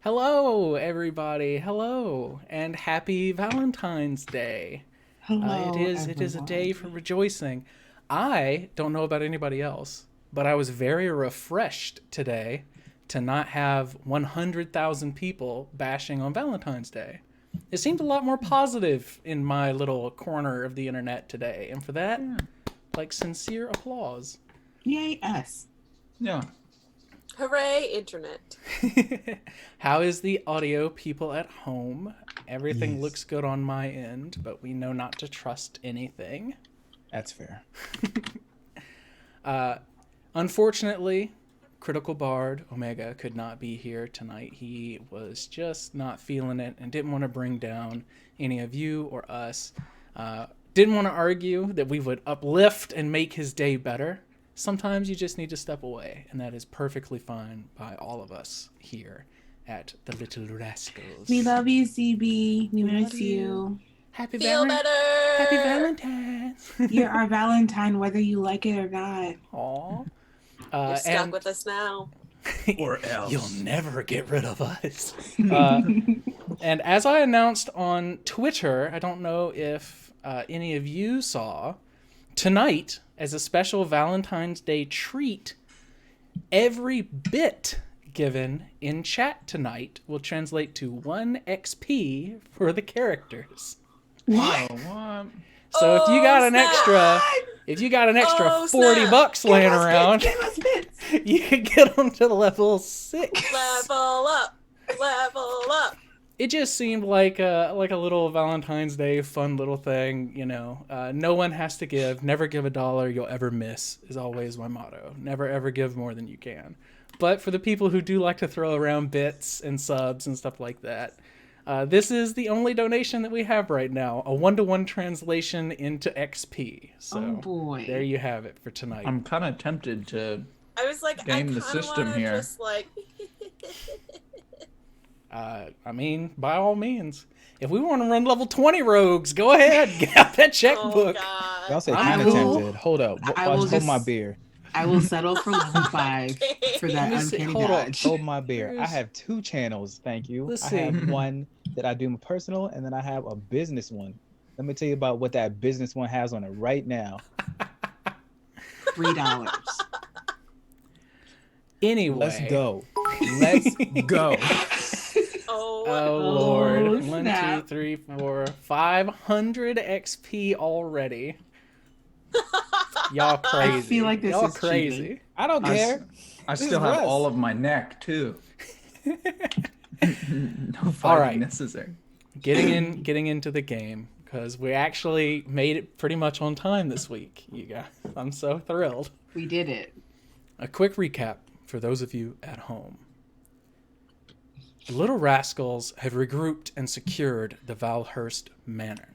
Hello, everybody. Hello, and happy Valentine's Day. It Hello, is a day for everyone. rejoicing. I don't know about anybody else, but I was very refreshed today to not have 100,000 people bashing on Valentine's Day. It seemed a lot more positive in my little corner of the internet today, and for that, Yeah. sincere applause. Yay, us. Yeah. Hooray, internet. How is the audio, people at home? Everything Yes, looks good on my end, but we know not to trust anything. that's fair. Unfortunately, Critical Bard Omega could not be here tonight. He was just not feeling it and didn't want to bring down any of you or us. Didn't want to argue that we would uplift and make his day better. Sometimes you just need to step away, and that is perfectly fine by all of us here at the Little Rascals. We love you, CB. We love miss you. you. Happy Feel better. Happy Valentine's. You're our Valentine, whether you like it or not. Aw. You're stuck with us now. Or else. You'll never get rid of us. And as I announced on Twitter, I don't know if any of you saw, tonight, as a special Valentine's Day treat, every bit given in chat tonight will translate to 1 XP for the characters. What? Oh, what? So if you got an extra Oh, 40 snap. bucks laying Give us around, bits, give us bits. you can get them to level 6. Level up. Level up. It just seemed like a little Valentine's Day fun little thing, you know. No one has to give. Never give $1 you'll ever miss is always my motto. Never ever give more than you can. But for the people who do like to throw around bits and subs and stuff like that, this is the only donation that we have right now. A 1-to-1 translation into XP. So Oh, boy. there you have it for tonight. I'm kind of tempted to. I was like, Game I the kind of system want to here. just like. I mean, by all means. If we want to run level 20 rogues, go ahead. Get out that Oh, checkbook. God. Y'all say I kind of will- tempted. Hold up. I Watch, will hold my just- beer. I will settle for level 5 for that Let me see. uncanny Hold on. dodge. Hold my beer. I Here's- have 2 channels, thank you. Let's I see. have one that I do my personal, and then I have a business one. Let me tell you about what that business one has on it right now. $3. Anyway. Let's go. Let's go. Oh, Oh, Oh, Lord. 1, 2, snap. 3, 4, 500 XP already. Y'all crazy. I feel like this Y'all is crazy. cheating. I don't I s- care. I This still is have Russ. all of my neck, too. No fighting All right. necessary. Getting into the game, because we actually made it pretty much on time this week, you guys. I'm so thrilled. We did it. A quick recap for those of you at home. The Little Rascals have regrouped and secured the Valhurst Manor.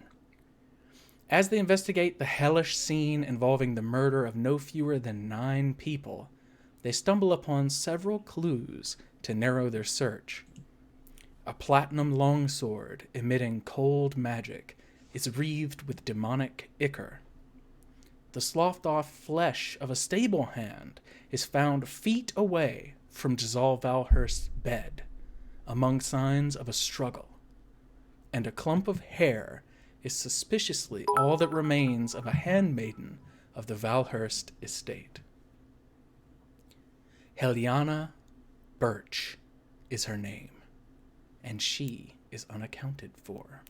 As they investigate the hellish scene involving the murder of no fewer than 9 people, they stumble upon several clues to narrow their search. A platinum longsword emitting cold magic is wreathed with demonic ichor. The sloughed-off flesh of a stable hand is found feet away from Giselle Valhurst's bed, among signs of a struggle, and a clump of hair is suspiciously all that remains of a handmaiden of the Valhurst estate. Heliana Birch is her name, and she is unaccounted for.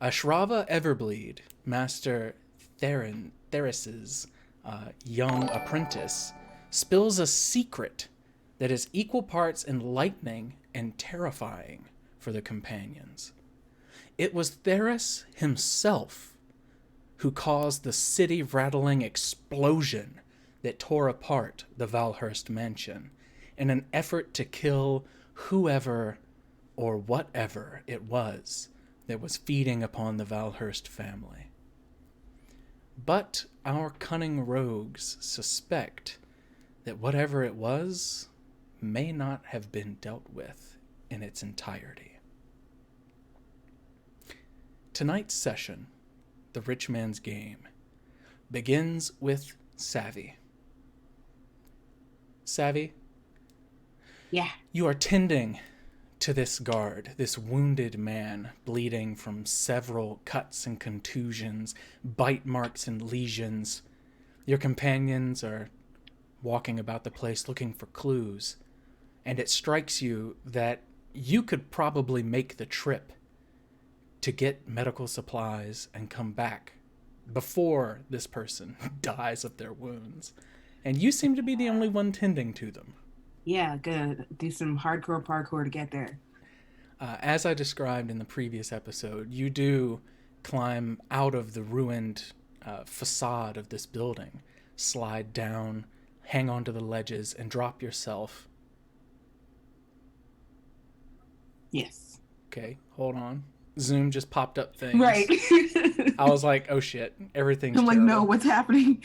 Ashrava Everbleed, Master Theris's young apprentice, spills a secret that is equal parts enlightening and terrifying for the companions. It was Theris himself who caused the city-rattling explosion that tore apart the Valhurst mansion in an effort to kill whoever or whatever it was that was feeding upon the Valhurst family. But our cunning rogues suspect that whatever it was may not have been dealt with in its entirety. Tonight's session, The Rich Man's Game, begins with Savvy. Savvy, Yeah. You are tending to this guard, this wounded man, bleeding from several cuts and contusions, bite marks and lesions. Your companions are walking about the place looking for clues, and it strikes you that you could probably make the trip to get medical supplies and come back before this person dies of their wounds. And you seem to be the only one tending to them. Yeah, good. Do some hardcore parkour to get there. As I described in the previous episode, you do climb out of the ruined facade of this building, slide down, hang onto the ledges, and drop yourself. Yes. Okay, hold on. Zoom just popped up things. Right. I was like, oh shit, everything's I'm like, terrible. no, what's happening?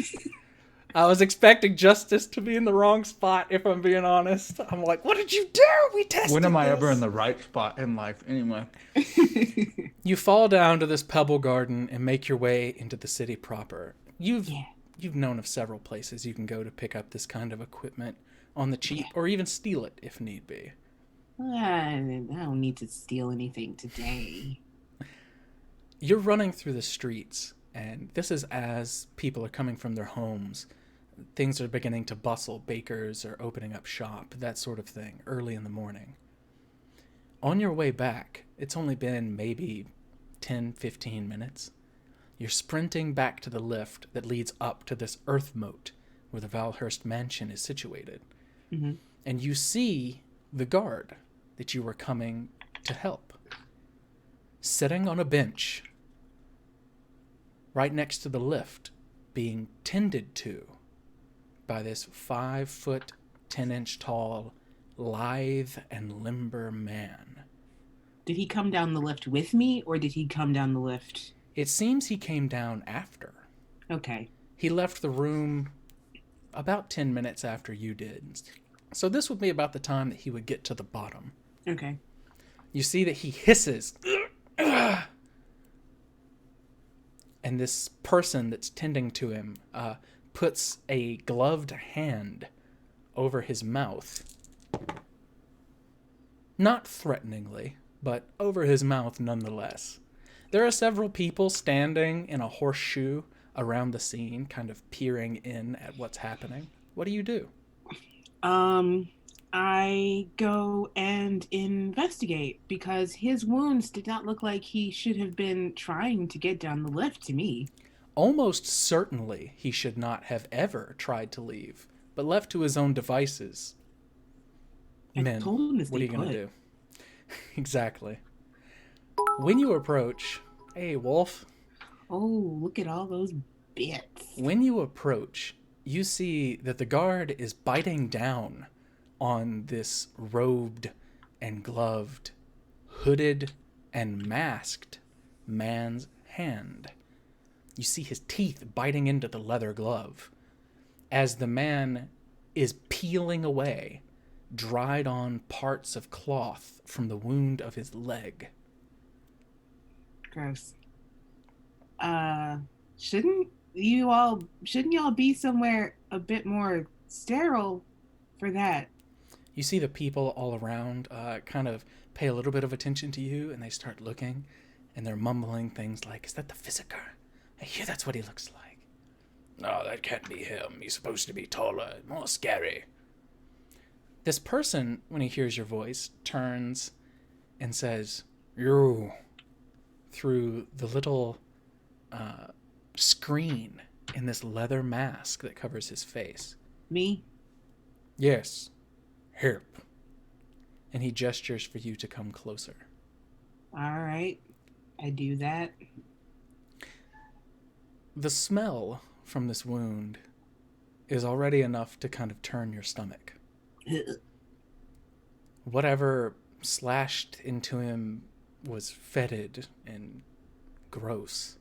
I was expecting Justice to be in the wrong spot, if I'm being honest. I'm like, what did you do? We tested When am I this. ever in the right spot in life anyway? You fall down to this pebble garden and make your way into the city proper. You've known of several places you can go to pick up this kind of equipment on the cheap, or even steal it if need be. I don't need to steal anything today. You're running through the streets, and this is as people are coming from their homes. Things are beginning to bustle. Bakers are opening up shop, that sort of thing, early in the morning. On your way back, it's only been maybe 10, 15 minutes. You're sprinting back to the lift that leads up to this earth moat where the Valhurst mansion is situated. Mm-hmm. And you see the guard that you were coming to help, sitting on a bench right next to the lift, being tended to by this 5 foot, 10-inch tall, lithe and limber man. Did he come down the lift with me, or did he come down the lift? It seems he came down after. Okay. He left the room about 10 minutes after you did. So this would be about the time that he would get to the bottom. Okay. You see that he hisses. And this person that's tending to him puts a gloved hand over his mouth. Not threateningly, but over his mouth nonetheless. There are several people standing in a horseshoe around the scene, kind of peering in at what's happening. What do you do? I go and investigate because his wounds did not look like he should have been trying to get down the lift to me. Almost certainly he should not have ever tried to leave, but left to his own devices. Men, told him to what are you stay going to put. do? Exactly. When you approach, hey, Wolf. Oh, look at all those bits. When you approach, you see that the guard is biting down on this robed and gloved, hooded and masked man's hand. You see his teeth biting into the leather glove as the man is peeling away dried on parts of cloth from the wound of his leg. Gross. Shouldn't y'all be somewhere a bit more sterile for that? You see the people all around kind of pay a little bit of attention to you, and they start looking, and they're mumbling things like, is that the Physiker? I hear that's what he looks like. No, that can't be him. He's supposed to be taller, more scary. This person, when he hears your voice, turns and says, you, through the little screen in this leather mask that covers his face. Me? Yes. Help. And he gestures for you to come closer. All right. I do that. The smell from this wound is already enough to kind of turn your stomach. Whatever slashed into him was fetid and gross,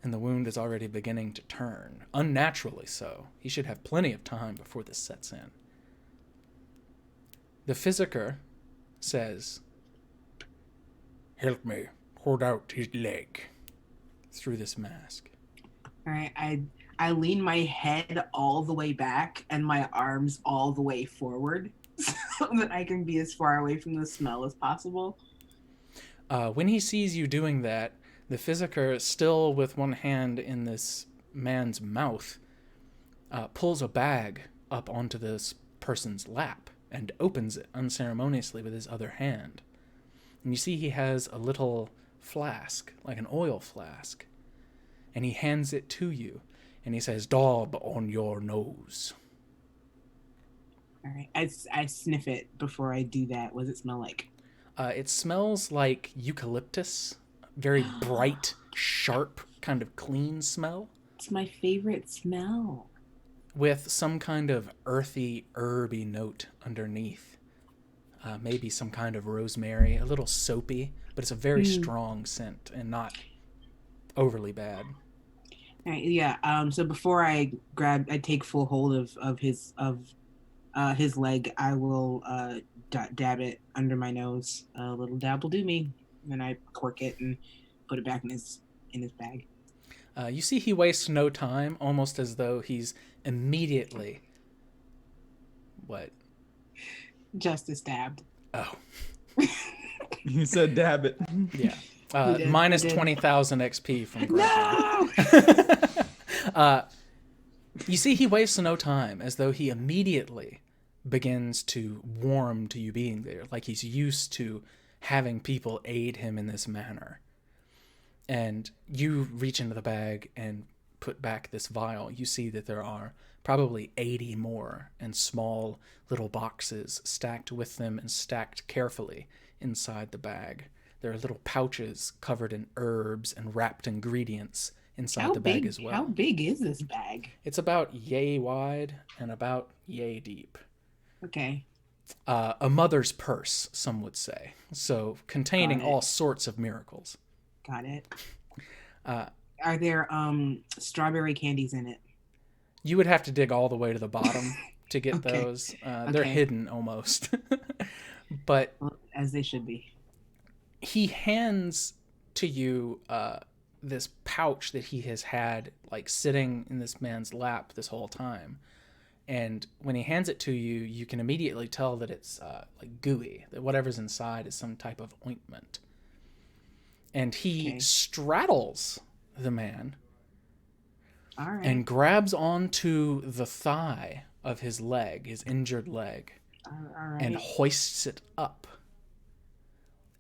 and the wound is already beginning to turn, unnaturally so. He should have plenty of time before this sets in. The Physiker says, help me hold out his leg through this mask. All right. I lean my head all the way back and my arms all the way forward. that I can be as far away from the smell as possible. When he sees you doing that, the Physiker, still with one hand in this man's mouth, pulls a bag up onto this person's lap and opens it unceremoniously with his other hand. And you see he has a little flask, like an oil flask, and he hands it to you, and he says, "Daub on your nose." All right. I sniff it before I do that. What does it smell like? It smells like eucalyptus, very bright, sharp, kind of clean smell, It's my favorite smell. with some kind of earthy, herby note underneath. Maybe some kind of rosemary, a little soapy, but it's a very strong scent and not overly bad. All right, yeah. So before I take full hold of his leg, I will dab it under my nose. A little dab will do me. And then I cork it and put it back in his bag. You see he wastes no time, almost as though he's immediately... What? Justice dabbed. Oh, You said dab it. yeah. We did, Minus we did. 20,000 XP from Greg. No. You see he wastes no time, as though he immediately begins to warm to you being there, like he's used to having people aid him in this manner. And you reach into the bag and put back this vial. You see that there are probably 80 more in small little boxes stacked with them and stacked carefully inside the bag. There are little pouches covered in herbs and wrapped ingredients inside the bag as well. How big is this bag? It's about yay wide and about yay deep. Okay. A mother's purse, some would say. So containing Got it. all sorts of miracles. Got it. Uh, Are there strawberry candies in it? You would have to dig all the way to the bottom to get Okay. those. They're Okay. hidden almost. But Well, as they should be. he hands to you this pouch that he has had like sitting in this man's lap this whole time. And when he hands it to you, you can immediately tell that it's like gooey, that whatever's inside is some type of ointment. And he Okay. straddles the man All right. and grabs onto the thigh of his leg, his injured leg, All right. and hoists it up.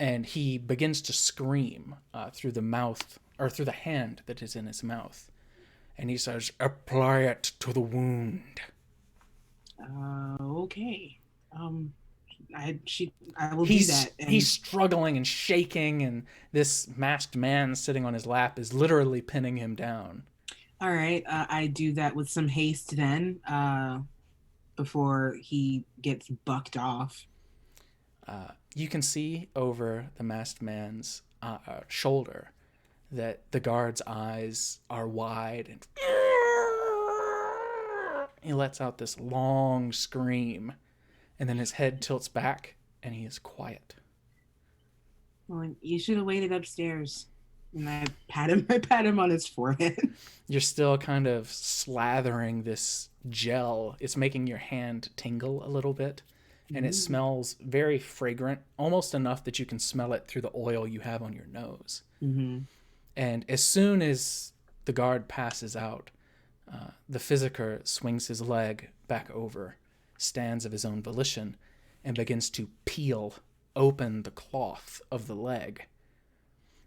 And he begins to scream through the mouth, or through the hand that is in his mouth. And he says, "Apply it to the wound." Okay. I will do that. And He's struggling and shaking, and this masked man sitting on his lap is literally pinning him down. all right. I do that with some haste then, before he gets bucked off. You can see over the masked man's shoulder that the guard's eyes are wide, and he lets out this long scream, and then his head tilts back and he is quiet. Well, you should have waited upstairs. And I pat him on his forehead. You're still kind of slathering this gel. It's making your hand tingle a little bit, and it smells very fragrant, almost enough that you can smell it through the oil you have on your nose. Mm-hmm. And as soon as the guard passes out, the Physiker swings his leg back over, stands of his own volition, and begins to peel open the cloth of the leg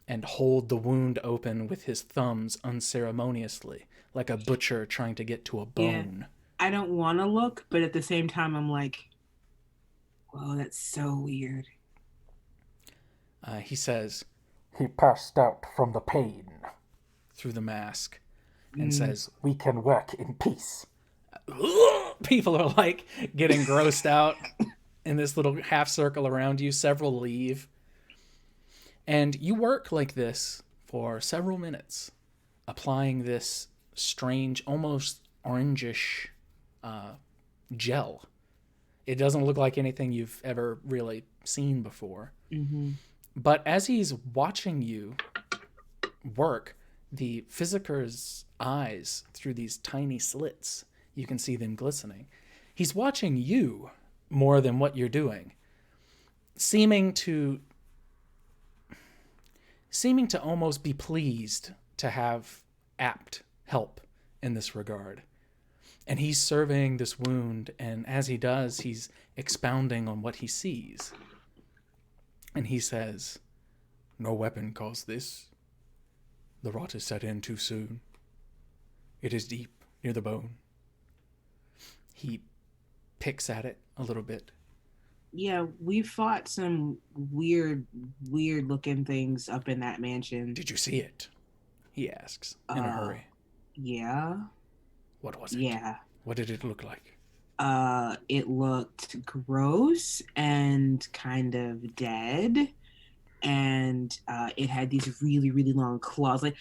and hold the wound open with his thumbs unceremoniously, like a butcher trying to get to a bone. I don't want to look, but at the same time, I'm like, whoa, that's so weird. He says, "He passed out from the pain," through the mask, and says, "We can work in peace." People are like getting grossed out in this little half circle around you. Several leave. And you work like this for several minutes, applying this strange, almost orangish gel. It doesn't look like anything you've ever really seen before. Mm-hmm. But as he's watching you work, the Physiker's eyes, through these tiny slits, you can see them glistening. He's watching you more than what you're doing, seeming to almost be pleased to have apt help in this regard. And he's surveying this wound, and as he does, he's expounding on what he sees. And he says, "No weapon caused this. The rot is set in too soon. It is deep near the bone." He picks at it a little bit. Yeah, we fought some weird looking things up in that mansion. "Did you see it?" he asks in a hurry. Yeah. "What was it? Yeah. What did it look like?" It looked gross and kind of dead. And it had these really long claws. Like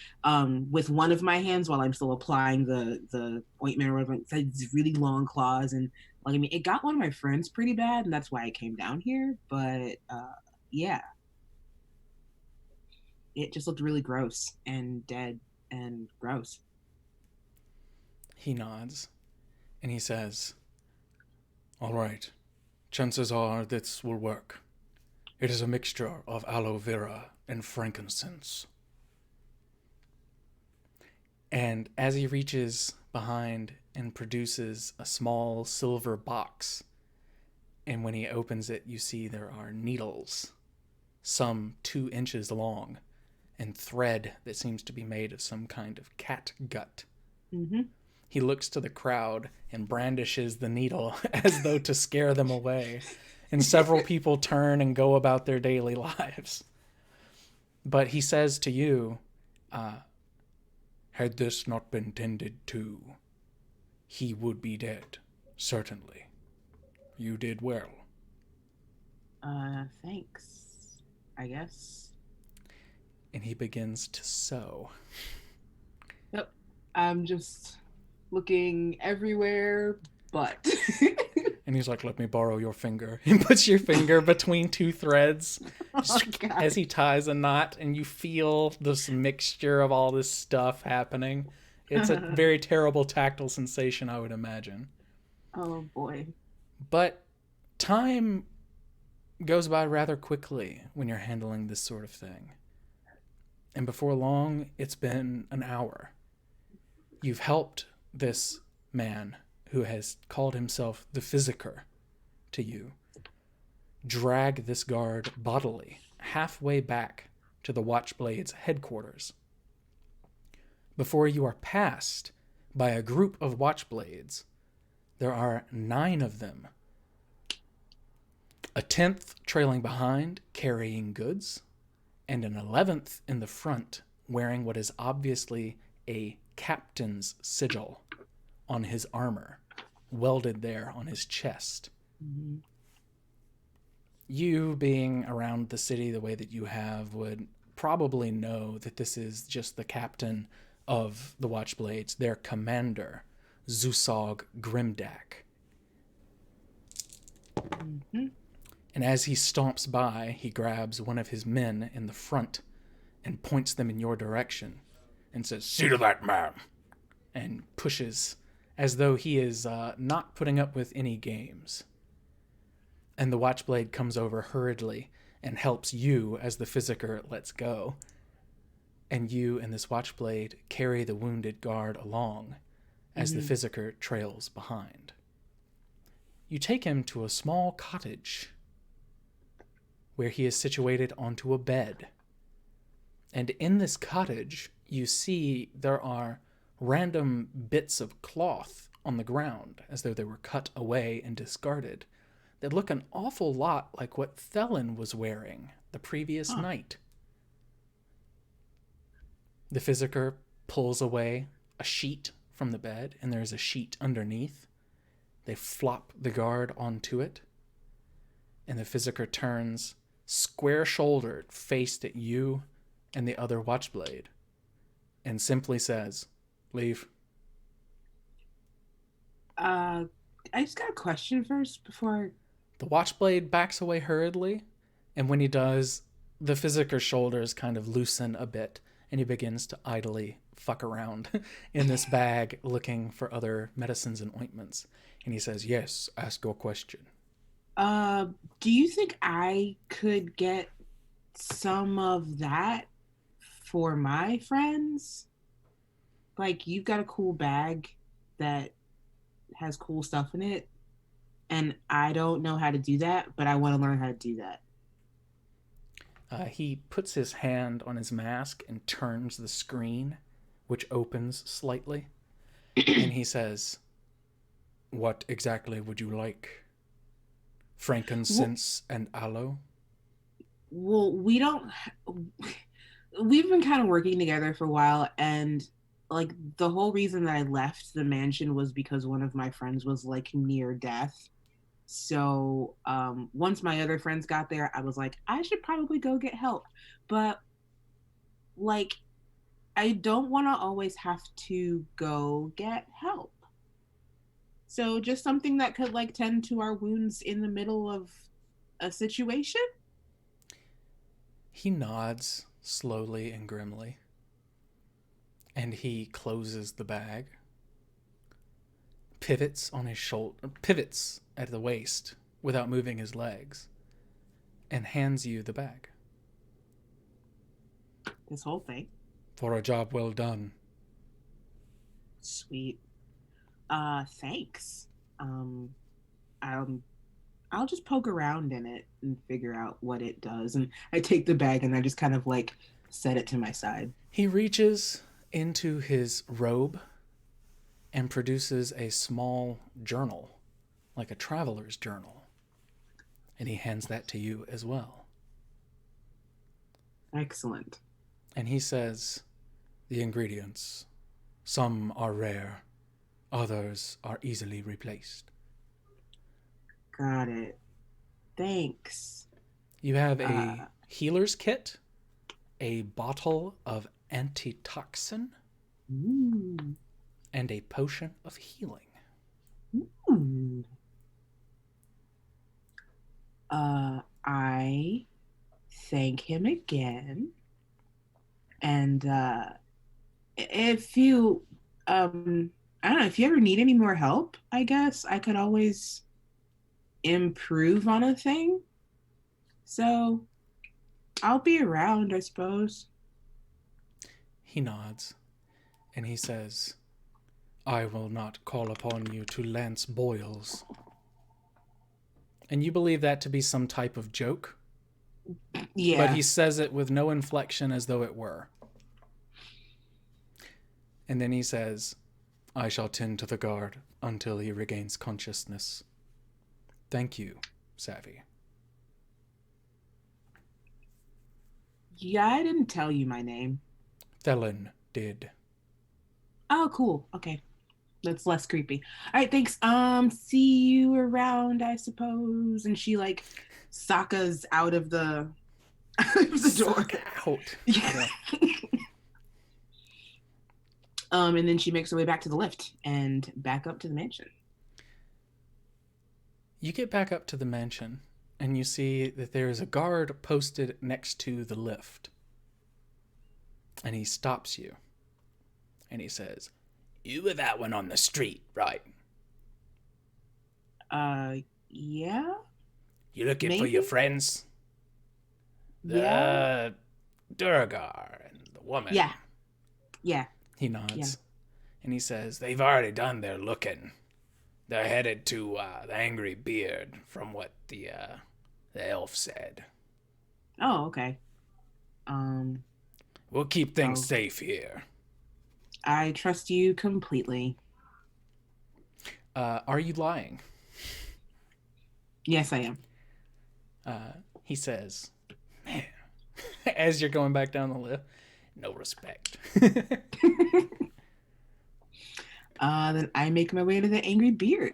with one of my hands while I'm still applying the ointment or whatever, it had these really long claws. And like, I mean, it got one of my friends pretty bad, and that's why I came down here. But yeah, it just looked really gross and dead and gross. He nods, and he says, "All right, chances are this will work. It is a mixture of aloe vera and frankincense." And as he reaches behind and produces a small silver box, and when he opens it, you see there are needles, some 2 inches long, and thread that seems to be made of some kind of cat gut. Mm-hmm. He looks to the crowd and brandishes the needle as though to scare them away. And several people turn and go about their daily lives. But he says to you, "Had this not been tended to, he would be dead, certainly. You did well." Thanks, I guess. And he begins to sew. Yep. I'm just looking everywhere but. And he's like, "Let me borrow your finger." He puts your finger between 2 threads as he ties a knot, and you feel this mixture of all this stuff happening. It's a very terrible tactile sensation, I would imagine. Oh boy. But time goes by rather quickly when you're handling this sort of thing. And before long, it's been an hour. You've helped this man who has called himself the Physiker to you drag this guard bodily halfway back to the Watchblade's headquarters. Before you are passed by a group of Watchblades, there are 9 of them. A 10th trailing behind, carrying goods, and an 11th in the front, wearing what is obviously a captain's sigil on his armor, welded there on his chest. Mm-hmm. You, being around the city the way that you have, would probably know that this is just the captain of the Watchblades, their commander, Zusog Grimdak. Mm-hmm. And as he stomps by, he grabs one of his men in the front and points them in your direction and says, "See to that, man," and pushes as though he is not putting up with any games. And the Watchblade comes over hurriedly and helps you as the Physiker lets go. And you and this Watchblade carry the wounded guard along as the Physiker trails behind. You take him to a small cottage where he is situated onto a bed. And in this cottage, you see there are random bits of cloth on the ground, as though they were cut away and discarded, that look an awful lot like what Thelen was wearing the previous night. The Physiker pulls away a sheet from the bed, and there's a sheet underneath. They flop the guard onto it, and the Physiker turns square-shouldered, faced at you and the other Watchblade, and simply says, "Leave." I just got a question first before. The Watchblade backs away hurriedly, and when he does, the Physiker's shoulders kind of loosen a bit, and he begins to idly fuck around in this bag looking for other medicines and ointments. And he says, "Yes, ask your question." Do you think I could get some of that for my friends? Like, you've got a cool bag that has cool stuff in it, and I don't know how to do that, but I want to learn how to do that. He puts his hand on his mask and turns the screen, which opens slightly. And he says, "What exactly would you like? Frankincense and aloe?" Well, we don't. We've been kind of working together for a while, and like the whole reason that I left the mansion was because one of my friends was like near death. So once my other friends got there, I was like, I should probably go get help. But like, I don't want to always have to go get help. So just something that could like tend to our wounds in the middle of a situation. He nods slowly and grimly, and he closes the bag, pivots on his shoulder, pivots at the waist without moving his legs, and hands you the bag. This whole thing. For a job well done. Sweet. Thanks. Um, I'll just poke around in it and figure out what it does. And I take the bag and I just kind of like set it to my side. He reaches into his robe and produces a small journal, like a traveler's journal. And he hands that to you as well. Excellent. And he says, "The ingredients. Some are rare, others are easily replaced." Got it. Thanks. You have a healer's kit, a bottle of antitoxin, Ooh. and a potion of healing. Ooh. I thank him again. And if you I don't know, if you ever need any more help, I guess I could always improve on a thing. So I'll be around, I suppose. He nods, and he says, "I will not call upon you to lance boils." And you believe that to be some type of joke, Yeah. but he says it with no inflection as though it were. And then he says, "I shall tend to the guard until he regains consciousness. Thank you, Savvy." Yeah, I didn't tell you my name. Thelen did. Oh, cool. Okay. That's less creepy. All right, thanks. See you around, I suppose. And she like Sokka's out of the door. Out. Yeah. And then she makes her way back to the lift and back up to the mansion. You get back up to the mansion, and you see that there is a guard posted next to the lift. And he stops you. And he says, "You were that one on the street, right? Yeah? You looking for Maybe? your friends? Yeah. The Durgar and the woman." Yeah. Yeah. He nods. Yeah. And he says, "They've already done their looking. They're headed to the Angry Beard, from what the elf said. Oh, okay. We'll keep things safe here." I trust you completely. Are you lying? Yes, I am. He says, "Man," as you're going back down the lift, "no respect." Then I make my way to the Angry Beard.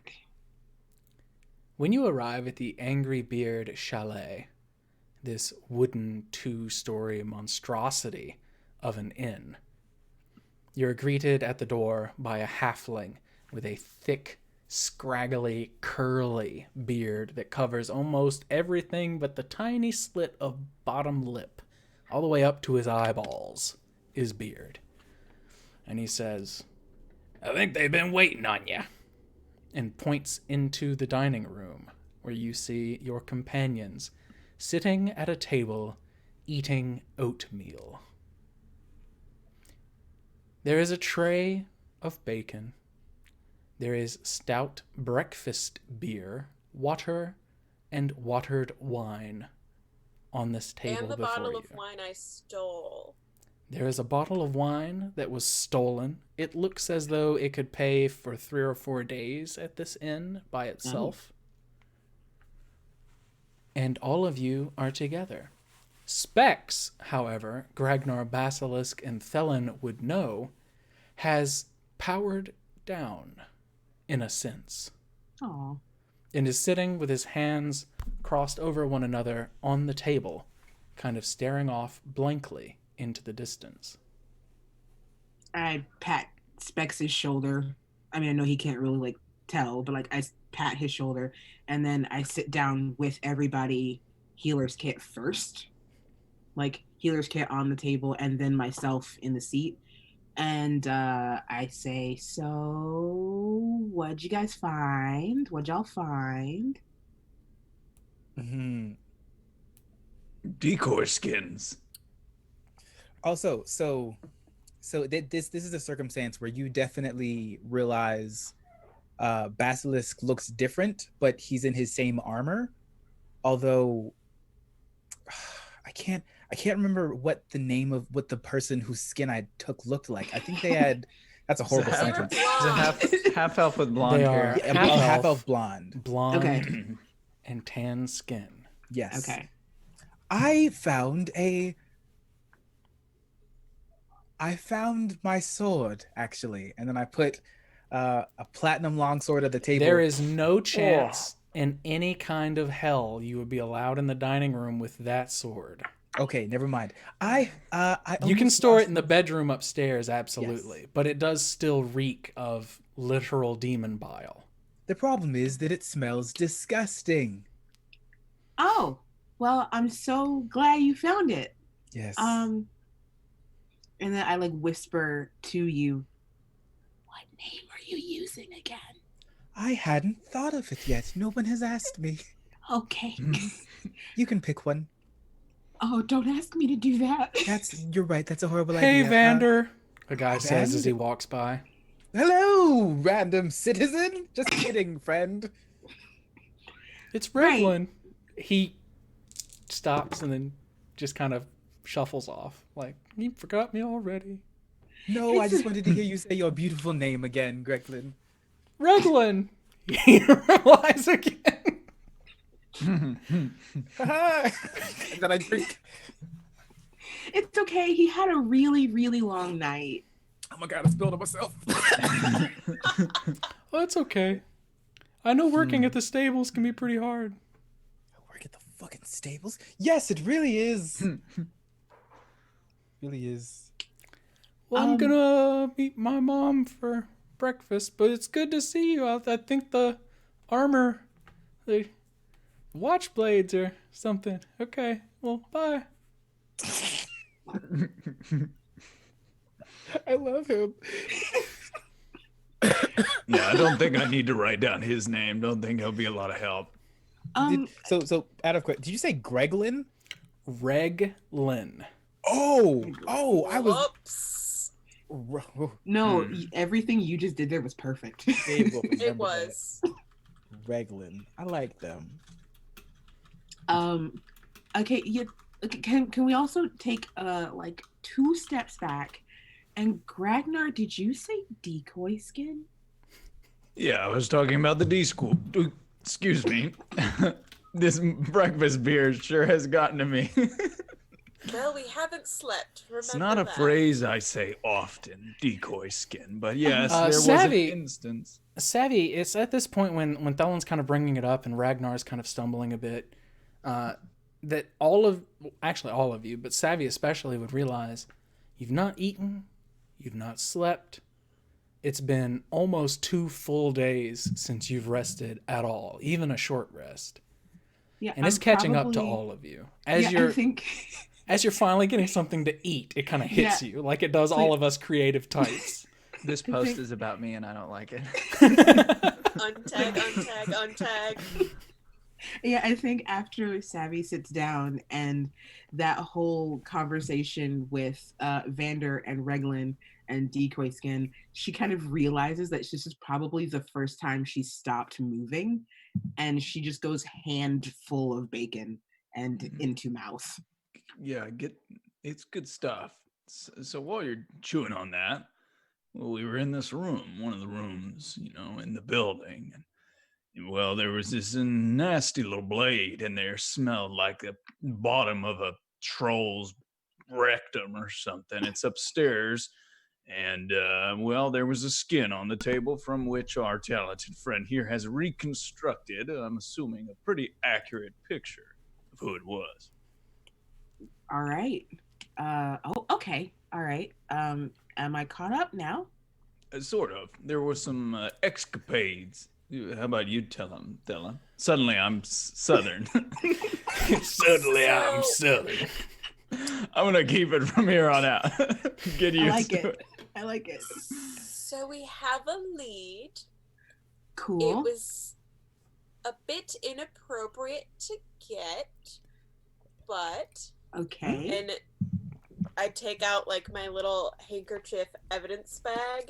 When you arrive at the Angry Beard Chalet, this wooden 2-story monstrosity of an inn, you're greeted at the door by a halfling with a thick, scraggly, curly beard that covers almost everything but the tiny slit of bottom lip, all the way up to his eyeballs, is beard. And he says, "I think they've been waiting on you," and points into the dining room where you see your companions sitting at a table eating oatmeal. There is a tray of bacon. There is stout breakfast beer, water, and watered wine on this table And the before bottle you. of wine I stole. There is a bottle of wine that was stolen. It looks as though it could pay for 3 or 4 days at this inn by itself. And all of you are together. Specs, however, Gragnar, Basilisk, and Thelen would know, has powered down, in a sense, Aw. and is sitting with his hands crossed over one another on the table, kind of staring off blankly into the distance. I pat Specs' shoulder. I mean, I know he can't really like tell, but like I pat his shoulder, and then I sit down with everybody healer's kit first, like healer's kit on the table, and then myself in the seat. And I say, so what'd you guys find? What'd y'all find? Decoy skins. Also, so this is a circumstance where you definitely realize Basilisk looks different, but he's in his same armor. Although I can't remember what the name of what the person whose skin I took looked like. I think they had. That's a horrible It's a sentence. It's a half elf with blonde They hair. are Yeah, half half elf, elf blonde. blonde, Okay. and tan skin. Yes. Okay. I found my sword, actually, and then I put a platinum longsword at the table. There is no chance in any kind of hell you would be allowed in the dining room with that sword. Okay, never mind. I You can almost store it lost in the bedroom upstairs, absolutely, but it does still reek of literal demon bile. The problem is that it smells disgusting. Oh, well, I'm so glad you found it. Yes. And then I like whisper to you, what name are you using again? I hadn't thought of it yet. No one has asked me. Okay. You can pick one. Oh, don't ask me to do that. You're right. That's a horrible Hey, idea. Vander, a guy says as he Vander? walks by. Hello, random citizen. Just kidding, friend. It's Right. Reglin. He stops and then just kind of shuffles off. Like, you forgot me already. No, I just wanted to hear you say your beautiful name again, Greglin. Reglin! He realizes again. And then I drink. It's okay. He had a really, really long night. Oh my god, I spilled on myself. Oh, it's okay. I know working at the stables can be pretty hard. Work at the fucking stables? Yes, it really is. Really is. Well, I'm gonna meet my mom for breakfast, but it's good to see you. I think the armor, the watch blades or something. Okay, well, bye. I love him. Yeah, I don't think I need to write down his name. Don't think he'll be a lot of help. So out of question, did you say Greglin? Reglin. Oh, I was. Whoops. No, everything you just did there was perfect. It was. Reglin. I like them. Okay, yeah. Okay, can we also take like 2 steps back? And Gragnar, did you say decoy skin? Yeah, I was talking about the D school. Excuse me. This breakfast beer sure has gotten to me. Well, we haven't slept. Remember It's not a that. phrase I say often, decoy skin, but yes, there was Savvy. an instance. Savvy, it's at this point when Thelen's kind of bringing it up and Ragnar's kind of stumbling a bit, that all of you, but Savvy especially, would realize you've not eaten, you've not slept. It's been almost 2 full days since you've rested at all, even a short rest. Yeah, And it's catching up to all of you. As I think as you're finally getting something to eat, it kind of hits you like it does all of us creative types. This post is about me and I don't like it. Untag, untag, untag. Yeah, I think after Savvy sits down and that whole conversation with Vander and Reglin and Decoy Skin, she kind of realizes that this is probably the first time she stopped moving, and she just goes hand full of bacon and into mouth. Yeah, it's good stuff. So while you're chewing on that, well, we were in this room, one of the rooms, in the building, and well, there was this nasty little blade in there, smelled like the bottom of a troll's rectum or something. It's upstairs. And, well, there was a skin on the table from which our talented friend here has reconstructed, I'm assuming, a pretty accurate picture of who it was. All right. Okay. All right. Am I caught up now? Sort of. There were some escapades. How about you tell him, Della? Suddenly I'm Southern. Suddenly I'm So- Southern. I'm going to keep it from here on out. Get used I like to it. I like it. So we have a lead. Cool. It was a bit inappropriate to get, but Okay. and I take out like my little handkerchief evidence bag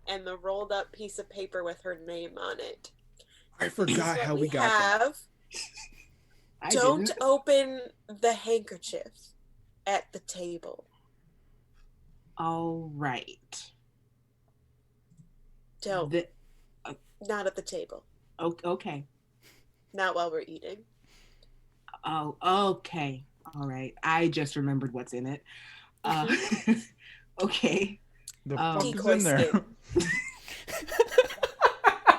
and the rolled up piece of paper with her name on it. I This is forgot what how we got that. have. I Don't didn't. open the handkerchief at the table. All right. Don't. The, Not at the table. okay. Not while we're eating. Oh, okay. All right. I just remembered what's in it. Okay. The Um, fuck is Decoy in there? skin.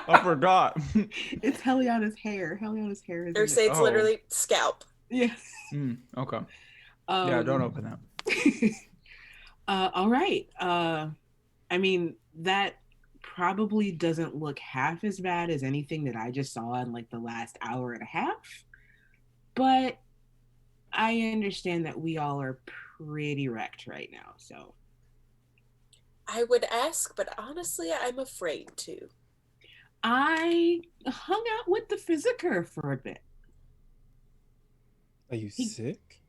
I forgot. It's Heliana's hair. Heliana's hair is Or in say it. it's Oh. literally scalp. Yeah. Okay. Yeah, don't open that. All right. I mean, that probably doesn't look half as bad as anything that I just saw in like the last hour and a half. But I understand that we all are pretty wrecked right now. So I would ask, but honestly, I'm afraid to. I hung out with the physiker for a bit. Are you sick?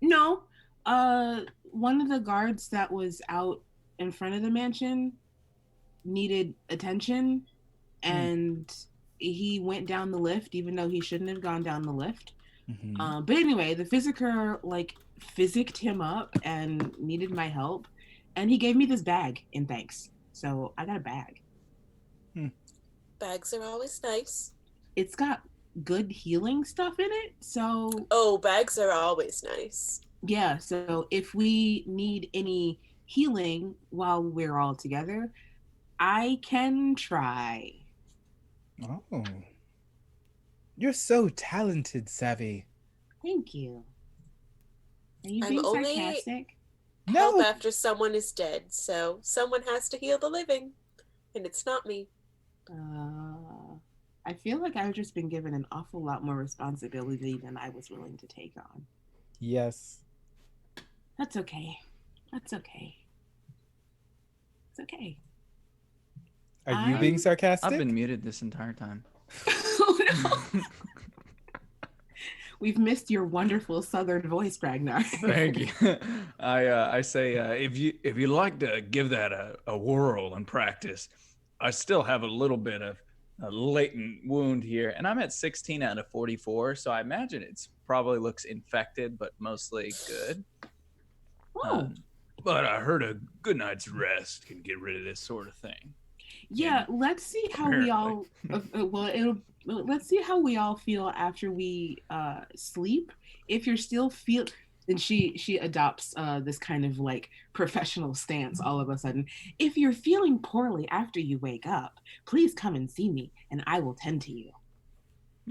No, one of the guards that was out in front of the mansion needed attention, and he went down the lift, even though he shouldn't have gone down the lift. Mhm. But anyway, the physiker like physicked him up and needed my help, and he gave me this bag in thanks. So I got a bag. Bags are always nice. It's got good healing stuff in it. So Oh, bags are always nice. yeah, so if we need any healing while we're all together, I can try. Oh. You're so talented, Savvy. Thank you. Are you I'm being only- sarcastic? Help No. after someone is dead, so someone has to heal the living. And it's not me. I feel like I've just been given an awful lot more responsibility than I was willing to take on. Yes. That's okay. That's okay. It's okay. Are you I'm- being sarcastic? I've been muted this entire time. Oh, no. We've missed your wonderful southern voice, Ragnar. Thank you. I say if you like to give that a whirl and practice, I still have a little bit of a latent wound here, and I'm at 16 out of 44, so I imagine it's probably looks infected, but mostly good. Oh, But I heard a good night's rest can get rid of this sort of thing. yeah. Let's see how we all. Let's see how we all feel after we sleep. If you're still feel, and she adopts this kind of like professional stance all of a sudden. If you're feeling poorly after you wake up, please come and see me, and I will tend to you.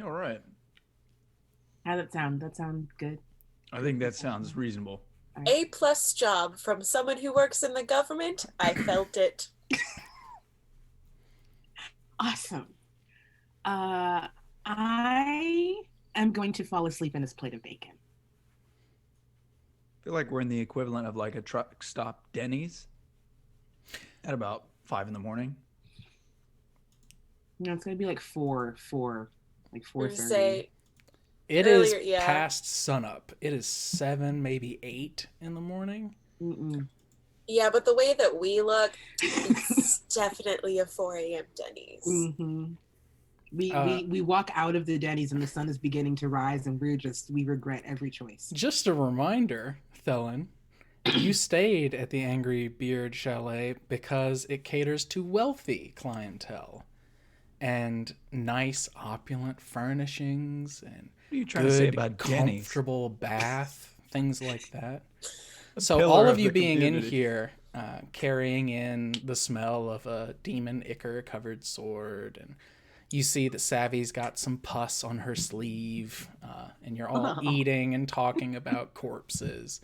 All right. How that sound? That sound good? I think that sounds reasonable. A+ job from someone who works in the government. I felt it. Awesome. I am going to fall asleep in this plate of bacon. I feel like we're in the equivalent of like a truck stop Denny's at about 5 in the morning. No, it's gonna be like four, like Or 4:30. say, It is Earlier, yeah. past sunup. It is 7, maybe 8 in the morning. Mm-mm. Yeah, but the way that we look, it's definitely a 4 a.m. Denny's. Mm-hmm. We walk out of the Denny's and the sun is beginning to rise, and we regret every choice. Just a reminder, Thelen, you stayed at the Angry Beard Chalet because it caters to wealthy clientele and nice, opulent furnishings and What are you trying to say good, about Denny's? comfortable bath, things like that. A So pillar all of of you the being in community. here, carrying in the smell of a demon ichor covered sword, and you see that Savvy's got some pus on her sleeve, and you're all Oh. eating and talking about corpses.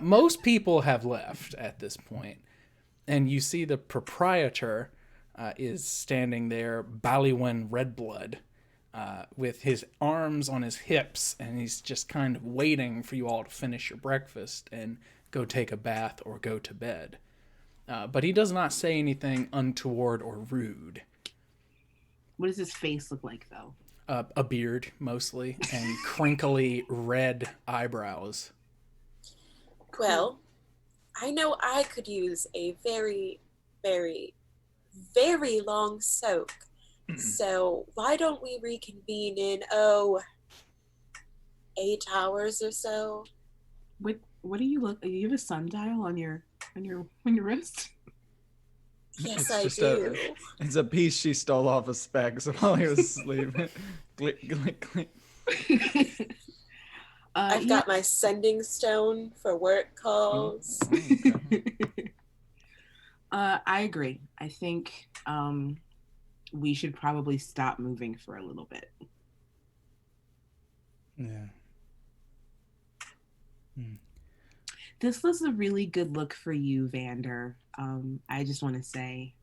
Most people have left at this point, and you see the proprietor is standing there, Ballywin Redblood, with his arms on his hips, and he's just kind of waiting for you all to finish your breakfast and go take a bath or go to bed. But he does not say anything untoward or rude. What does his face look like, though? A beard, mostly, and crinkly red eyebrows. Well, I know I could use a very, very, very long soak. So why don't we reconvene in 8 hours or so? What do you look? You have a sundial on your wrist? Yes, It's I just do. It's a piece she stole off of Specs while he was asleep. Click, click, click. I've got my sending stone for work calls. Okay. I agree. I think we should probably stop moving for a little bit. Yeah. This was a really good look for you, Vander. I just want to say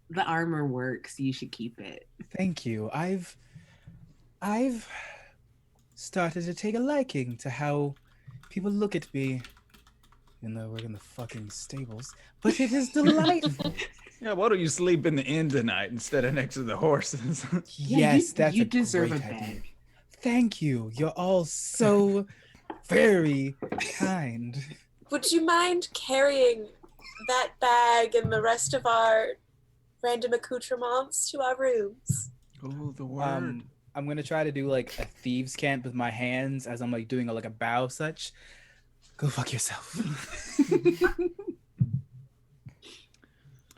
the armor works. You should keep it. Thank you. I've started to take a liking to how people look at me, even though we're in the fucking stables. But it is delightful. Yeah, why don't you sleep in the inn tonight instead of next to the horses? Yes, that's you a deserve great a bed. idea. Thank you. You're all so very kind. Would you mind carrying that bag and the rest of our random accoutrements to our rooms? Oh, the word. I'm gonna try to do like a thieves' cant with my hands as I'm like doing like a bow such. Go fuck yourself.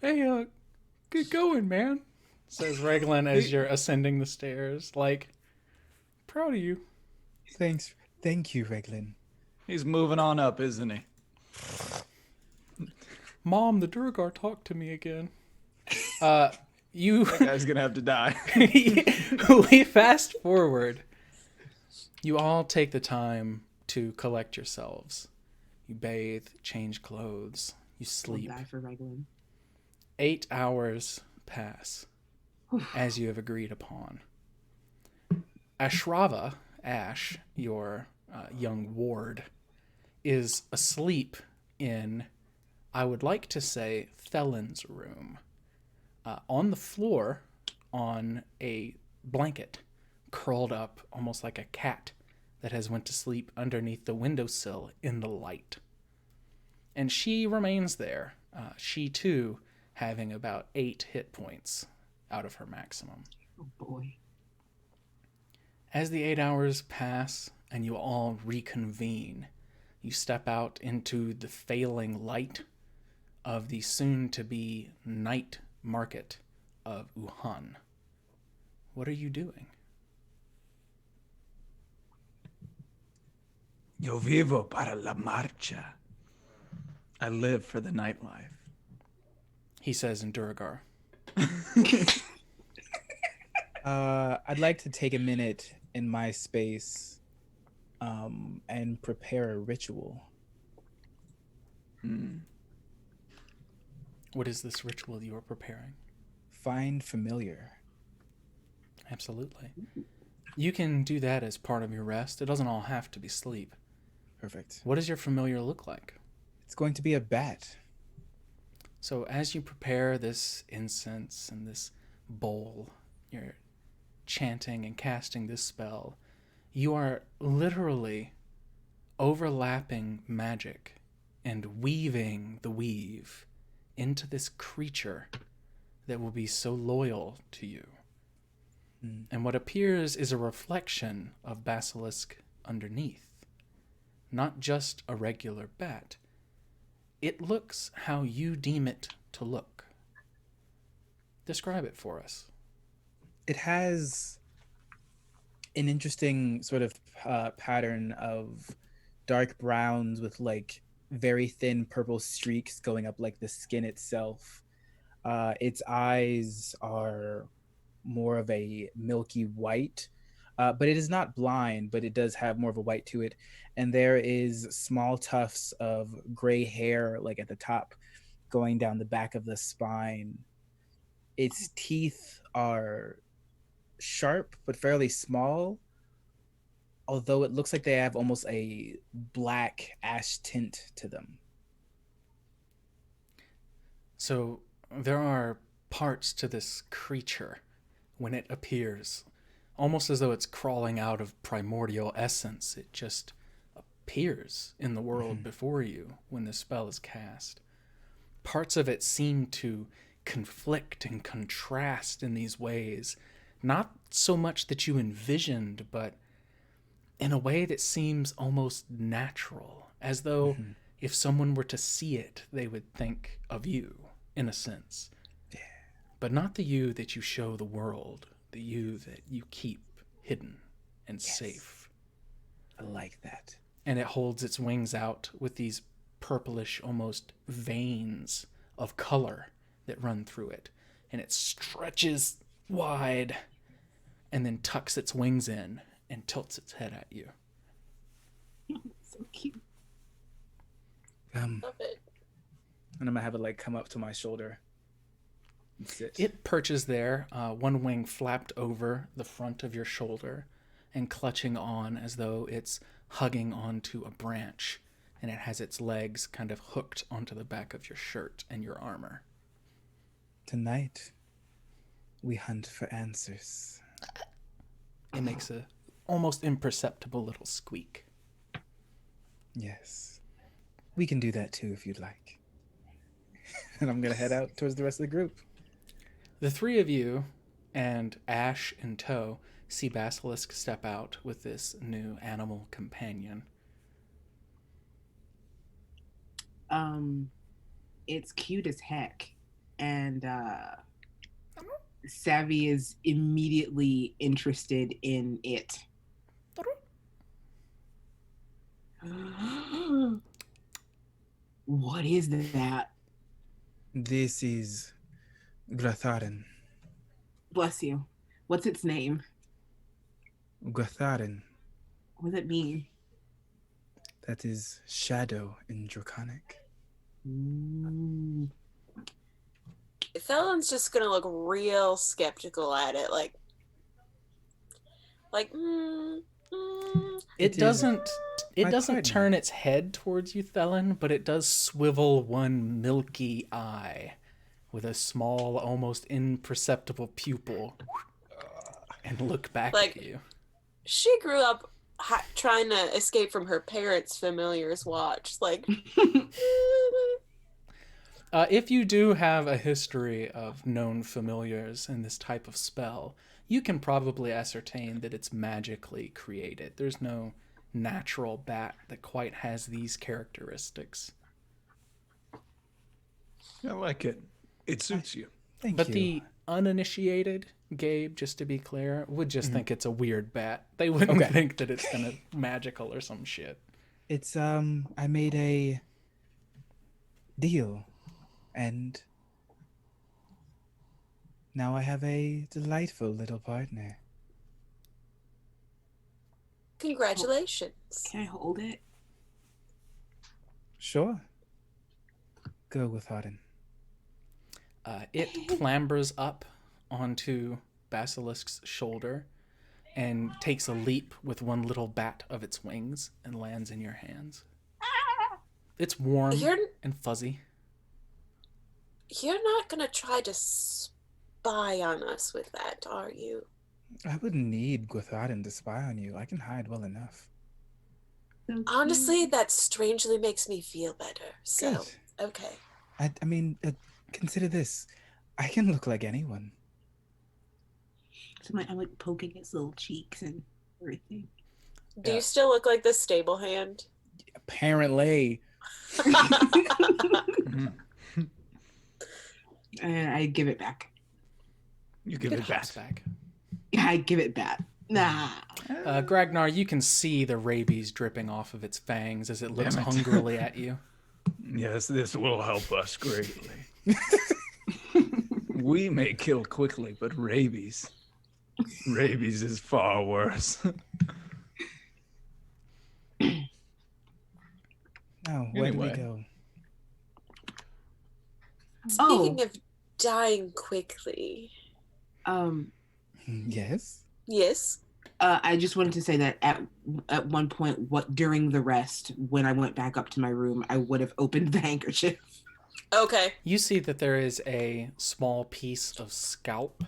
Hey, get going, man, says Reglin as you're ascending the stairs. Like, proud of you. Thanks. Thank you, Reglin. He's moving on up, isn't he? Mom, the Durgar talked to me again. You That guy's gonna have to die. we fast forward. You all take the time to collect yourselves. You bathe, change clothes, you We'll sleep. die for Reglin. 8 hours pass, as you have agreed upon. Ashrava, Ash, your young ward, is asleep in, I would like to say, Thelen's room. On the floor, on a blanket, curled up almost like a cat that has went to sleep underneath the windowsill in the light. And she remains there, she too having about 8 hit points out of her maximum. Oh boy. As the 8 hours pass and you all reconvene, you step out into the failing light of the soon-to-be night market of Wuhan. What are you doing? Yo vivo para la marcha. I live for the nightlife. He says in Duragar. I'd like to take a minute in my space and prepare a ritual. What is this ritual you are preparing? Find familiar. Absolutely. You can do that as part of your rest. It doesn't all have to be sleep. Perfect. What does your familiar look like? It's going to be a bat. So as you prepare this incense and this bowl, you're chanting and casting this spell, you are literally overlapping magic and weaving the weave into this creature that will be so loyal to you. And what appears is a reflection of Basilisk underneath. Not just a regular bat. It looks how you deem it to look. Describe it for us. It has an interesting sort of pattern of dark browns with like very thin purple streaks going up like the skin itself. Its eyes are more of a milky white, but it is not blind, but it does have more of a white to it. And there is small tufts of gray hair like at the top going down the back of the spine. Its teeth are sharp but fairly small, although it looks like they have almost a black ash tint to them. So there are parts to this creature when it appears, almost as though it's crawling out of primordial essence. It just appears in the world before you when the spell is cast. Parts of it seem to conflict and contrast in these ways, not so much that you envisioned, but in a way that seems almost natural, as though if someone were to see it, they would think of you, in a sense. But not the you that you show the world, the you that you keep hidden and safe. I like that. And it holds its wings out with these purplish, almost veins of color that run through it. And it stretches wide and then tucks its wings in and tilts its head at you. So cute. Love it. And I'm gonna have it like come up to my shoulder and sit. It perches there, one wing flapped over the front of your shoulder and clutching on as though it's hugging onto a branch, and it has its legs kind of hooked onto the back of your shirt and your armor. Tonight, we hunt for answers. It makes a almost imperceptible little squeak. Yes. We can do that too if you'd like. And I'm gonna head out towards the rest of the group. The three of you and Ash in tow see Basilisk step out with this new animal companion. It's cute as heck, and Savvy is immediately interested in it. What is that? This is Gratharin. Bless you. What's its name? Gratharin. What does it mean? That is shadow in Draconic. Felon's just gonna look real skeptical at it, like, It doesn't partner. turn its head towards you, Thelen, but it does swivel one milky eye with a small, almost imperceptible pupil and look back Like- at you. She grew up trying to escape from her parents' familiars watch. Like, If you do have a history of known familiars in this type of spell, you can probably ascertain that it's magically created. There's no natural bat that quite has these characteristics. I like it. It suits you. Thank But you. the uninitiated Gabe, just to be clear, would just think it's a weird bat. They wouldn't think that it's gonna magical or some shit. It's I made a deal, and now I have a delightful little partner. congratulations. Can I hold it? Sure. Go with Arden. It clambers up onto Basilisk's shoulder and takes a leap with one little bat of its wings and lands in your hands. It's warm You're and fuzzy. you're not gonna try to spy on us with that, are you? I wouldn't need Gwathaden to spy on you. I can hide well enough. So Honestly, cute. that strangely makes me feel better. So, Good. okay. I mean, consider this. I can look like anyone. So I'm like poking its little cheeks and everything. Do Yeah. you still look like the stable hand? Apparently. Mhm. And I give it back. You give it hops back. I give it back. Nah. Gragnar, you can see the rabies dripping off of its fangs as it looks Damn it. hungrily at you. Yes, this will help us greatly. We may kill quickly, but rabies is far worse. Oh, where do we Anyway. go? Speaking of dying quickly, Yes. yes. I just wanted to say that at one point, during the rest, when I went back up to my room, I would have opened the handkerchief. Okay. You see that there is a small piece of scalp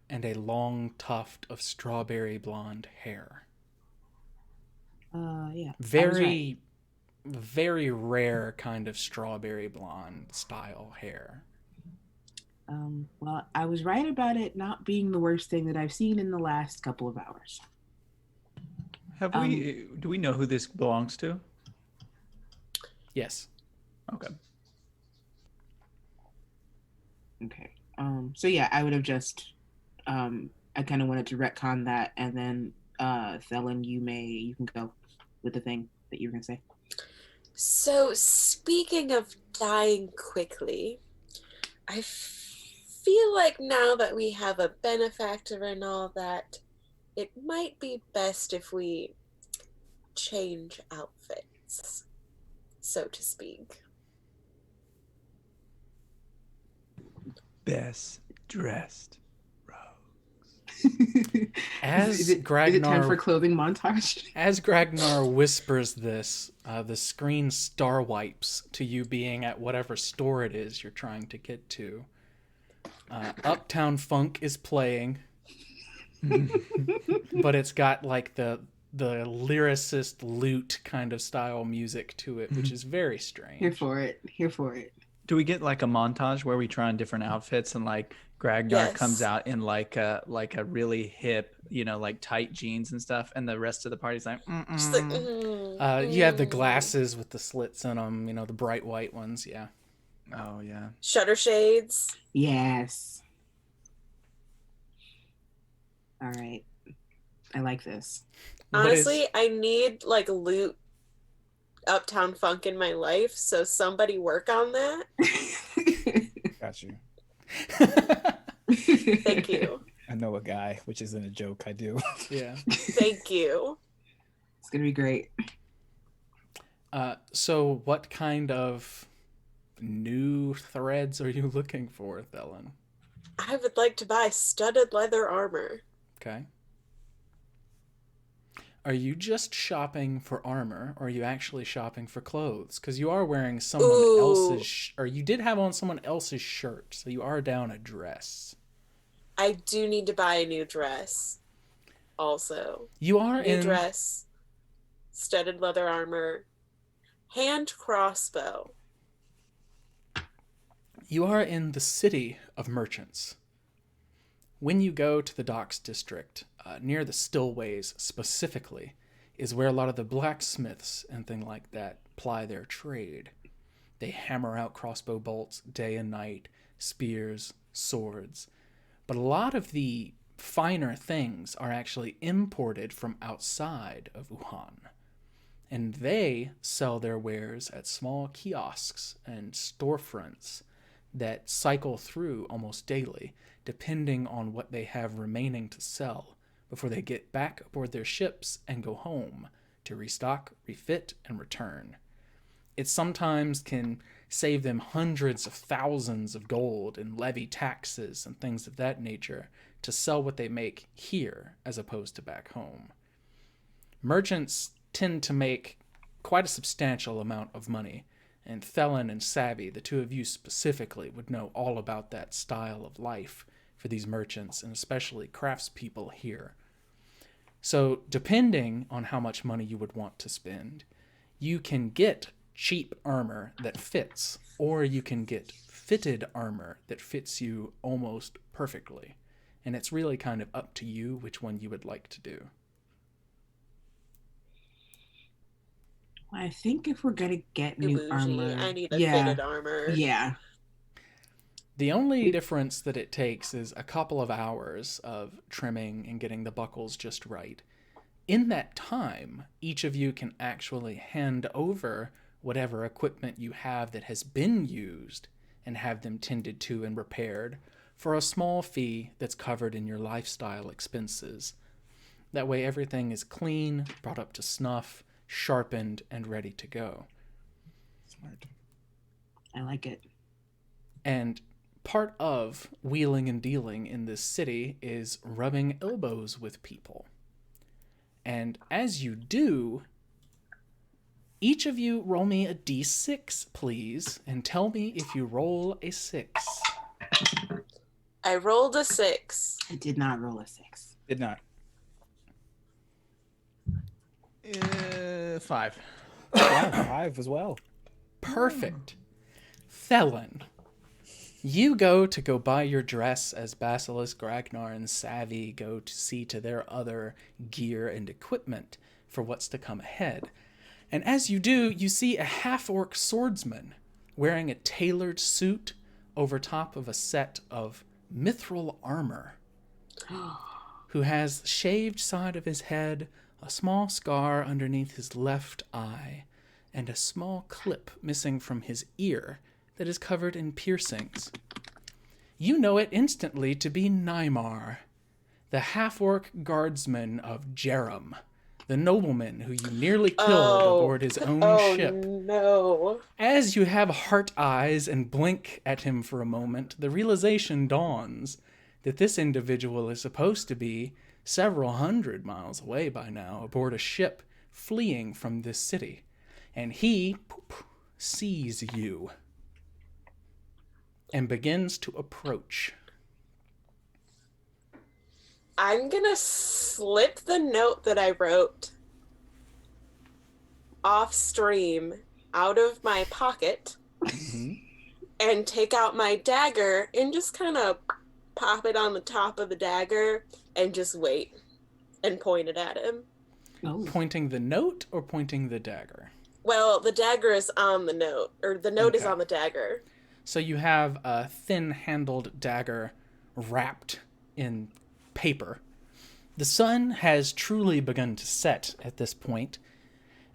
and a long tuft of strawberry blonde hair. Yeah. I was right. Very, very rare kind of strawberry blonde style hair. Well, I was right about it not being the worst thing that I've seen in the last couple of hours. Do we know who this belongs to? Yes. Okay. Okay. So yeah, I would have just I kind of wanted to retcon that, and then Thelen, you can go with the thing that you were gonna say. So, speaking of dying quickly, I feel like now that we have a benefactor and all that, it might be best if we change outfits, so to speak. Best dressed. As is it time Gragnar- for clothing montage? As Gragnar whispers this, the screen star wipes to you being at whatever store it is you're trying to get to. Uptown Funk is playing, but it's got like the lyricist lute kind of style music to it, which is very strange. Here for it. Here for it. Do we get like a montage where we try on different outfits and like Gragnar Yes. comes out in like a really hip, like tight jeans and stuff, and the rest of the party's like, Just like, You have the glasses with the slits in them, the bright white ones, yeah. oh yeah. Shutter shades. Yes. All right. I like this. Honestly, I need like loot Uptown Funk in my life, so somebody work on that. Got you. Thank you. I know a guy, which isn't a joke. I do. Yeah. Thank you. It's gonna be great. So what kind of new threads are you looking for, Thelen? I would like to buy studded leather armor. Okay. Are you just shopping for armor, or are you actually shopping for clothes? Because you are wearing someone else's, or you did have on someone else's shirt, so you are down a dress. I do need to buy a new dress. Also, You are new dress, studded leather armor, hand crossbow. You are in the city of merchants. When you go to the docks district, near the stillways specifically, is where a lot of the blacksmiths and things like that ply their trade. They hammer out crossbow bolts day and night, spears, swords. But a lot of the finer things are actually imported from outside of Wuhan. And they sell their wares at small kiosks and storefronts that cycle through almost daily, depending on what they have remaining to sell before they get back aboard their ships and go home to restock, refit, and return. It sometimes can save them hundreds of thousands of gold and levy taxes and things of that nature to sell what they make here as opposed to back home. Merchants tend to make quite a substantial amount of money, and Thelen and Savvy, the two of you specifically, would know all about that style of life for these merchants and especially craftspeople here. So depending on how much money you would want to spend, you can get cheap armor that fits, or you can get fitted armor that fits you almost perfectly. And it's really kind of up to you which one you would like to do. I think if we're gonna get new Bougie. armor, I need a fitted armor. Yeah. The only difference that it takes is a couple of hours of trimming and getting the buckles just right. In that time, each of you can actually hand over whatever equipment you have that has been used and have them tended to and repaired for a small fee that's covered in your lifestyle expenses. That way everything is clean, brought up to snuff, sharpened, and ready to go. Smart. I like it. And part of wheeling and dealing in this city is rubbing elbows with people. And as you do, each of you roll me a d6, please, and tell me if you roll a 6. I rolled a 6. I did not roll a 6. Did not. 5. Yeah, 5 as well. Perfect. Felon, you go buy your dress as Basilisk, Ragnar, and Savvy go to see to their other gear and equipment for what's to come ahead. And as you do, you see a half-orc swordsman wearing a tailored suit over top of a set of mithril armor, who has shaved side of his head, a small scar underneath his left eye, and a small clip missing from his ear that is covered in piercings. You know it instantly to be Nymar, the half-orc guardsman of Jerem, the nobleman who you nearly killed aboard his own ship. No. As you have heart eyes and blink at him for a moment, the realization dawns that this individual is supposed to be several hundred miles away by now, aboard a ship fleeing from this city. And he sees you and begins to approach. I'm gonna slip the note that I wrote off stream out of my pocket and take out my dagger and just kind of pop it on the top of the dagger and just wait and point it at him. Oh. Pointing the note or pointing the dagger? Well, the dagger is on the note, or the note is Okay. on the dagger. So you have a thin-handled dagger wrapped in paper. The sun has truly begun to set at this point,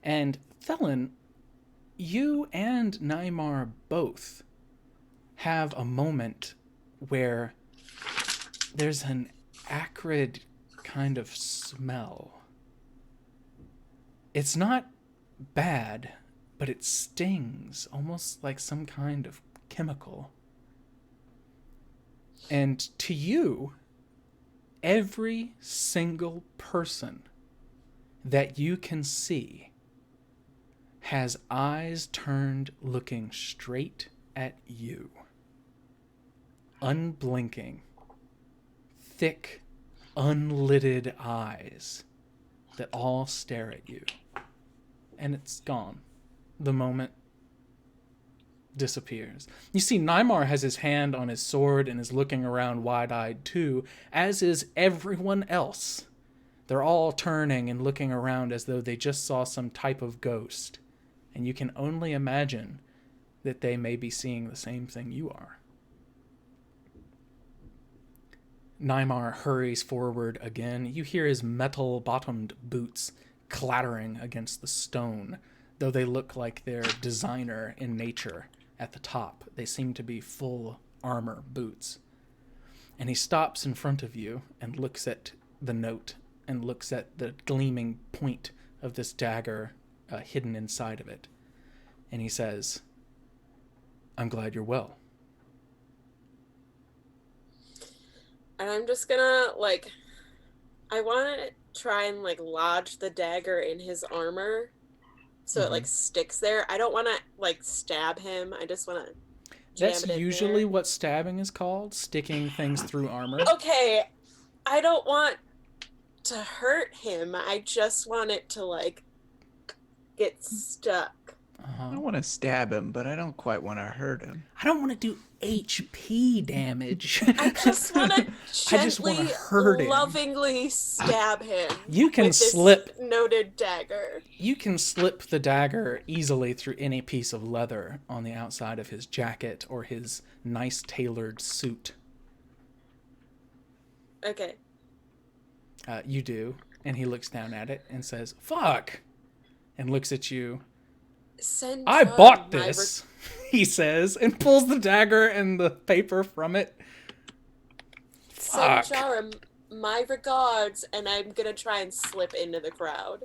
and Felon, you and Nymar both have a moment where there's an acrid kind of smell. It's not bad, but it stings, almost like some kind of chemical. And to you, every single person that you can see has eyes turned looking straight at you. Unblinking, thick, unlidded eyes that all stare at you. And it's gone. The moment disappears. You see, Nymar has his hand on his sword and is looking around wide-eyed too, as is everyone else. They're all turning and looking around as though they just saw some type of ghost. And you can only imagine that they may be seeing the same thing you are. Nymar hurries forward again. You hear his metal-bottomed boots clattering against the stone, though they look like they're designer in nature at the top. They seem to be full armor boots. And he stops in front of you and looks at the note and looks at the gleaming point of this dagger hidden inside of it. And he says, "I'm glad you're well." And I'm just gonna, I want to try and, lodge the dagger in his armor so it, sticks there. I don't want to, stab him. I just want to... That's it in usually there. what stabbing is called, sticking things through armor. Okay, I don't want to hurt him. I just want it to, like, get stuck. I want to stab him, but I don't quite want to hurt him. I don't want to do HP damage. I just want to I just wanna gently, hurt him. lovingly stab him. You can with this slip. noted dagger. You can slip the dagger easily through any piece of leather on the outside of his jacket or his nice tailored suit. Okay. You do, and he looks down at it and says, "Fuck," and looks at you. Send I John bought my this, he says, and pulls the dagger and the paper from it. Send Fuck. Jarum my regards, and I'm gonna try and slip into the crowd.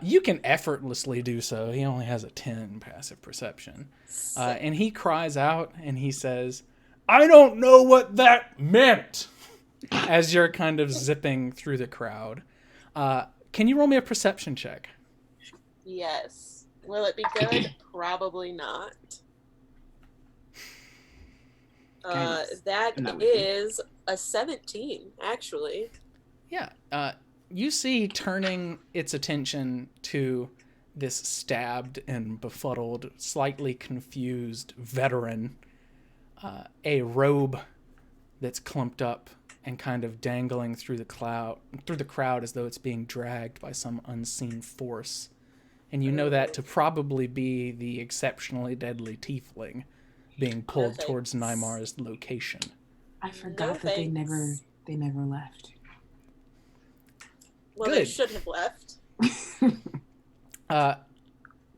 You can effortlessly do so. He only has a 10 passive perception. And he cries out and he says, "I don't know what that meant," as you're kind of zipping through the crowd. Can you roll me a perception check? Yes. Will it be good? Probably not. That is a 17, actually. Yeah. You see, turning its attention to this stabbed and befuddled, slightly confused veteran, a robe that's clumped up and kind of dangling through the crowd as though it's being dragged by some unseen force. And you know that to probably be the exceptionally deadly tiefling being pulled towards Nymar's location. I forgot that they never left. Well, they should have left.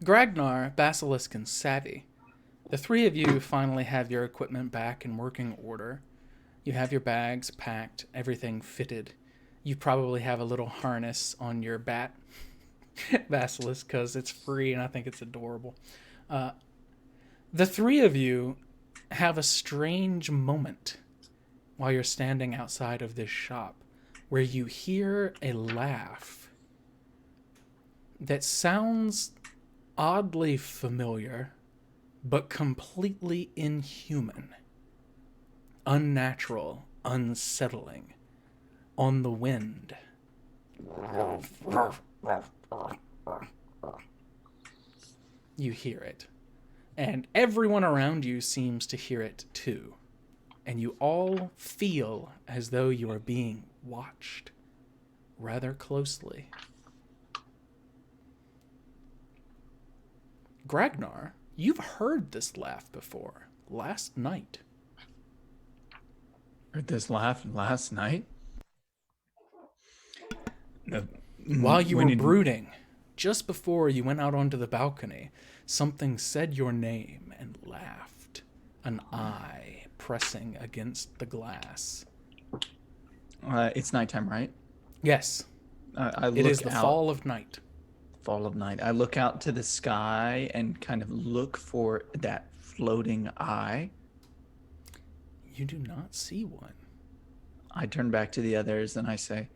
Gragnar, Basilisk, and Savvy, the three of you finally have your equipment back in working order. You have your bags packed, everything fitted. You probably have a little harness on your bat, Basilisk, because it's free and I think it's adorable. The three of you have a strange moment while you're standing outside of this shop where you hear a laugh that sounds oddly familiar, but completely inhuman, unnatural, unsettling, on the wind. You hear it, and everyone around you seems to hear it too, and you all feel as though you are being watched rather closely. Gragnar, you've heard this laugh before, last night. Heard this laugh last night? While you were brooding, just before you went out onto the balcony, something said your name and laughed, an eye pressing against the glass. It's nighttime, right? Yes, it is the fall of night. Fall of night. I look out to the sky and kind of look for that floating eye. You do not see one. I turn back to the others and I say,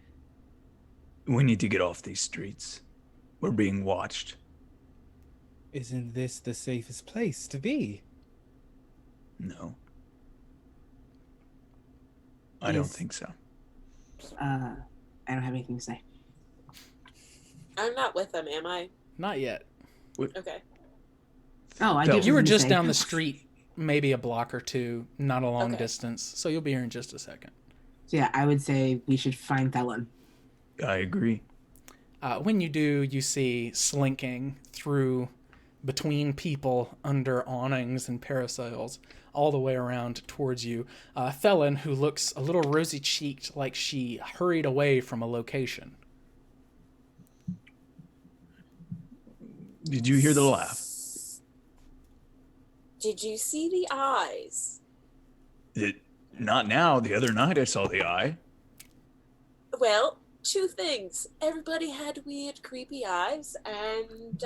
"We need to get off these streets. We're being watched." Isn't this the safest place to be? No. I don't think so. I don't have anything to say. I'm not with them, am I? Not yet. Okay. Oh, I do. You were just down the street, maybe a block or two, not a long distance, so you'll be here in just a second. So yeah, I would say we should find Thelen. I agree. When you do, you see slinking through between people under awnings and parasols all the way around towards you, Thelen, who looks a little rosy-cheeked like she hurried away from a location. Did you hear the laugh? Did you see the eyes? Not now. The other night I saw the eye. Well, two things. Everybody had weird, creepy eyes, and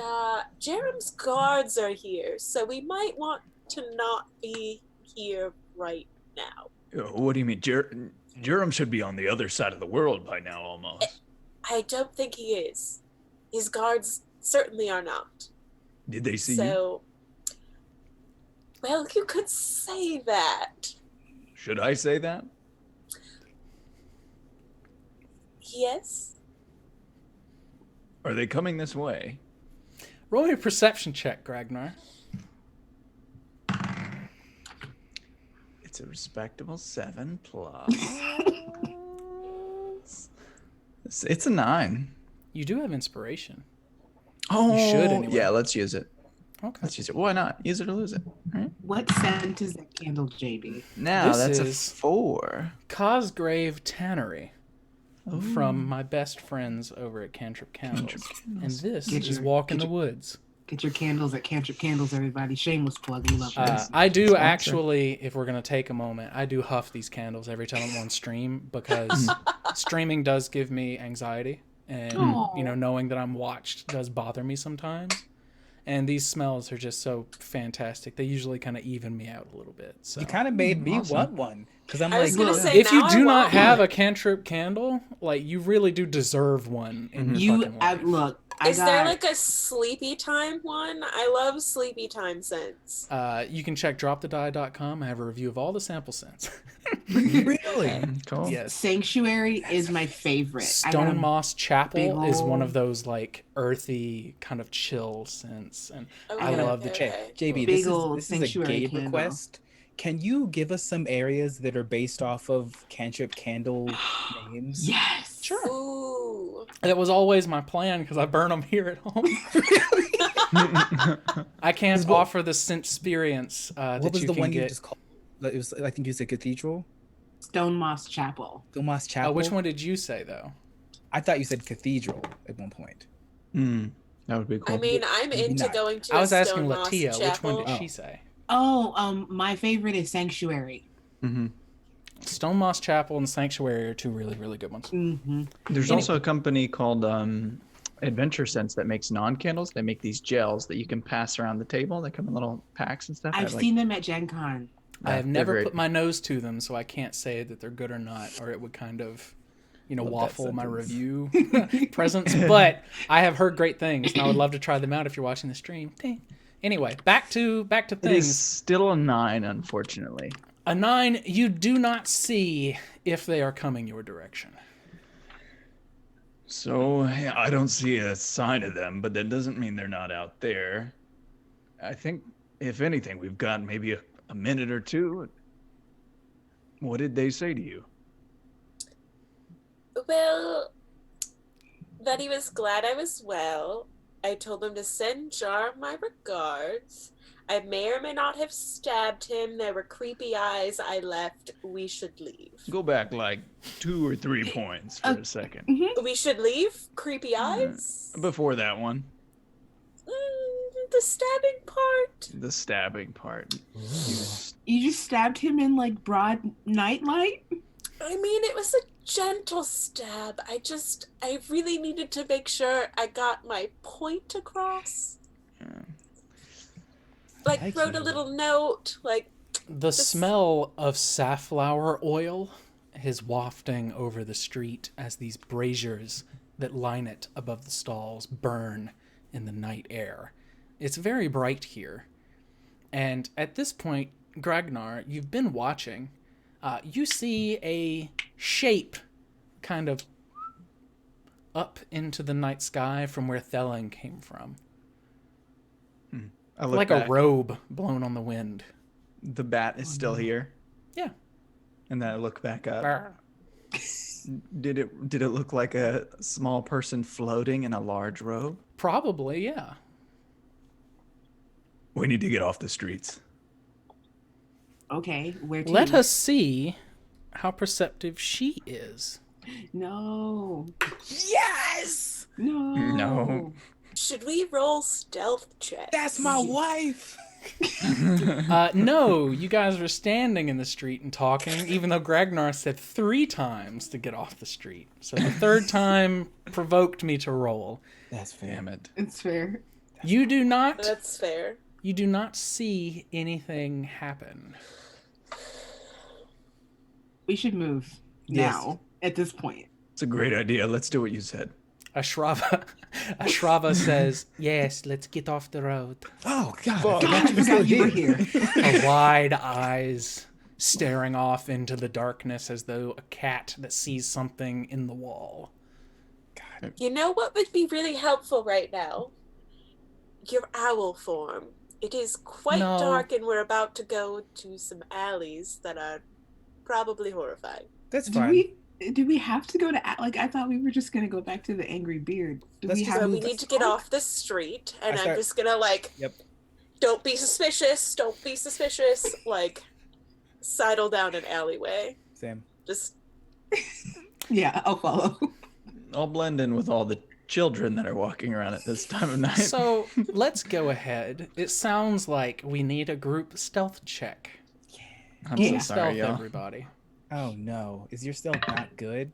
Jerem's guards are here, so we might want to not be here right now. What do you mean? Jerem should be on the other side of the world by now, almost. I don't think he is. His guards certainly are not. Did they see you? Well, you could say that. Should I say that? Yes. Are they coming this way? Roll me a perception check, Gragnar. It's a respectable 7 plus. It's a 9. You do have inspiration. Oh, You should anyway. Yeah, let's use it. Okay. Let's use it. Why not? Use it or lose it. All right. What scent is that candle, JB? Now This that's is- a 4. Cosgrave Tannery Ooh. from my best friends over at Cantrip Candles. And this Get is your- Walk in get the your- Woods. Get your candles at Cantrip Candles, everybody. Shameless plug. We love this. I do Sponsor. actually, if we're going to take a moment, I do huff these candles every time I'm on stream because streaming does give me anxiety. And, Aw. knowing that I'm watched does bother me sometimes. And these smells are just so fantastic. They usually kind of even me out a little bit. So. You kind of made me awesome. want one because I'm I was like, gonna look, say, If you now do I not want have one. a cantrip candle, like, you really do deserve one in your You fucking life. look. I Is got, there like a sleepy time one? I love sleepy time scents. You can check dropthedie.com. I have a review of all the sample scents. really? Cool. Yes. Sanctuary is my favorite. I got Stone a- Moss Chapel big is one ol' of those like earthy kind of chill scents, and I Okay, love the okay, check. okay. JB, Big this ol' is a sanctuary Gabe candle. request. Can you give us some areas that are based off of Cantrip Candle names? Yes. Sure. Ooh. That was always my plan because I burn them here at home. I can't What- offer the scent experience that What was you the can one get. you just called? It was, I think you said Cathedral. Stone Moss Chapel. Domas Chapel. Which one did you say though? I thought you said Cathedral at one point. That would be cool. I mean, I'm Maybe into not. going to I a was asking Stone Moss Latia. Which one Chapel. did Oh. she say? Oh, my favorite is Sanctuary. Stone Moss Chapel and Sanctuary are two really, really good ones. Mm-hmm. There's also a company called Adventure Sense that makes non-candles. They make these gels that you can pass around the table. They come in little packs and stuff. I've seen them at Gen Con. I have they're never great. put my nose to them, so I can't say that they're good or not, or it would kind of, that waffle my sentence. review presence. But I have heard great things, and I would love to try them out if you're watching the stream. Dang. Anyway, back to It is things. still a 9, unfortunately. A 9, you do not see if they are coming your direction. So yeah, I don't see a sign of them, but that doesn't mean they're not out there. I think, if anything, we've got maybe a minute or two. What did they say to you? Well, that he was glad I was well. I told him to send Jar my regards. I may or may not have stabbed him. There were creepy eyes. I left. We should leave. Go back like 2 or 3 points for a second. We should leave? Creepy eyes? Before that one, The stabbing part? the stabbing part. You just stabbed him in like broad nightlight? I mean, it was a gentle stab. I really needed to make sure I got my point across. Yeah. Like, Thank wrote a you. little note, like, The smell of safflower oil is wafting over the street as these braziers that line it above the stalls burn in the night air. It's very bright here. And at this point, Gragnar, you've been watching. You see a shape kind of up into the night sky from where Thelling came from. I look Like back. a robe blown on the wind. The bat is still here. Yeah. And then I look back up. Did it look like a small person floating in a large robe? Probably, yeah. We need to get off the streets. Okay, where to? Let us see how perceptive she is. No. Yes, No. No. should we roll stealth checks? that's my wife. No, you guys were standing in the street and talking, even though Gragnar said 3 times to get off the street. So the 3rd time provoked me to roll. That's fair. Damn it. It's fair. You do not That's fair. see anything happen. We should move Yes. now at this point. It's a great idea. Let's do what you said. Ashrava, Ashrava says, yes, let's get off the road. Oh God! Fuck. I God, I forgot you were here. Her wide eyes staring off into the darkness as though a cat that sees something in the wall. You know what would be really helpful right now? Your owl form. It is quite No. dark, and we're about to go to some alleys that are probably horrifying. That's Do fine. we have to go to like? I thought we were just gonna go back to the angry beard. Do Let's we just have So we move need to get off the street, and I'm just gonna Yep. don't be suspicious, like sidle down an alleyway. Same. Just Yeah, I'll follow. I'll blend in with all the children that are walking around at this time of night. So let's go ahead. It sounds like we need a group stealth check. I'm Yeah. so sorry, Stealth, y'all. everybody. Oh no! Is your stealth not good?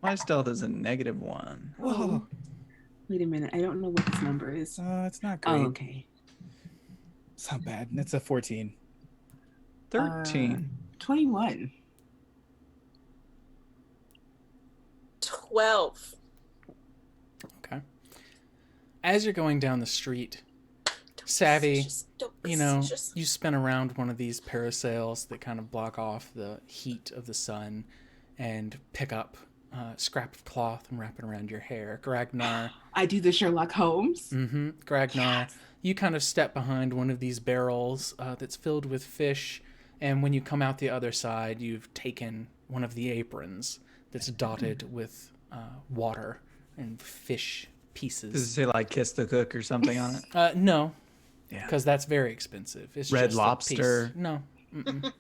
My stealth is a -1. Oh, Wait a minute. I don't know what this number is. it's not great. Oh, okay. It's not bad. It's a 14. 13. 21. 12. Okay. As you're going down the street, Savvy, Don't be you know, suspicious. you spin around one of these parasails that kind of block off the heat of the sun and pick up a scrap of cloth and wrap it around your hair. Gragnar, I do the Sherlock Holmes. Gragnar, you kind of step behind one of these barrels that's filled with fish, and when you come out the other side, you've taken one of the aprons that's dotted with water and fish pieces. Does it say like kiss the cook or something on it? No, Yeah. because that's very expensive. It's Red just Lobster. A piece. No, mm-mm.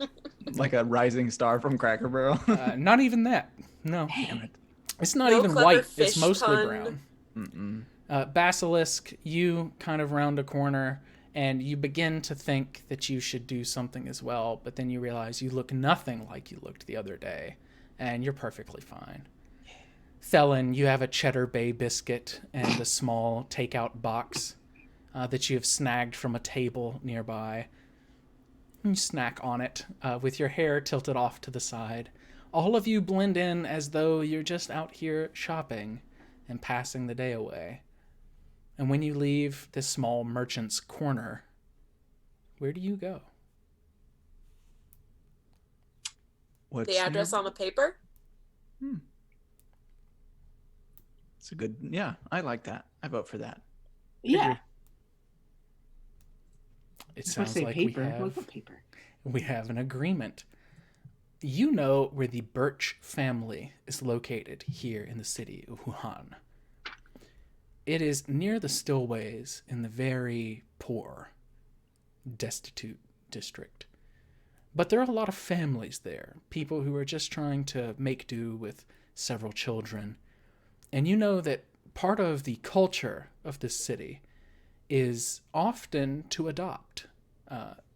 Like a rising star from Cracker Barrel? Not even that. No, Damn it. it's not No even clever white. fish It's mostly pun. brown. Mm-mm. Basilisk, you kind of round a corner and you begin to think that you should do something as well, but then you realize you look nothing like you looked the other day, and you're perfectly fine. Felon, you have a cheddar bay biscuit and a small takeout box that you have snagged from a table nearby. You snack on it with your hair tilted off to the side. All of you blend in as though you're just out here shopping and passing the day away. And when you leave this small merchant's corner, where do you go? What's The address on the paper? It's a good, yeah, I like that. I vote for that. Yeah. It I sounds say like paper. we have What paper? we have an agreement. You know where the Birch family is located here in the city of Wuhan. It is near the spillways in the very poor, destitute district. But there are a lot of families there, people who are just trying to make do with several children. And you know that part of the culture of this city is often to adopt.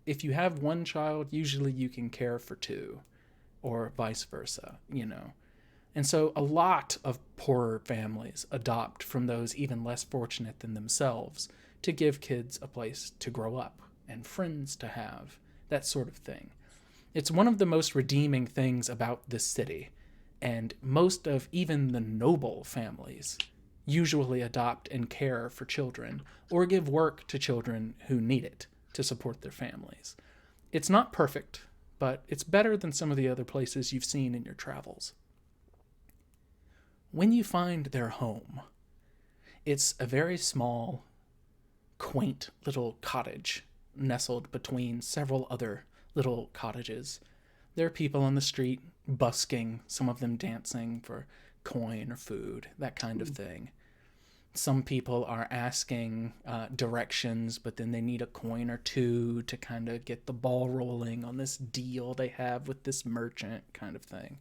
If you have one child, usually you can care for two, or vice versa, you know. And so a lot of poorer families adopt from those even less fortunate than themselves to give kids a place to grow up and friends to have, that sort of thing. It's one of the most redeeming things about this city, and most of even the noble families usually adopt and care for children or give work to children who need it to support their families. It's not perfect, but it's better than some of the other places you've seen in your travels. When you find their home, it's a very small, quaint little cottage nestled between several other little cottages. There are people on the street busking, some of them dancing for coin or food, that kind of thing. Some people are asking directions, but then they need a coin or two to kind of get the ball rolling on this deal they have with this merchant, kind of thing.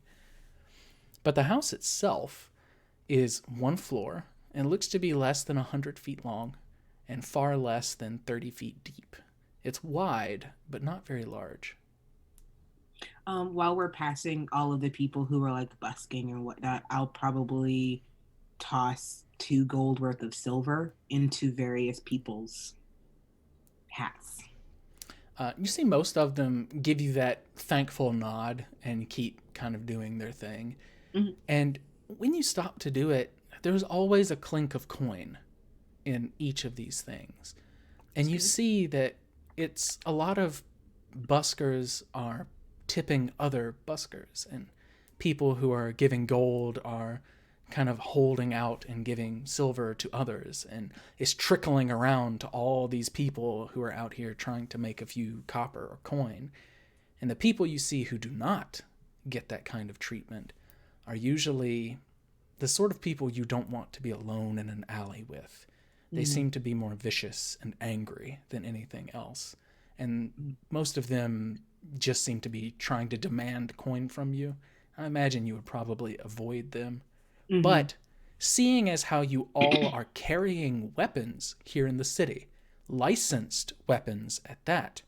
But the house itself is one floor and looks to be less than 100 feet long and far less than 30 feet deep. It's wide, but not very large. While we're passing all of the people who are like busking and whatnot, I'll probably toss 2 gold worth of silver into various people's hats. You see most of them give you that thankful nod and keep kind of doing their thing. Mhm. And when you stop to do it, there's always a clink of coin in each of these things. And you see that it's a lot of buskers are tipping other buskers, and people who are giving gold are kind of holding out and giving silver to others, and it's trickling around to all these people who are out here trying to make a few copper or coin. And the people you see who do not get that kind of treatment are usually the sort of people you don't want to be alone in an alley with. They seem to be more vicious and angry than anything else. And most of them just seem to be trying to demand coin from you. I imagine you would probably avoid them. But seeing as how you all are carrying weapons here in the city, licensed weapons at that,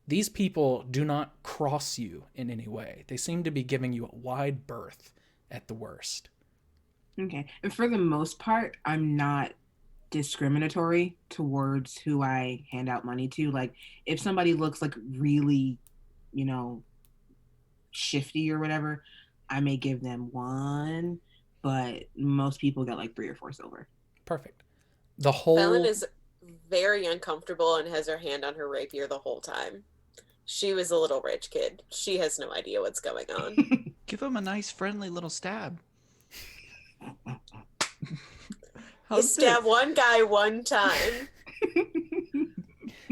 these people do not cross you in any way. They seem to be giving you a wide berth at the worst. Okay. And for the most part, I'm not discriminatory towards who I hand out money to. Like, if somebody looks like really, shifty or whatever, I may give them 1, but most people get like 3 or 4 silver. Perfect. The whole Felon is very uncomfortable and has her hand on her rapier the whole time. She was a little rich kid. She has no idea what's going on. Give him a nice, friendly little stab. You stab one guy one time.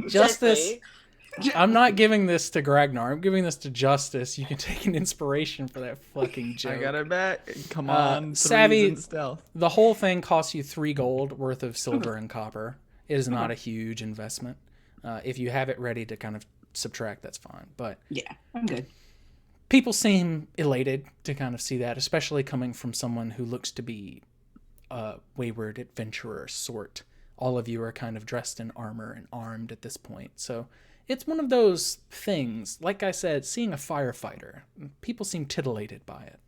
Justice. Gently. I'm not giving this to Gragnar. I'm giving this to Justice. You can take an inspiration for that fucking joke. I got it back. Come on, Savvy. threes and stealth. The whole thing costs you 3 gold worth of silver and copper. It is not a huge investment. If you have it ready to kind of subtract, that's fine. But Yeah, I'm good. people seem elated to kind of see that, especially coming from someone who looks to be a wayward adventurer sort. All of you are kind of dressed in armor and armed at this point. So it's one of those things, like I said, seeing a firefighter. People seem titillated by it.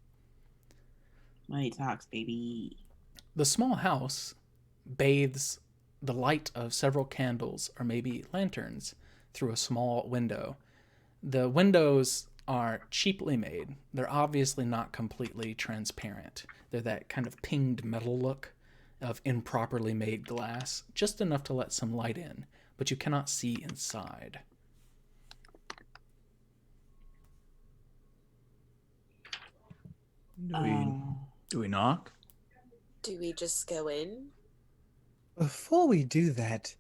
Money talks, baby. The small house bathes the light of several candles or maybe lanterns through a small window. The windows are cheaply made. They're obviously not completely transparent. They're that kind of pinged metal look of improperly made glass, just enough to let some light in, but you cannot see inside. Do we knock? Do we just go in? Before we do that,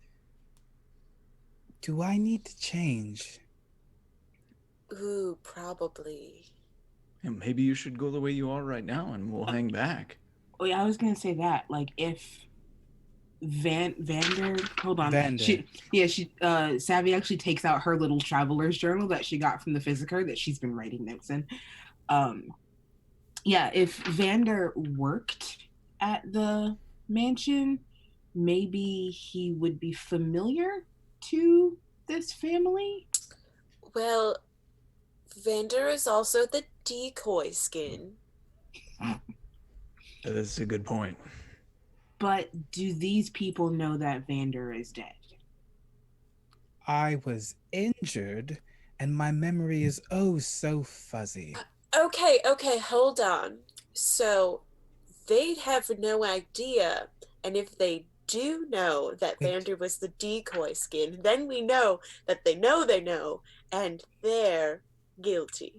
do I need to change? Ooh, probably. And maybe you should go the way you are right now, and we'll hang back. Oh yeah, I was gonna say that. Like, if Vander, hold on. Vander. Savvy actually takes out her little traveler's journal that she got from the Physiker that she's been writing notes in. If Vander worked at the mansion, maybe he would be familiar to this family. Well, Vander is also the decoy skin. That's a good point. But do these people know that Vander is dead? I was injured, and my memory is oh so fuzzy. Okay, hold on. So, they'd have no idea, and if they do know that Vander was the decoy skin, then we know that they know, and they're guilty.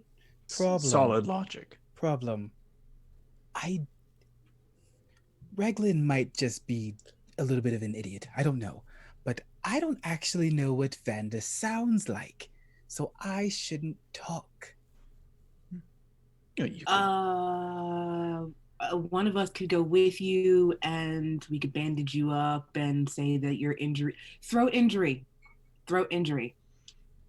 Problem. Solid logic. Problem. Reglin might just be a little bit of an idiot. I don't know. But I don't actually know what Vander sounds like. So I shouldn't talk. Yeah, you could. One of us could go with you, and we could bandage you up and say that you're injured. Throat injury. Throat So injury.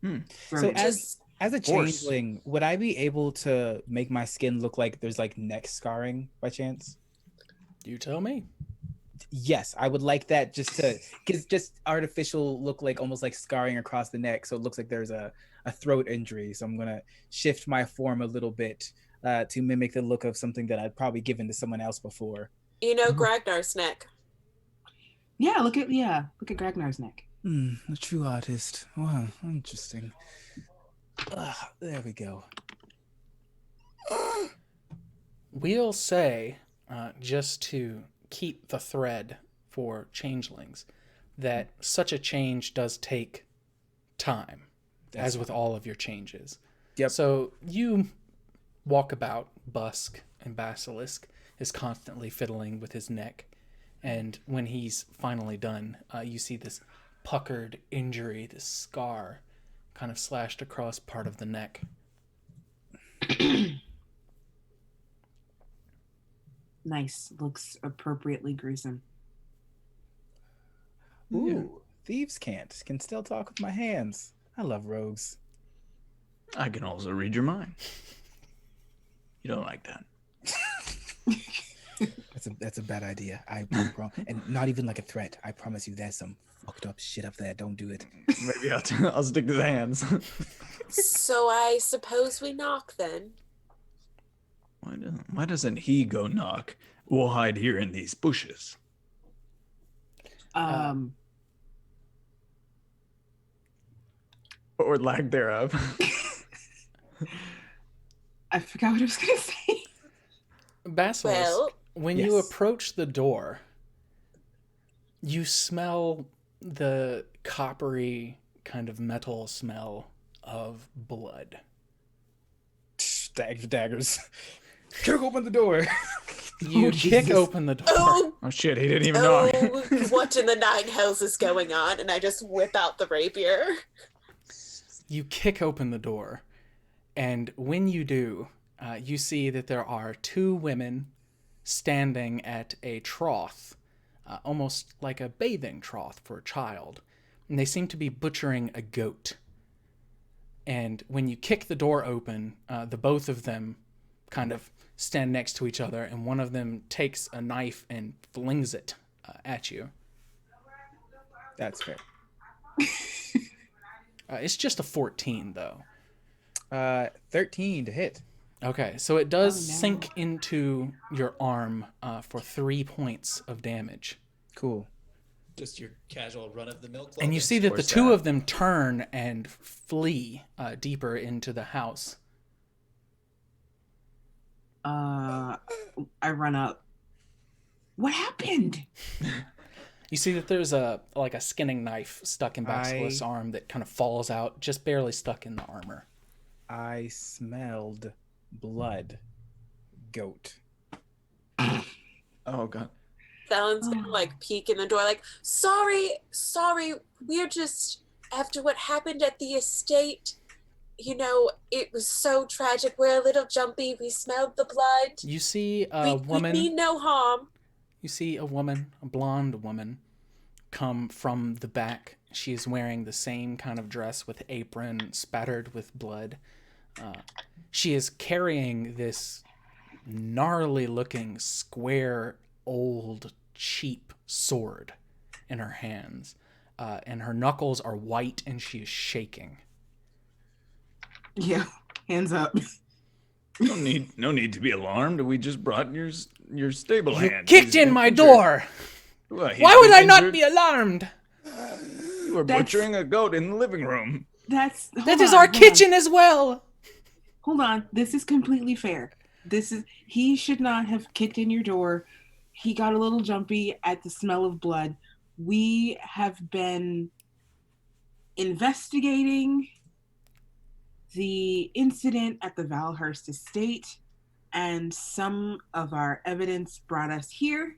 as a changeling, would I be able to make my skin look like there's like neck scarring by chance? You tell me. Yes, I would like that, just to just artificial look, like almost like scarring across the neck, so it looks like there's a throat injury. So I'm gonna shift my form a little bit to mimic the look of something that I'd probably given to someone else before. You know Gragnar's neck. Look at Gragnar's neck. A true artist. Wow, interesting. There we go. We'll say, just to keep the thread for changelings, that such a change does take time, as with all of your changes. Yep. So you walk about, Busk, and Basilisk is constantly fiddling with his neck. And when he's finally done, you see this puckered injury, this scar kind of slashed across part of the neck. Nice. Looks appropriately gruesome. Ooh, thieves can still talk with my hands. I love rogues. I can also read your mind. You don't like that. That's a bad idea. And not even like a threat. I promise you, there's some fucked up shit up there. Don't do it. Maybe I'll stick to the hands. So I suppose we knock then. Why doesn't he go knock? We'll hide here in these bushes. Or lack thereof. I forgot what I was gonna say. Basilisk, Well, when you yes. approach the door, you smell the coppery kind of metal smell of blood. Daggers. Kick open the door. You Oh, kick Jesus. open the door. Oh shit, he didn't even knock. What in the nine hells is going on? And I just whip out the rapier. You kick open the door, and when you do, you see that there are two women standing at a trough, almost like a bathing trough for a child, and they seem to be butchering a goat. And when you kick the door open, the both of them kind of stand next to each other, and one of them takes a knife and flings it at you. That's fair. It's just a 14, though. 13 to hit. Okay, so it does Oh, no. sink into your arm for 3 points of damage. Cool. Just your casual run-of-the-mill clothing. And you see that the Where's two that? of them turn and flee deeper into the house. I run up. What happened? You see that there's a skinning knife stuck in Basilisk's arm that kind of falls out, just barely stuck in the armor. I smelled blood. Goat. Oh god. Fallon's gonna like peek in the door, like, sorry, we're just, after what happened at the estate, you know, it was so tragic. We're a little jumpy. We smelled the blood. You see a We woman. mean no harm. You see a woman, a blonde woman, come from the back. She is wearing the same kind of dress with apron spattered with blood. She is carrying this gnarly-looking, square, old, cheap sword in her hands. And her knuckles are white and she is shaking. Yeah, hands up. No need to be alarmed. We just brought your stable You hand. kicked He's in been my injured. door! Well, he's Why would been I not injured. be alarmed? You were That's- butchering a goat in the living room. That is our kitchen as well! Hold on. This is completely fair. He should not have kicked in your door. He got a little jumpy at the smell of blood. We have been investigating the incident at the Valhurst estate, and some of our evidence brought us here.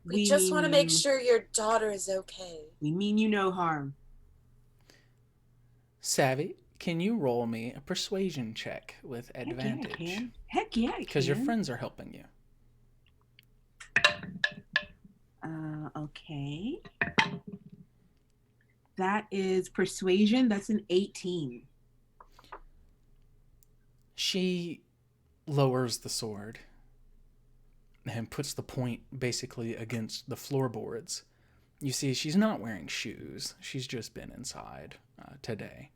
We just want to make mean- sure your daughter is okay. We mean you no harm. Savvy, can you roll me a persuasion check with advantage? Heck yeah, I can. Because your friends are helping you. Okay. That is persuasion. That's an 18. She lowers the sword and puts the point basically against the floorboards. You see, she's not wearing shoes. She's just been inside today.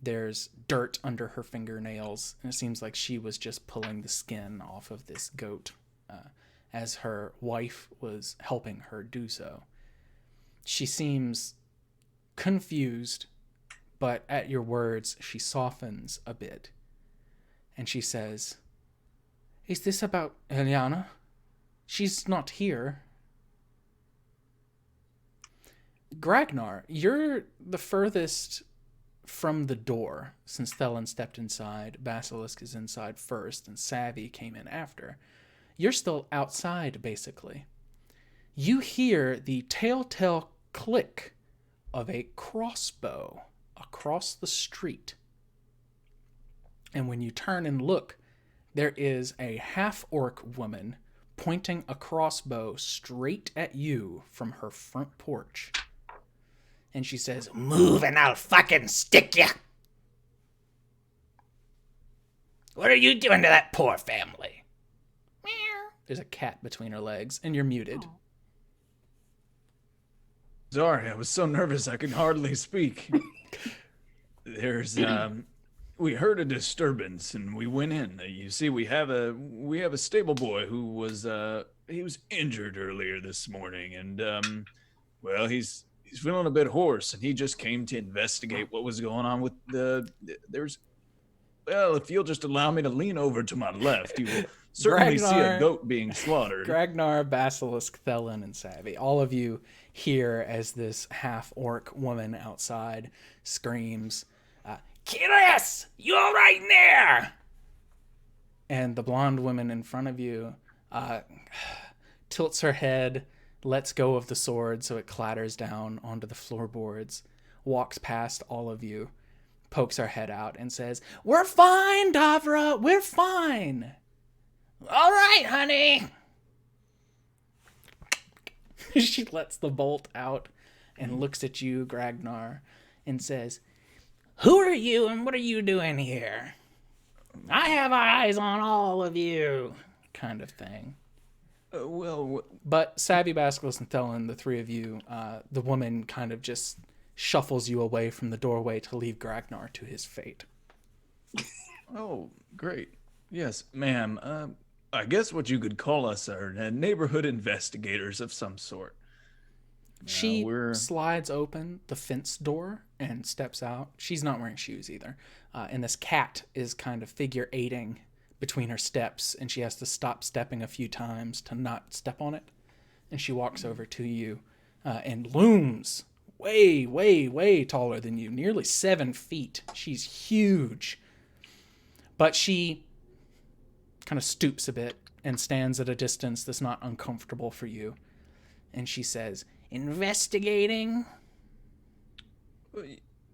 There's dirt under her fingernails, and it seems like she was just pulling the skin off of this goat as her wife was helping her do so. She seems confused, but at your words, she softens a bit. And she says, "Is this about Eliana? She's not here." Gragnar, you're the furthest from the door since Thelen stepped inside. Basilisk is inside first, and Savvy came in after. You're still outside, basically. You hear the telltale click of a crossbow across the street. And when you turn and look, there is a half-orc woman pointing a crossbow straight at you from her front porch. And she says, "Move and I'll fucking stick ya! What are you doing to that poor family?" Meow. There's a cat between her legs, and you're muted. Oh. Sorry, I was so nervous I could hardly speak. There's we heard a disturbance and we went in. You see, we have a stable boy who was he was injured earlier this morning, and well, he's feeling a bit hoarse, and he just came to investigate what was going on with well, if you'll just allow me to lean over to my left, you will certainly see Ragnar. a goat being slaughtered. Gragnar, Basilisk, Thelen, and Savvy. All of you hear as this half-orc woman outside screams, "Kiris, you all right in there?" And the blonde woman in front of you tilts her head, lets go of the sword so it clatters down onto the floorboards, walks past all of you, pokes her head out, and says, "We're fine, Davra, we're fine." "All right, honey." She lets the bolt out and looks at you, Gragnar, and says, "Who are you and what are you doing here? I have eyes on all of you," kind of thing. But Savvy, Basilisk, and Thelen, the three of you, the woman kind of just shuffles you away from the doorway to leave Gragnar to his fate. Oh, great. Yes, ma'am. I guess what you could call us are neighborhood investigators of some sort. She slides open the fence door and steps out. She's not wearing shoes either. And this cat is kind of figure eighting between her steps, and she has to stop stepping a few times to not step on it. And she walks over to you and looms way, way, way taller than you, nearly 7 feet. She's huge. But she kind of stoops a bit and stands at a distance that's not uncomfortable for you. And she says, "Investigating?"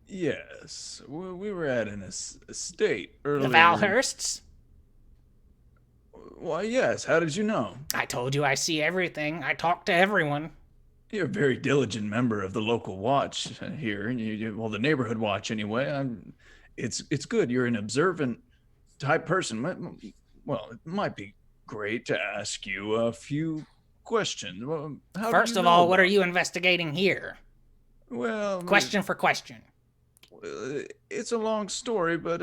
Yes, we were at an estate earlier. The Valhursts? Why, yes. How did you know? I told you I see everything. I talk to everyone. You're a very diligent member of the local watch here. Well, the neighborhood watch anyway. It's good. You're an observant type person. Well, it might be great to ask you a few questions. First of all, what are you investigating here? Well, Question for question. it's a long story, but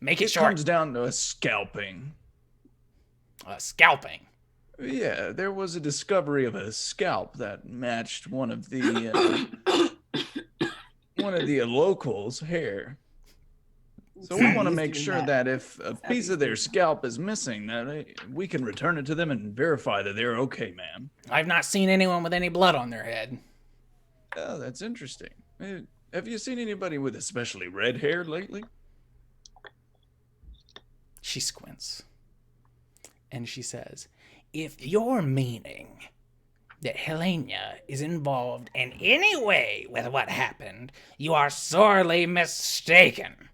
Make it it short. comes down to a scalping. Scalping. Yeah, there was a discovery of a scalp that matched one of the locals' hair. So we want to make sure that if a piece of their scalp is missing, that we can return it to them and verify that they're okay, ma'am. I've not seen anyone with any blood on their head. Oh, that's interesting. Have you seen anybody with especially red hair lately? She squints. And she says, "If you're meaning that Helena is involved in any way with what happened, you are sorely mistaken."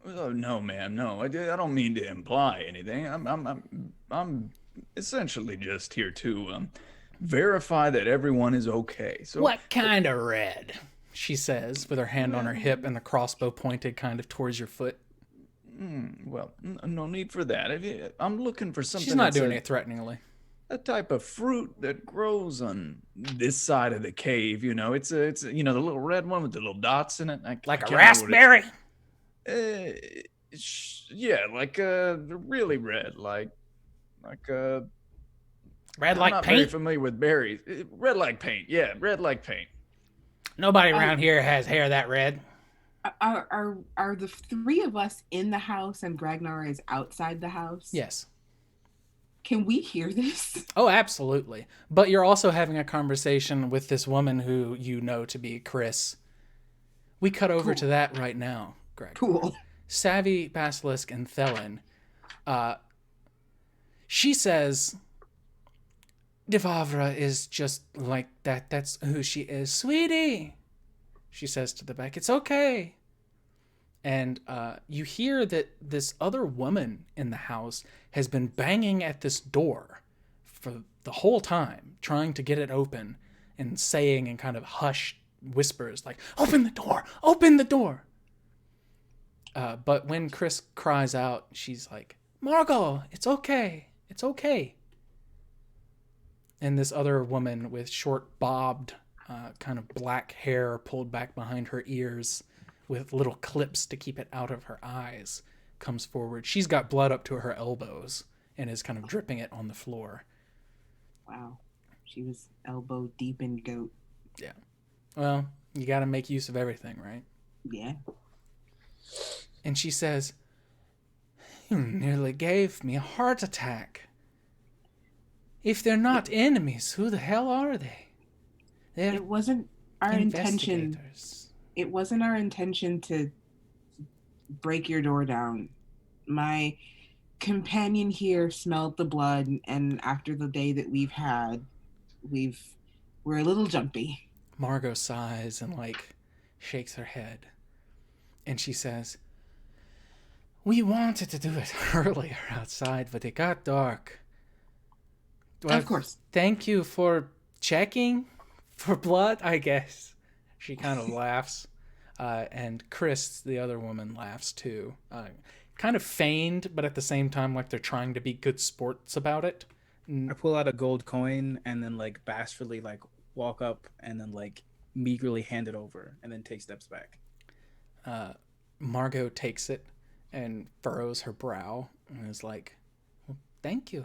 Oh, no, ma'am. No, I don't mean to imply anything. I'm essentially just here to verify that everyone is okay. So "What kind of red?" she says, with her hand on her hip and the crossbow pointed kind of towards your foot. Well, no need for that. I'm looking for something. She's not doing it threateningly. A type of fruit that grows on this side of the cave. You know, it's the little red one with the little dots in it. Like a raspberry? Yeah, like really red, like Red I'm like not very paint? familiar with berries. Red like paint. Yeah, red like paint. Nobody around here has hair that red. Are the three of us in the house and Gragnar is outside the house? Yes. Can we hear this? Oh, absolutely. But you're also having a conversation with this woman who you know to be Chris. We cut over Cool. to that right now, Greg. Cool. Savvy, Basilisk, and Thelen. She says, Devavra is just like that. That's who she is. Sweetie, she says to the back, it's okay. And you hear that this other woman in the house has been banging at this door for the whole time, trying to get it open and saying in kind of hushed whispers, like, open the door, open the door. But when Chris cries out, she's like, Margot, it's okay, it's okay. And this other woman with short bobbed kind of black hair pulled back behind her ears with little clips to keep it out of her eyes comes forward. She's got blood up to her elbows and is kind of dripping it on the floor. Wow. She was elbow deep in goat. Yeah. Well, you got to make use of everything, right? Yeah. And she says, you nearly gave me a heart attack. If they're not enemies, who the hell are they? They're It wasn't our intention. investigators. It wasn't our intention to break your door down. My companion here smelled the blood, and after the day that we've had, we're a little jumpy. Margot sighs and shakes her head. And she says, we wanted to do it earlier outside, but it got dark. Well, Of course. Thank you for checking for blood, I guess. She kind of laughs. And Chris, the other woman, laughs too. Kind of feigned, but at the same time, like they're trying to be good sports about it. I pull out a gold coin and then bashfully walk up and then meagerly hand it over and then take steps back. Margot takes it and furrows her brow and is like, well, thank you.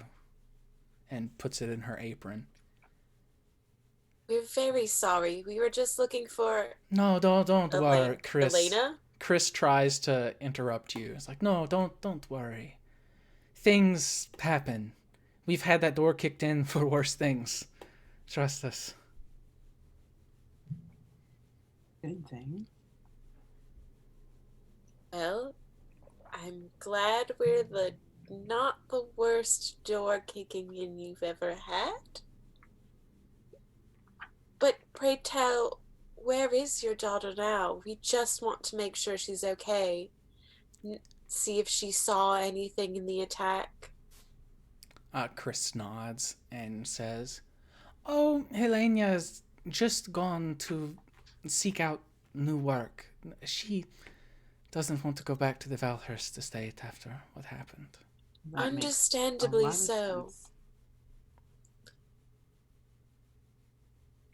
And puts it in her apron. We're very sorry. We were just looking for No, don't worry, Chris. Elena? Chris tries to interrupt you. It's like, no, don't worry. Things happen. We've had that door kicked in for worse things. Trust us. Good thing. Well, I'm glad we're not the worst door kicking in you've ever had. But pray tell, where is your daughter now? We just want to make sure she's okay. See if she saw anything in the attack. Chris nods and says, oh, Helena's just gone to seek out new work. She doesn't want to go back to the Valhurst estate after what happened. That makes a Understandably lot of so. sense.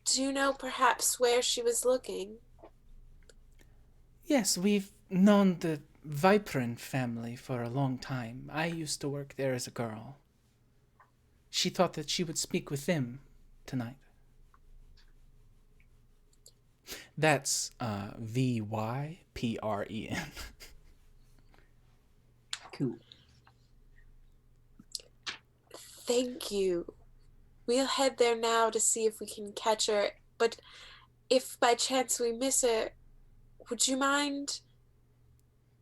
Do you know perhaps where she was looking? Yes, we've known the Viprin family for a long time. I used to work there as a girl. She thought that she would speak with them tonight. That's Vypren. Cool. Thank you. We'll head there now to see if we can catch her, but if by chance we miss her, would you mind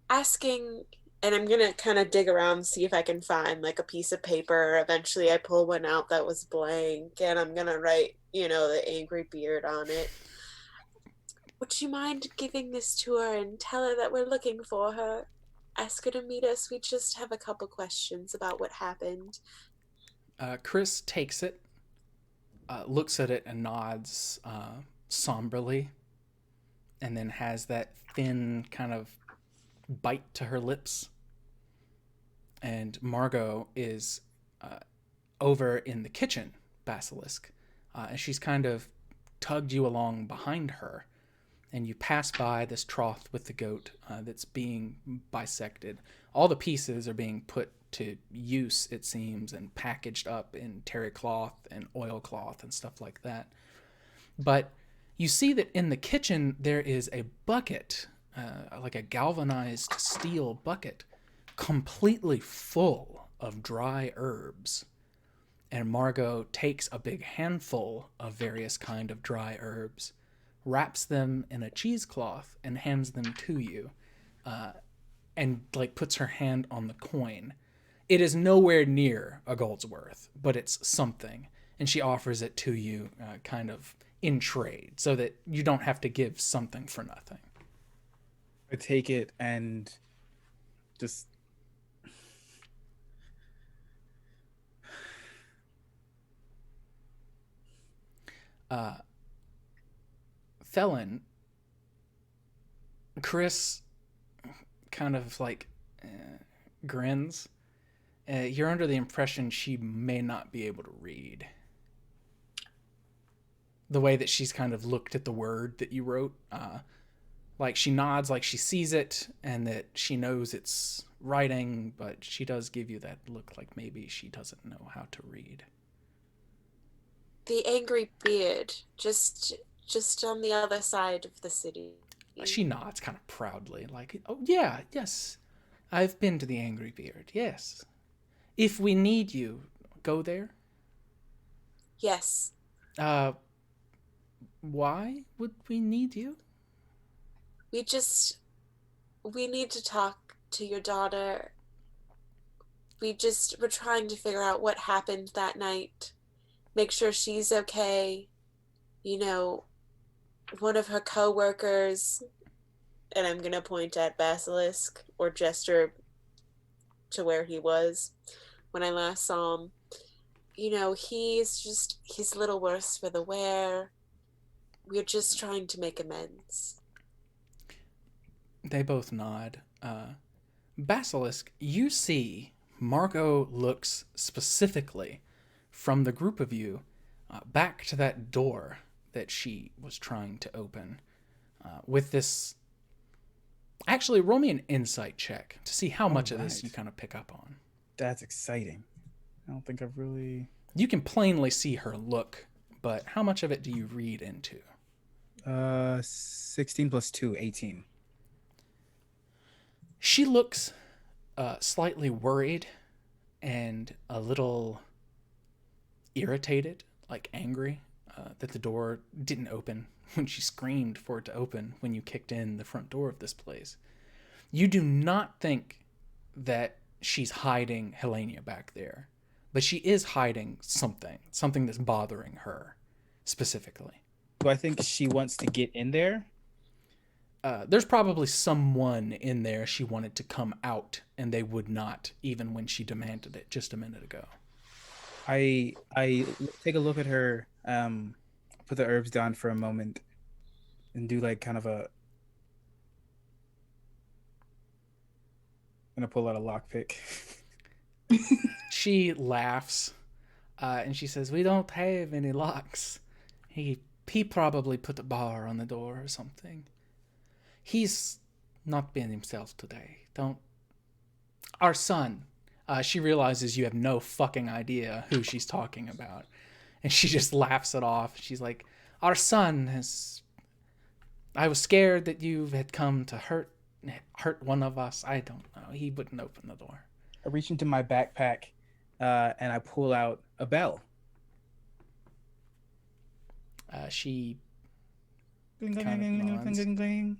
asking, and I'm gonna kind of dig around and see if I can find a piece of paper. Eventually I pull one out that was blank and I'm gonna write, the angry beard on it. Would you mind giving this to her and tell her that we're looking for her? Ask her to meet us. We just have a couple questions about what happened. Chris takes it, looks at it and nods somberly, and then has that thin kind of bite to her lips. And Margot is over in the kitchen, Basilisk, and she's kind of tugged you along behind her, and you pass by this trough with the goat that's being bisected. All the pieces are being put to use, it seems, and packaged up in terry cloth and oilcloth and stuff like that. But you see that in the kitchen there is a bucket, like a galvanized steel bucket, completely full of dry herbs. and Margot takes a big handful of various kind of dry herbs, wraps them in a cheesecloth, and hands them to you, and like puts her hand on the coin. It is nowhere near a gold's worth, but it's something, and she offers it to you, kind of in trade, so that you don't have to give something for nothing. I take it and just Felon, Chris kind of like grins. You're under the impression she may not be able to read. The way that she's kind of looked at the word that you wrote, like she nods like she sees it and that she knows it's writing, but she does give you that look like maybe she doesn't know how to read. The angry beard, just on the other side of the city. She nods kind of proudly, like, oh yeah, yes, I've been to the Angry Beard, yes. If we need you, go there. Yes. Why would we need you? We need to talk to your daughter. We're trying to figure out what happened that night. Make sure she's okay. You know, one of her co-workers, and I'm gonna point at Basilisk or gesture to where he was when I last saw him. You know, he's a little worse for the wear. We're just trying to make amends. They both nod. Basilisk, you see Margot looks specifically from the group of you back to that door that she was trying to open with this. Actually, roll me an insight check to see how much of this you kind of pick up on. That's exciting. I don't think I've really... You can plainly see her look, but how much of it do you read into? 16 plus 2, 18. She looks slightly worried and a little irritated, like angry, that the door didn't open when she screamed for it to open when you kicked in the front door of this place. You do not think that she's hiding Helenia back there, but she is hiding something that's bothering her specifically. Do I think she wants to get in there? There's probably someone in there she wanted to come out, and they would not, even when she demanded it just a minute ago. I take a look at her, put the herbs down for a moment, and do like kind of a... I'm gonna pull out a lockpick. She laughs, and she says, "We don't have any locks. He probably put a bar on the door or something. He's not been himself today. Don't... Our son." She realizes you have no fucking idea who she's talking about. And she just laughs it off. She's like, "Our son has... I was scared that you had come to hurt one of us. I don't know. He wouldn't open the door." I reach into my backpack, and I pull out a bell. She Gling, kind of gling, gling, nods. gling, gling.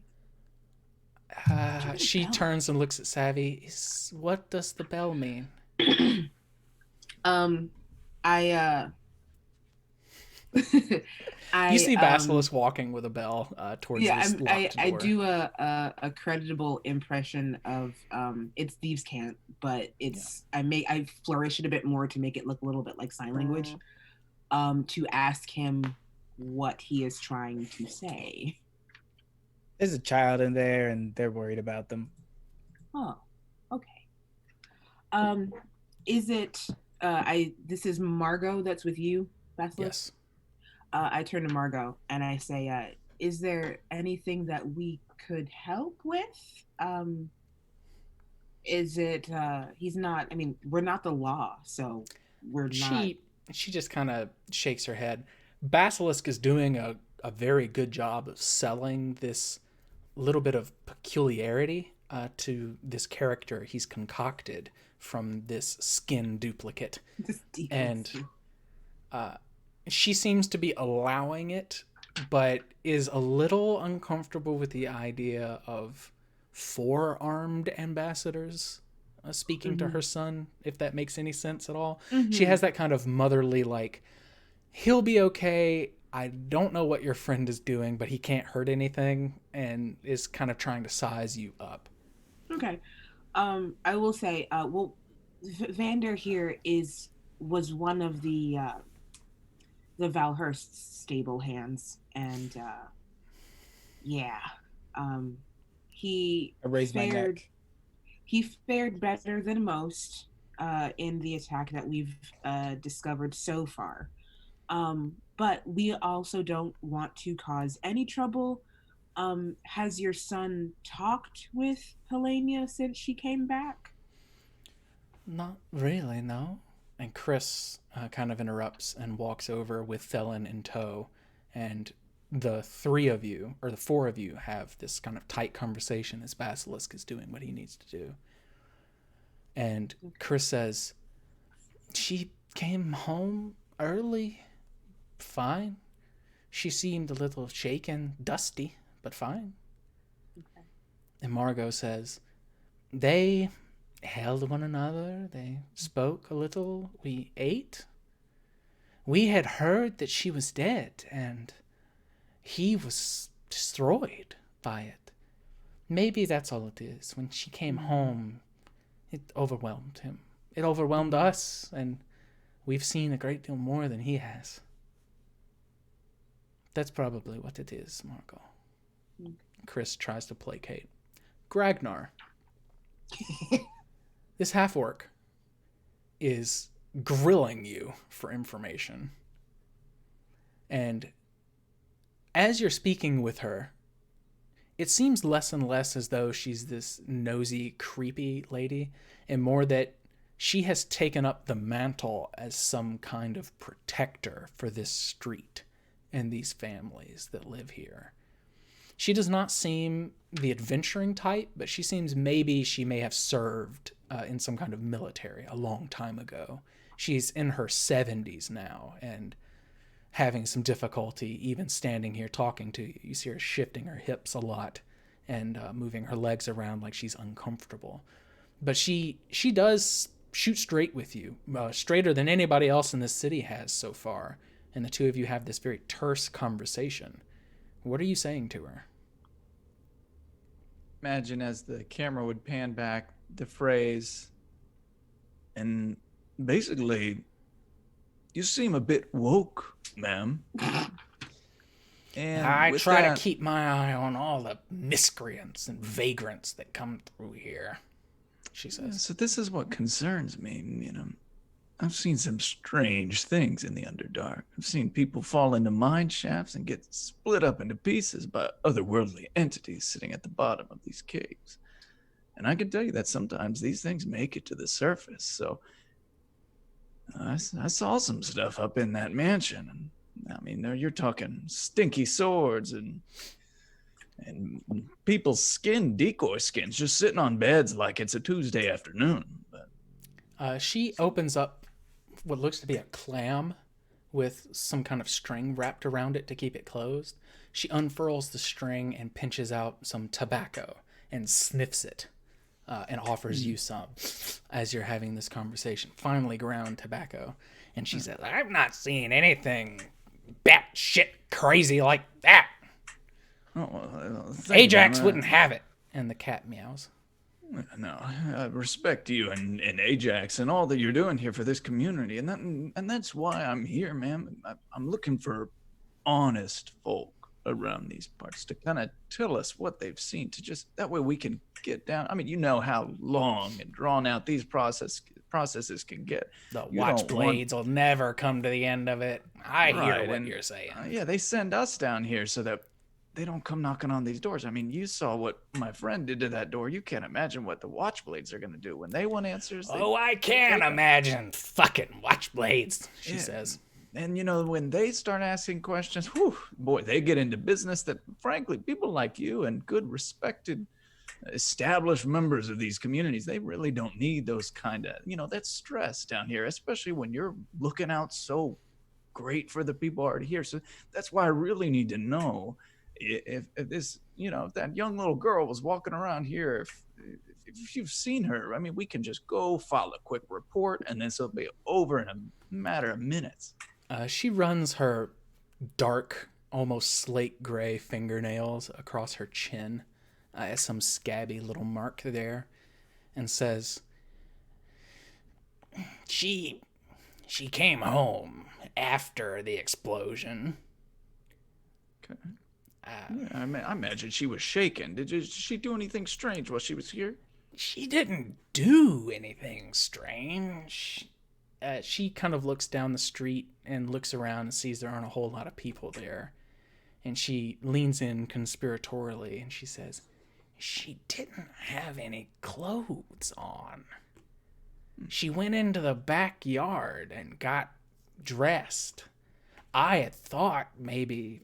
She turns and looks at Savvy. What does the bell mean? You see Basilisk walking with a bell towards this locked door. I do a creditable impression of it's thieves' cant, but it's I flourish it a bit more to make it look a little bit like sign language. To ask him what he is trying to say. There's a child in there, and they're worried about them. Oh, okay. Is it? This is Margot that's with you, Basilisk? Yes. I turn to Margot and I say, "Is there anything that we could help with? Is it? He's not. I mean, we're not the law, so we're not." She just kind of shakes her head. Basilisk is doing a very good job of selling this little bit of peculiarity to this character he's concocted from this skin duplicate. This And She seems to be allowing it, but is a little uncomfortable with the idea of four-armed ambassadors speaking to her son, if that makes any sense at all. She has that kind of motherly, like, he'll be okay. I don't know what your friend is doing, but he can't hurt anything, and is kind of trying to size you up. Okay. I will say, Vander here was one of the Valhurst stable hands, and yeah, he I raised my fared neck. he fared better than most in the attack that we've discovered so far. But we also don't want to cause any trouble. Has your son talked with Helenia since she came back? Not really, no. And Chris kind of interrupts and walks over with Felon in tow, and the three of you, or the four of you, have this kind of tight conversation as Basilisk is doing what he needs to do. And Chris says, she came home early, fine. She seemed a little shaken, dusty, but fine. Okay. And Margot says, they held one another, they spoke a little, we ate. We had heard that she was dead, and he was destroyed by it. Maybe that's all it is. When she came home, it overwhelmed him. It overwhelmed us, and we've seen a great deal more than he has. That's probably what it is, Margot. Chris tries to placate. Gragnar. This half-orc is grilling you for information. And as you're speaking with her, it seems less and less as though she's this nosy, creepy lady, and more that she has taken up the mantle as some kind of protector for this street and these families that live here. She does not seem the adventuring type, but she seems maybe she may have served in some kind of military a long time ago. She's in her 70s now and having some difficulty even standing here talking to you. You see her shifting her hips a lot and moving her legs around like she's uncomfortable. But she does shoot straight with you, straighter than anybody else in this city has so far. And the two of you have this very terse conversation. What are you saying to her? Imagine as the camera would pan back the phrase, and basically, you seem a bit woke, ma'am. And I with try that, to keep my eye on all the miscreants and vagrants that come through here, she says. So this is what concerns me, you know. I've seen some strange things in the Underdark. I've seen people fall into mine shafts and get split up into pieces by otherworldly entities sitting at the bottom of these caves. And I can tell you that sometimes these things make it to the surface. So I saw some stuff up in that mansion. And I mean, you're talking stinky swords and people's skin, decoy skins, just sitting on beds like it's a Tuesday afternoon. But She opens up what looks to be a clam with some kind of string wrapped around it to keep it closed. She unfurls the string and pinches out some tobacco and sniffs it and offers you some as you're having this conversation. Finely ground tobacco. And she says, I've not seen anything batshit crazy like that. Oh, well, Ajax wouldn't have it. And the cat meows. No, I respect you and Ajax and all that you're doing here for this community, and that's why I'm here, ma'am. I'm looking for honest folk around these parts to kind of tell us what they've seen, to just that way we can get down. I mean, you know how long and drawn out these processes can get. The Watchblades will never come to the end of it. I hear what you're saying. Yeah, they send us down here so that they don't come knocking on these doors. I mean, you saw what my friend did to that door. You can't imagine what the Watchblades are going to do when they want answers. I can imagine. Fucking Watchblades, she says. And, you know, when they start asking questions, whew, boy, they get into business that, frankly, people like you and good, respected, established members of these communities, they really don't need those kind of, you know, that stress down here, especially when you're looking out so great for the people already here. So that's why I really need to know if this, if that young little girl was walking around here, if you've seen her. I mean, we can just go file a quick report, and this will be over in a matter of minutes. She runs her dark, almost slate gray fingernails across her chin, some scabby little mark there, and says, She came home after the explosion. Okay. I imagine she was shaken. Did she do anything strange while she was here? She didn't do anything strange. She kind of looks down the street and looks around and sees there aren't a whole lot of people there. And she leans in conspiratorially and she says, she didn't have any clothes on. She went into the backyard and got dressed. I had thought maybe...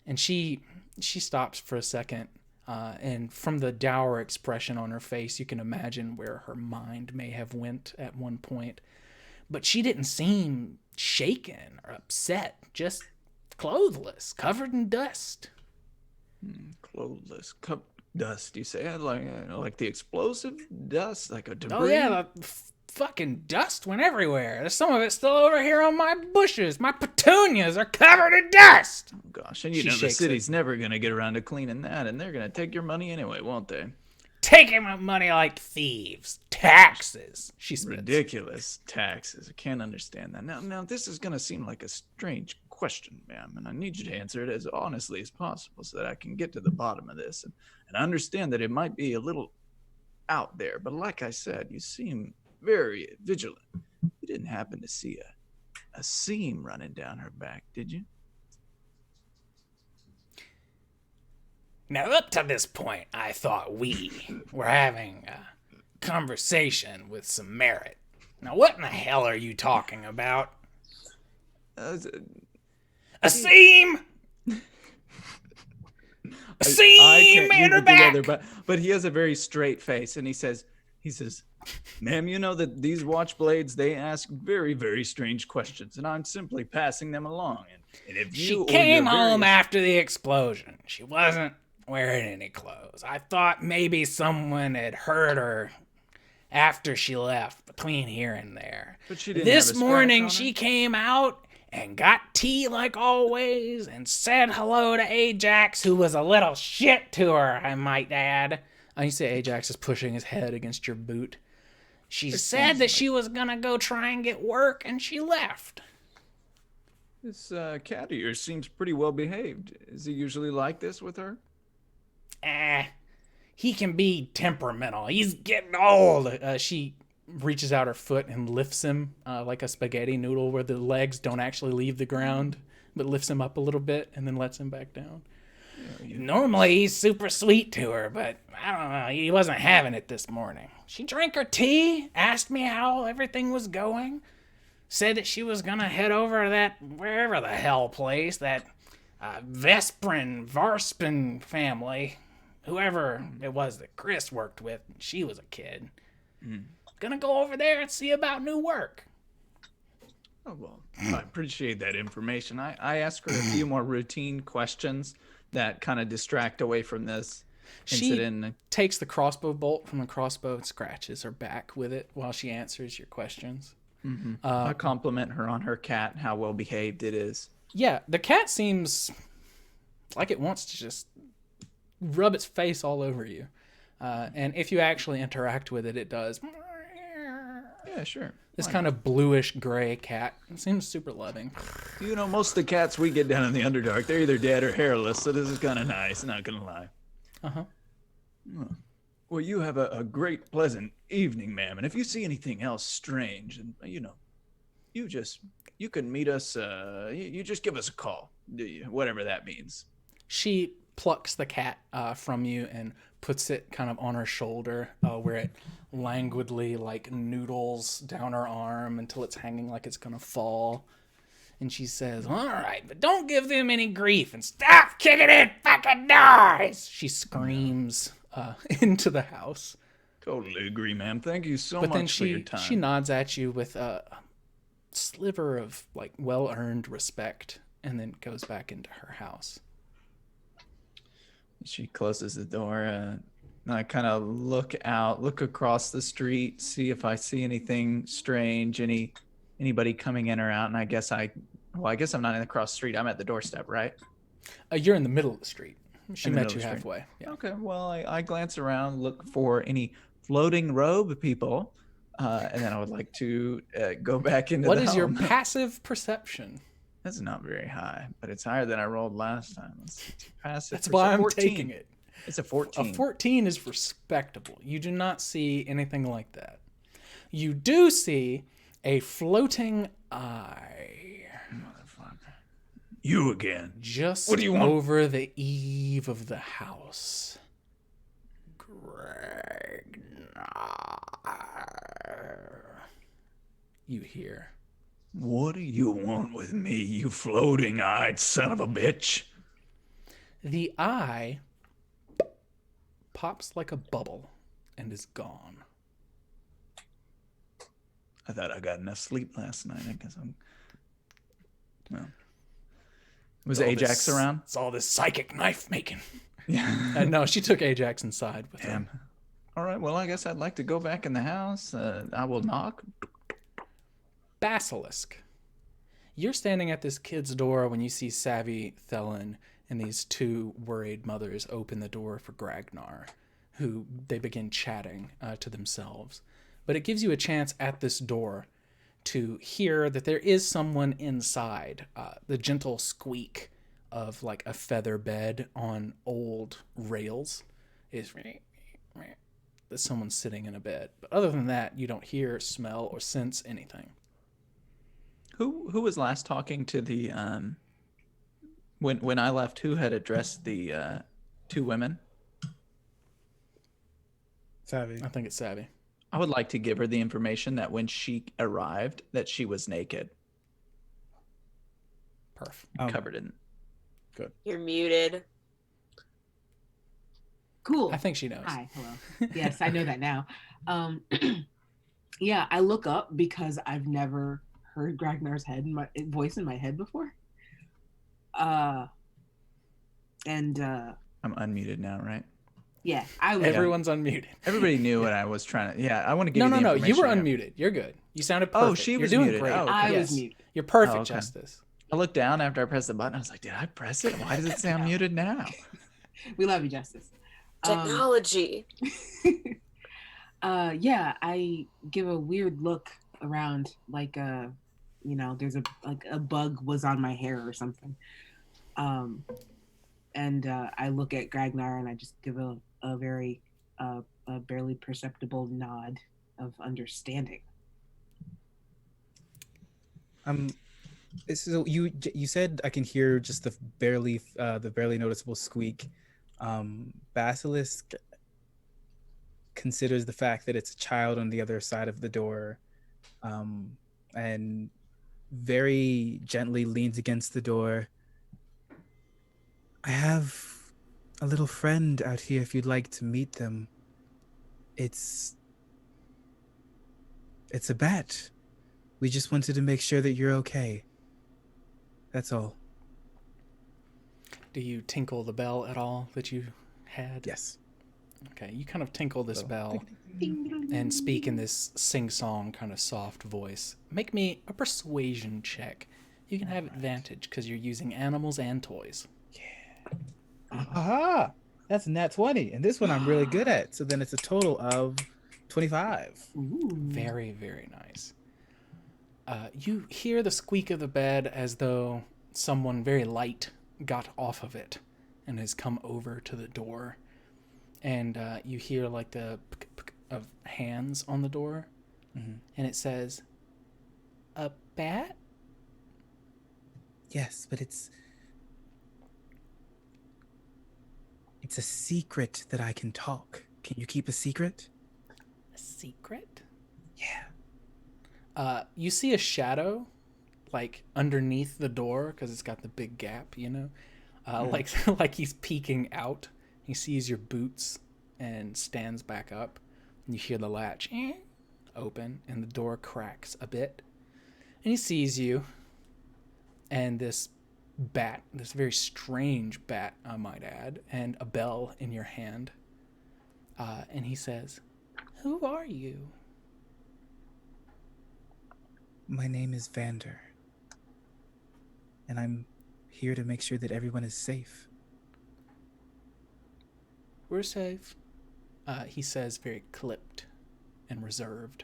And she stops for a second, and from the dour expression on her face, you can imagine where her mind may have went at one point. But she didn't seem shaken or upset, just clothless, covered in dust. Clothless, dust, you say? Like the explosive dust, like a debris? Oh yeah, the fucking dust went everywhere. There's some of it still over here on my bushes. My petunias are covered in dust. Oh gosh, and She the shakes city's never going to get around to cleaning that, and they're going to take your money anyway, won't they? Taking my money like thieves. Taxes. She spits. Ridiculous taxes. I can't understand that. Now this is going to seem like a strange question, ma'am, and I need you to answer it as honestly as possible so that I can get to the bottom of this. And I understand that it might be a little out there, but like I said, you seem very vigilant. You didn't happen to see a seam running down her back, did you? Now, up to this point, I thought we were having a conversation with some merit. Now, what in the hell are you talking about? A seam! A seam in her back! Together, but he has a very straight face, and he says, ma'am, you know that these watch blades, they ask very, very strange questions, and I'm simply passing them along. And if you She came home after the explosion. She wasn't wearing any clothes. I thought maybe someone had hurt her after she left, between here and there. But she didn't This have a scratch morning, on her? she came out and got tea like always and said hello to Ajax, who was a little shit to her, I might add. You say Ajax is pushing his head against your boot. She said that she was gonna go try and get work, and she left. This cat of yours seems pretty well behaved. Is he usually like this with her? He can be temperamental. He's getting old. She reaches out her foot and lifts him like a spaghetti noodle where the legs don't actually leave the ground, but lifts him up a little bit and then lets him back down. Normally, he's super sweet to her, but I don't know. He wasn't having it this morning. She drank her tea, asked me how everything was going, said that she was going to head over to that wherever the hell place, that Varspin family, whoever it was that Chris worked with. She was a kid. Gonna go over there and see about new work. Oh, well, I appreciate that information. I asked her a few more routine questions that kind of distract away from this incident. She takes the crossbow bolt from the crossbow and scratches her back with it while she answers your questions. I compliment her on her cat, how well behaved it is. Yeah, the cat seems like it wants to just rub its face all over you. And if you actually interact with it, it does. Yeah, sure. This kind of bluish gray cat. It seems super loving. You know, most of the cats we get down in the Underdark, they're either dead or hairless, so this is kind of nice, not gonna lie. Uh-huh. Well, you have a great, pleasant evening, ma'am. And if you see anything else strange, and you can meet us. You just give us a call, whatever that means. She plucks the cat from you and puts it kind of on her shoulder, where it languidly like noodles down her arm until it's hanging like it's gonna fall. And she says, "All right, but don't give them any grief and stop kicking in fucking doors!" She screams into the house. Totally agree, ma'am. Thank you so But much then for your time. she nods at you with sliver of like well-earned respect, and then goes back into her house. She closes the door. And I kind of look across the street, see if I see anything strange, anybody coming in or out. And I guess I'm not in the cross street. I'm at the doorstep, right? You're in the middle of the street. She In the met middle you of the street. halfway. Yeah. Okay, well, I glance around, look for any floating robe people, and then I would like to go back into What the is your home. passive perception? That's not very high, but it's higher than I rolled last time. Let's see, passive That's why I'm 14. taking it. It's a 14. A 14 is respectable. You do not see anything like that. You do see a floating eye Motherfucker. You again. just What do you want? over the eave of the house. Ragnar. You hear. What do you want with me, you floating-eyed son of a bitch? The eye pops like a bubble and is gone. I thought I got enough sleep last night. I guess I'm... Well... Was Ajax around? It's all this psychic knife making. Yeah. No, she took Ajax inside with her. Damn. All right, well, I guess I'd like to go back in the house. I will knock. Basilisk. You're standing at this kid's door when you see Savvy, Thelen, and these two worried mothers open the door for Ragnar, who they begin chatting to themselves. But it gives you a chance at this door to hear that there is someone inside. The gentle squeak of like a feather bed on old rails is that someone's sitting in a bed. But other than that, you don't hear, smell, or sense anything. Who was last talking to the when I left? Who had addressed the two women? Savvy. I think it's Savvy. I would like to give her the information that when she arrived, that she was naked, Perf. covered in. You're muted. Cool. I think she knows. Hi, hello. Yes, I know that now. Yeah, I look up because I've never heard Ragnar's voice in my head before. And I'm unmuted now, right? yeah, I was. Everyone's unmuted. Everybody knew what I was trying to. Yeah, I want to give No, you no, the no. information. You were I got. unmuted. You're good. You sounded perfect. Oh, she You're was doing muted. great. Oh, okay. I Yes. was muted. You're perfect, Oh, okay. Justice. I looked down after I pressed the button. I was like, did I press it? Why does it say I'm muted now? We love you, Justice. Technology. Yeah, I give a weird look around, like there's a bug was on my hair or something. And I look at Ragnar and I just give a very a barely perceptible nod of understanding. So you said I can hear just the barely noticeable squeak. Basilisk considers the fact that it's a child on the other side of the door, and very gently leans against the door. I have a little friend out here if you'd like to meet them. It's a bet. We just wanted to make sure that you're okay. That's all. Do you tinkle the bell at all that you had? Yes. Okay, you kind of tinkle this So, bell and speak in this sing-song kind of soft voice. Make me a persuasion check. You can have advantage because you're using animals and toys. Aha! That's a nat 20. And this one I'm really good at. So then it's a total of 25. Ooh. Very, very nice. You hear the squeak of the bed as though someone very light got off of it and has come over to the door. And you hear like the of hands on the door. Mm-hmm. And it says, "A bat?" Yes, but it's a secret that I can talk. Can you keep a secret? A secret? Yeah. You see a shadow, like underneath the door, because it's got the big gap, you know, like he's peeking out. He sees your boots and stands back up. And you hear the latch open, and the door cracks a bit. And he sees you and this bat, this very strange bat, I might add, and a bell in your hand. And he says, "Who are you?" My name is Vander, and I'm here to make sure that everyone is safe. "We're safe," he says, very clipped and reserved.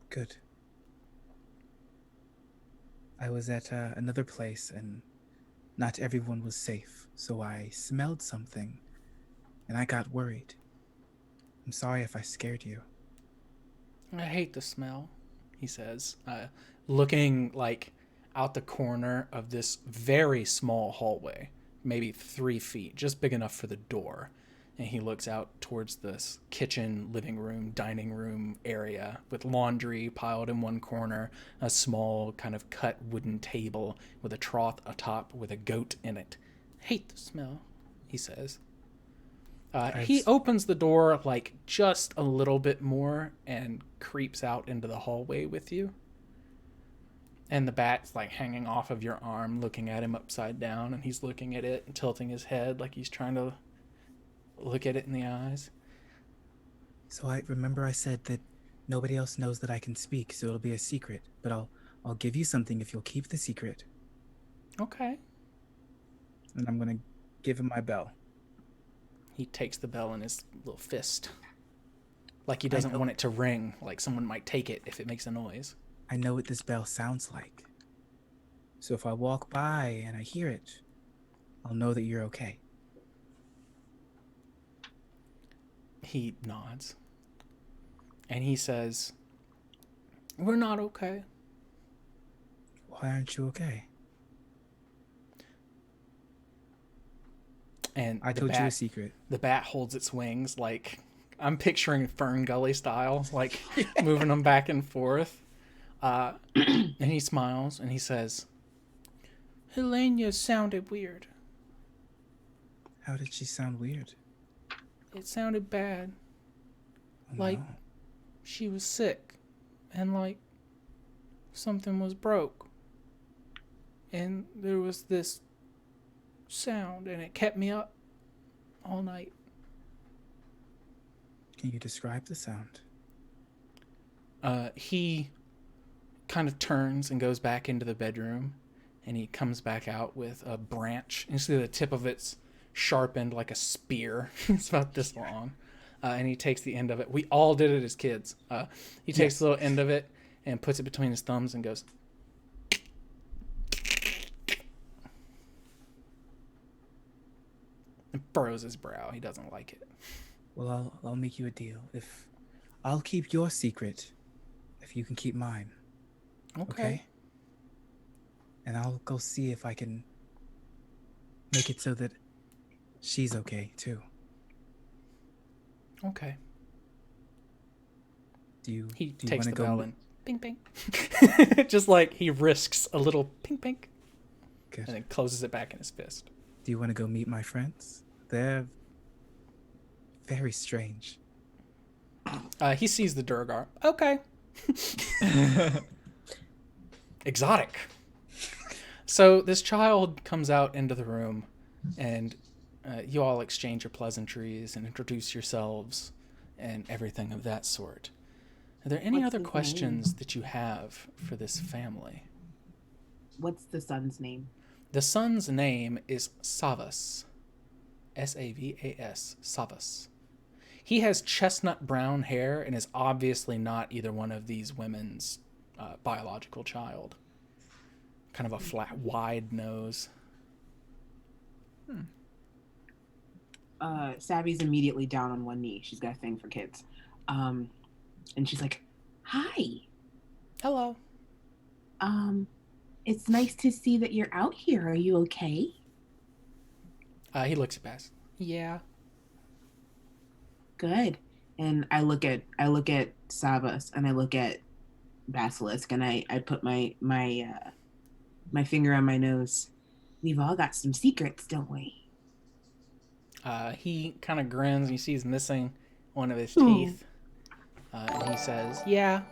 Good. I was at another place, and not everyone was safe, so I smelled something, and I got worried. I'm sorry if I scared you. "I hate the smell," he says, looking like out the corner of this very small hallway, maybe 3 feet, just big enough for the door. And he looks out towards this kitchen, living room, dining room area with laundry piled in one corner, a small kind of cut wooden table with a trough atop with a goat in it. "Hate the smell," he says. He opens the door like just a little bit more and creeps out into the hallway with you. And the bat's like hanging off of your arm, looking at him upside down, and he's looking at it and tilting his head like he's trying to look at it in the eyes. So I remember I said that nobody else knows that I can speak, so it'll be a secret. But I'll give you something if you'll keep the secret. Okay. And I'm gonna give him my bell. He takes the bell in his little fist. Like he doesn't want it to ring, like someone might take it if it makes a noise. I know what this bell sounds like. So if I walk by and I hear it, I'll know that you're okay. He nods. And he says, "We're not okay." Why aren't you okay? And I told you a secret. The bat holds its wings like I'm picturing Fern Gully style, like moving them back and forth. And he smiles and he says, "Helena sounded weird. How did she sound weird? It sounded bad. Oh, Like no. she was sick and like something was broke. And there was this sound and it kept me up all night." Can you describe the sound? He kind of turns and goes back into the bedroom, and he comes back out with a branch. You see the tip of it's sharpened like a spear. It's about this long. And he takes the end of it. We all did it as kids. He takes the little end of it and puts it between his thumbs and goes... and furrows his brow. He doesn't like it. Well, I'll make you a deal. If I'll keep your secret, if you can keep mine. Okay? And I'll go see if I can make it so that she's okay too. Okay. He do you takes want the to go? bell and ping ping. Just like he risks a little ping ping. Good. And then closes it back in his fist. Do you want to go meet my friends? They're very strange. He sees the Durgar. Okay. Exotic. So this child comes out into the room, and you all exchange your pleasantries and introduce yourselves and everything of that sort. Are there any What's other his questions name? that you have for this family? What's the son's name? The son's name is Savas. Savas. Savas. He has chestnut brown hair and is obviously not either one of these women's biological child. Kind of a flat, wide nose. Savvy's immediately down on one knee. She's got a thing for kids. And she's like, "Hi. Hello. It's nice to see that you're out here. Are you okay?" He looks at Bass. Yeah. Good. And I look at Savas and I look at Basilisk and I put my finger on my nose. We've all got some secrets, don't we? He kind of grins and you see he's missing one of his teeth. And he says, "Yeah."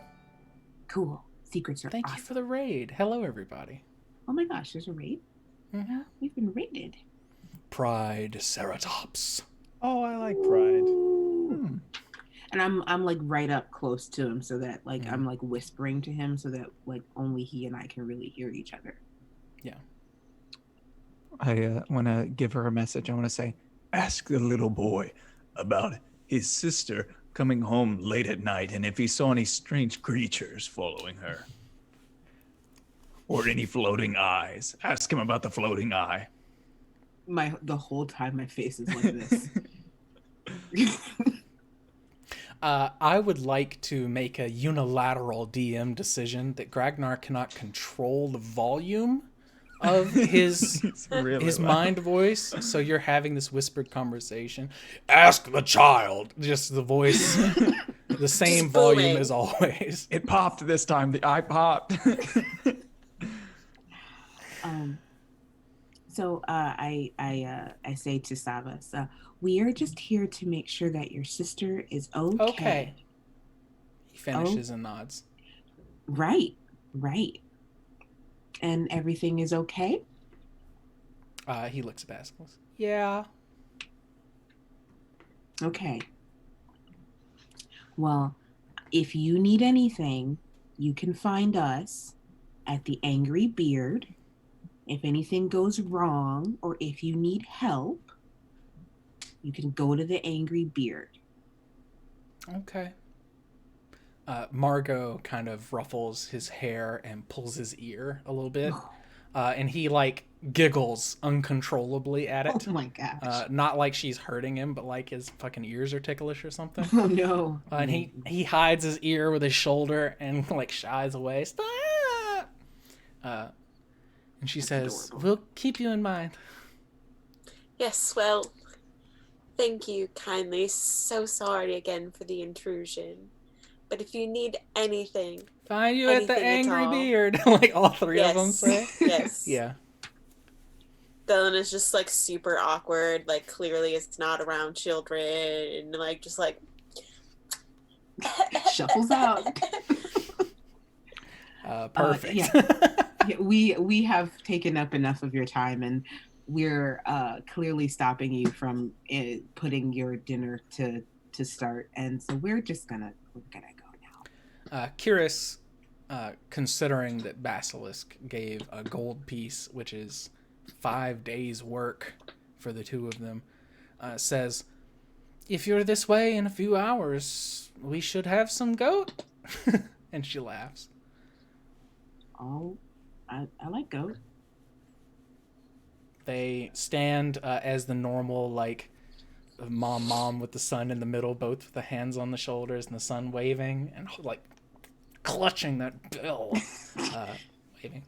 Cool. Secrets are Thank you awesome. for the raid. Hello, everybody. Oh my gosh, there's a raid. Mhm. We've been raided. Pride Ceratops. Oh, I like Pride. Ooh. And I'm like right up close to him, so that like Mhm. I'm like whispering to him, so that like only he and I can really hear each other. I want to give her a message. I want to say, ask the little boy about his sister coming home late at night and if he saw any strange creatures following her. Or any floating eyes. Ask him about the floating eye. The whole time my face is like this. I would like to make a unilateral DM decision that Gragnar cannot control the volume of his Really his loud. mind voice. So you're having this whispered conversation. Ask the child. Just the voice, the same Just volume booming. as always. It popped this time. The eye popped. So I say to Savas, we are just here to make sure that your sister is okay. Okay. He finishes and nods. Right. And everything is okay? He looks at Basilisk. Yeah. Okay. Well, if you need anything, you can find us at the Angry Beard. If anything goes wrong or if you need help, you can go to the Angry Beard. Okay. Margot kind of ruffles his hair and pulls his ear a little bit. And he like giggles uncontrollably at it. Oh my gosh. Not like she's hurting him, but like his fucking ears are ticklish or something. Oh no. And he hides his ear with his shoulder and like shies away. Stop! And she says, adorable. "We'll keep you in mind." Yes, well, thank you kindly. So sorry again for the intrusion. But if you need anything, Find you at the Anything at Angry all. Beard. Like all three of them yes, say. yes. Yeah. Dylan is just like super awkward. Like clearly, it's not around children, and like just like Shuffles out. Perfect. Yeah, we have taken up enough of your time, and we're clearly stopping you from putting your dinner to start, and so we're gonna go now. Curious, considering that Basilisk gave a gold piece, which is 5 days' work for the two of them, says, "If you're this way in a few hours, we should have some goat." And she laughs. Oh, I like goat. They stand as the normal, like, mom with the son in the middle, both with the hands on the shoulders and the son waving and like clutching that bill, waving.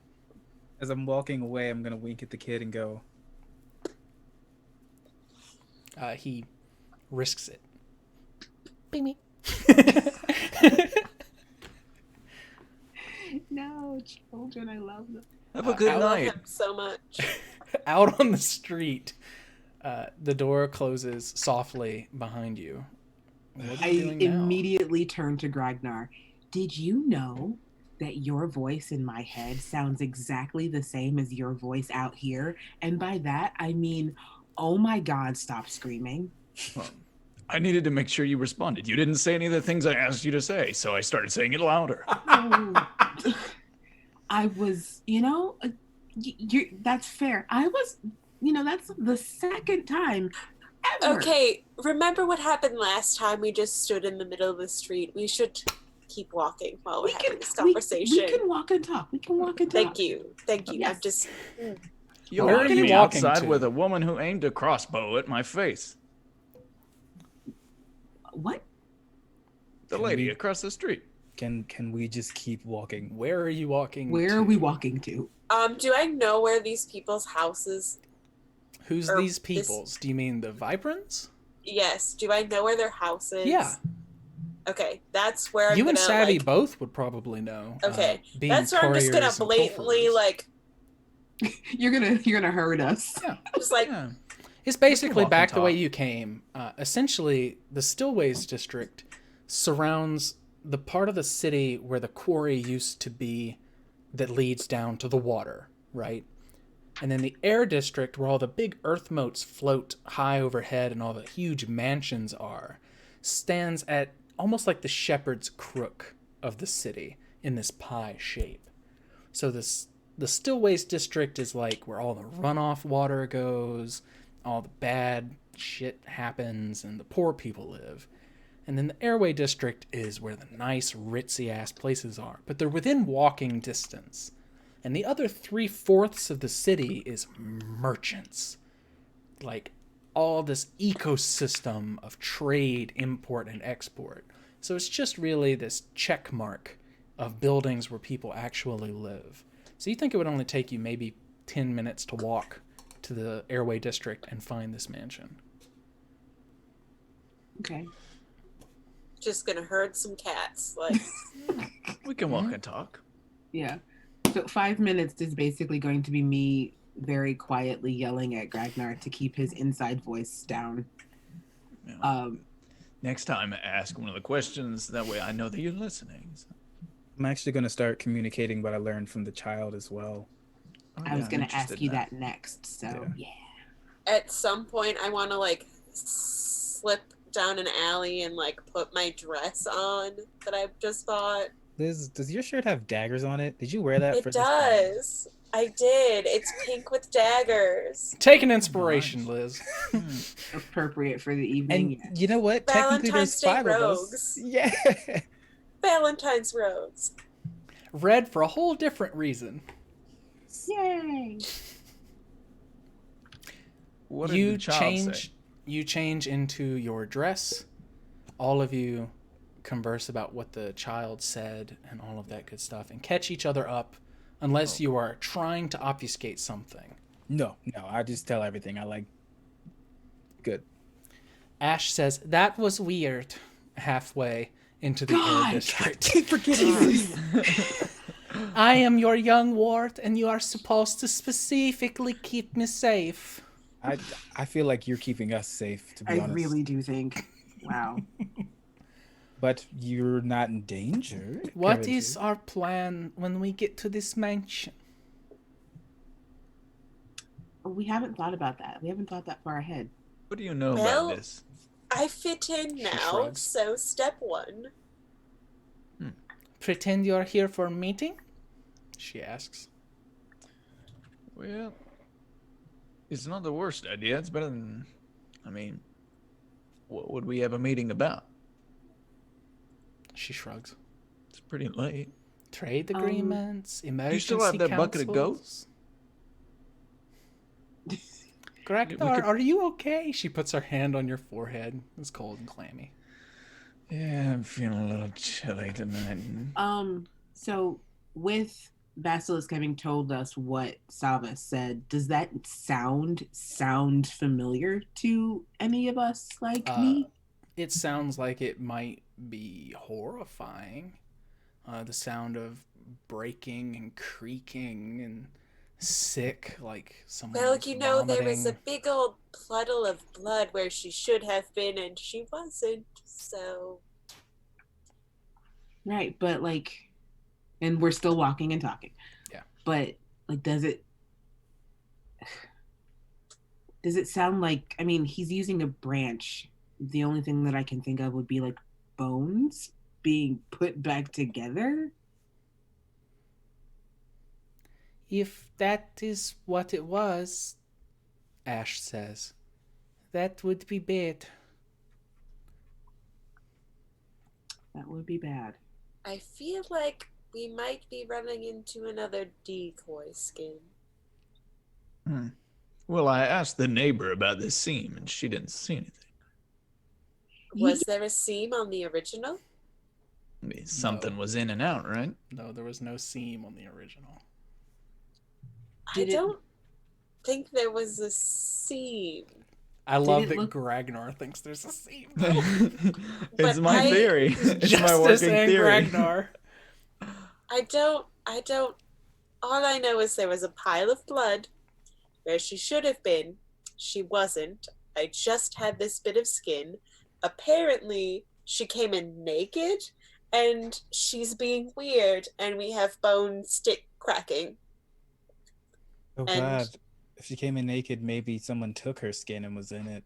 As I'm walking away, I'm gonna wink at the kid and go, He risks it. Bing me. No, children, I love them. Have a good I love night. him so much. Out on the street, the door closes softly behind you. What are I you doing now? immediately turn to Gragnar. Did you know that your voice in my head sounds exactly the same as your voice out here? And by that, I mean, oh my God, stop screaming. Well, I needed to make sure you responded. You didn't say any of the things I asked you to say, so I started saying it louder. Oh, I was, that's fair. I was, that's the second time ever. Okay, remember what happened last time? We just stood in the middle of the street. We should keep walking while we're having this conversation. We can walk and talk. Thank you. I'm Yes. just. You Where are locked you me walking outside to? with a woman who aimed a crossbow at my face. What? The Can lady we- across the street. Can we just keep walking? Where are you walking Where to? are we walking to? Do I know where these people's houses? Who's or these this- peoples? Do you mean the Vibrants? Yes. Do I know where their house is? Yeah. Okay, that's where I'm You and gonna, Savvy like, both would probably know. Okay, being that's where I'm just gonna couriers and blatantly pilfers. like, You're gonna hurt us. just like, Yeah. It's basically walk back and the way talk. you came. Essentially, the Stillways district surrounds the part of the city where the quarry used to be that leads down to the water, right? And then the air district where all the big earth moats float high overhead and all the huge mansions are, stands at almost like the shepherd's crook of the city in this pie shape. So the Stillways district is like where all the runoff water goes, all the bad shit happens, and the poor people live. And then the Airway district is where the nice, ritzy-ass places are. But they're within walking distance. And the other 3/4 of the city is merchants. Like, all this ecosystem of trade, import, and export. So it's just really this check mark of buildings where people actually live. So you think it would only take you maybe 10 minutes to walk to the Airway district and find this mansion. Okay. Just gonna herd some cats. Like, We can walk and talk. Yeah. So 5 minutes is basically going to be me very quietly yelling at Gragnar to keep his inside voice down. Yeah. Next time, ask one of the questions. That way I know that you're listening. So. I'm actually going to start communicating what I learned from the child as well. Oh, I was I'm going to interested ask you in that next. So, yeah. at some point, I want to like slip down an alley and like put my dress on that I just bought. Liz, does your shirt have daggers on it? Did you wear that for It this? does. I did. It's pink with daggers. Take an inspiration, Nice. Liz. Appropriate for the evening. And you know what? Technically, there's Valentine's Day 5 of rogues. us. Yeah. Valentine's Rose. Red for a whole different reason. Yay! What did the child say? You change into your dress. All of you converse about what the child said and all of that good stuff and catch each other up unless you are trying to obfuscate something. No, I just tell everything. I like. Good. Ash says, "That was weird," halfway into the air district. Keep forgetting this. I am your young ward, and you are supposed to specifically keep me safe. I feel like you're keeping us safe, to be I honest. really do think. Wow. But you're not in danger. What currently. is our plan when we get to this mansion? We haven't thought about that. We haven't thought that far ahead. What do you know Well, about this? I fit in She now, shrugs. so step one. Pretend you're here for a meeting? She asks. Well, it's not the worst idea. It's better than. I mean, what would we have a meeting about? She shrugs. It's pretty late. Trade agreements, emergency you still have that bucket of councils. Gregdar, are you okay? She puts her hand on your forehead. It's cold and clammy. Yeah, I'm feeling a little chilly tonight. So with Basilisk having told us what Sava said, does that sound familiar to any of us like me? It sounds like it might be horrifying. The sound of breaking and creaking and sick, like someone Well, was you know, there was a vomiting. big old puddle of blood where she should have been, and she wasn't, so. Right, but like, and we're still walking and talking. Yeah. But like, does it sound like, I mean, he's using a branch. The only thing that I can think of would be like bones being put back together. If that is what it was, Ash says, that would be bad. That would be bad. I feel like we might be running into another decoy skin. Well, I asked the neighbor about this seam, and she didn't see anything. Was there a seam on the original? I mean, something was in and out, right? No, there was no seam on the original. I don't think there was a seam. I love it that look- Ragnar thinks there's a seam. It's But my theory. It's my Justice working and theory. Ragnar. I don't. All I know is there was a pile of blood where she should have been. She wasn't. I just had this bit of skin. Apparently, she came in naked, and she's being weird, and we have bone stick cracking. Oh And- God. If she came in naked, maybe someone took her skin and was in it.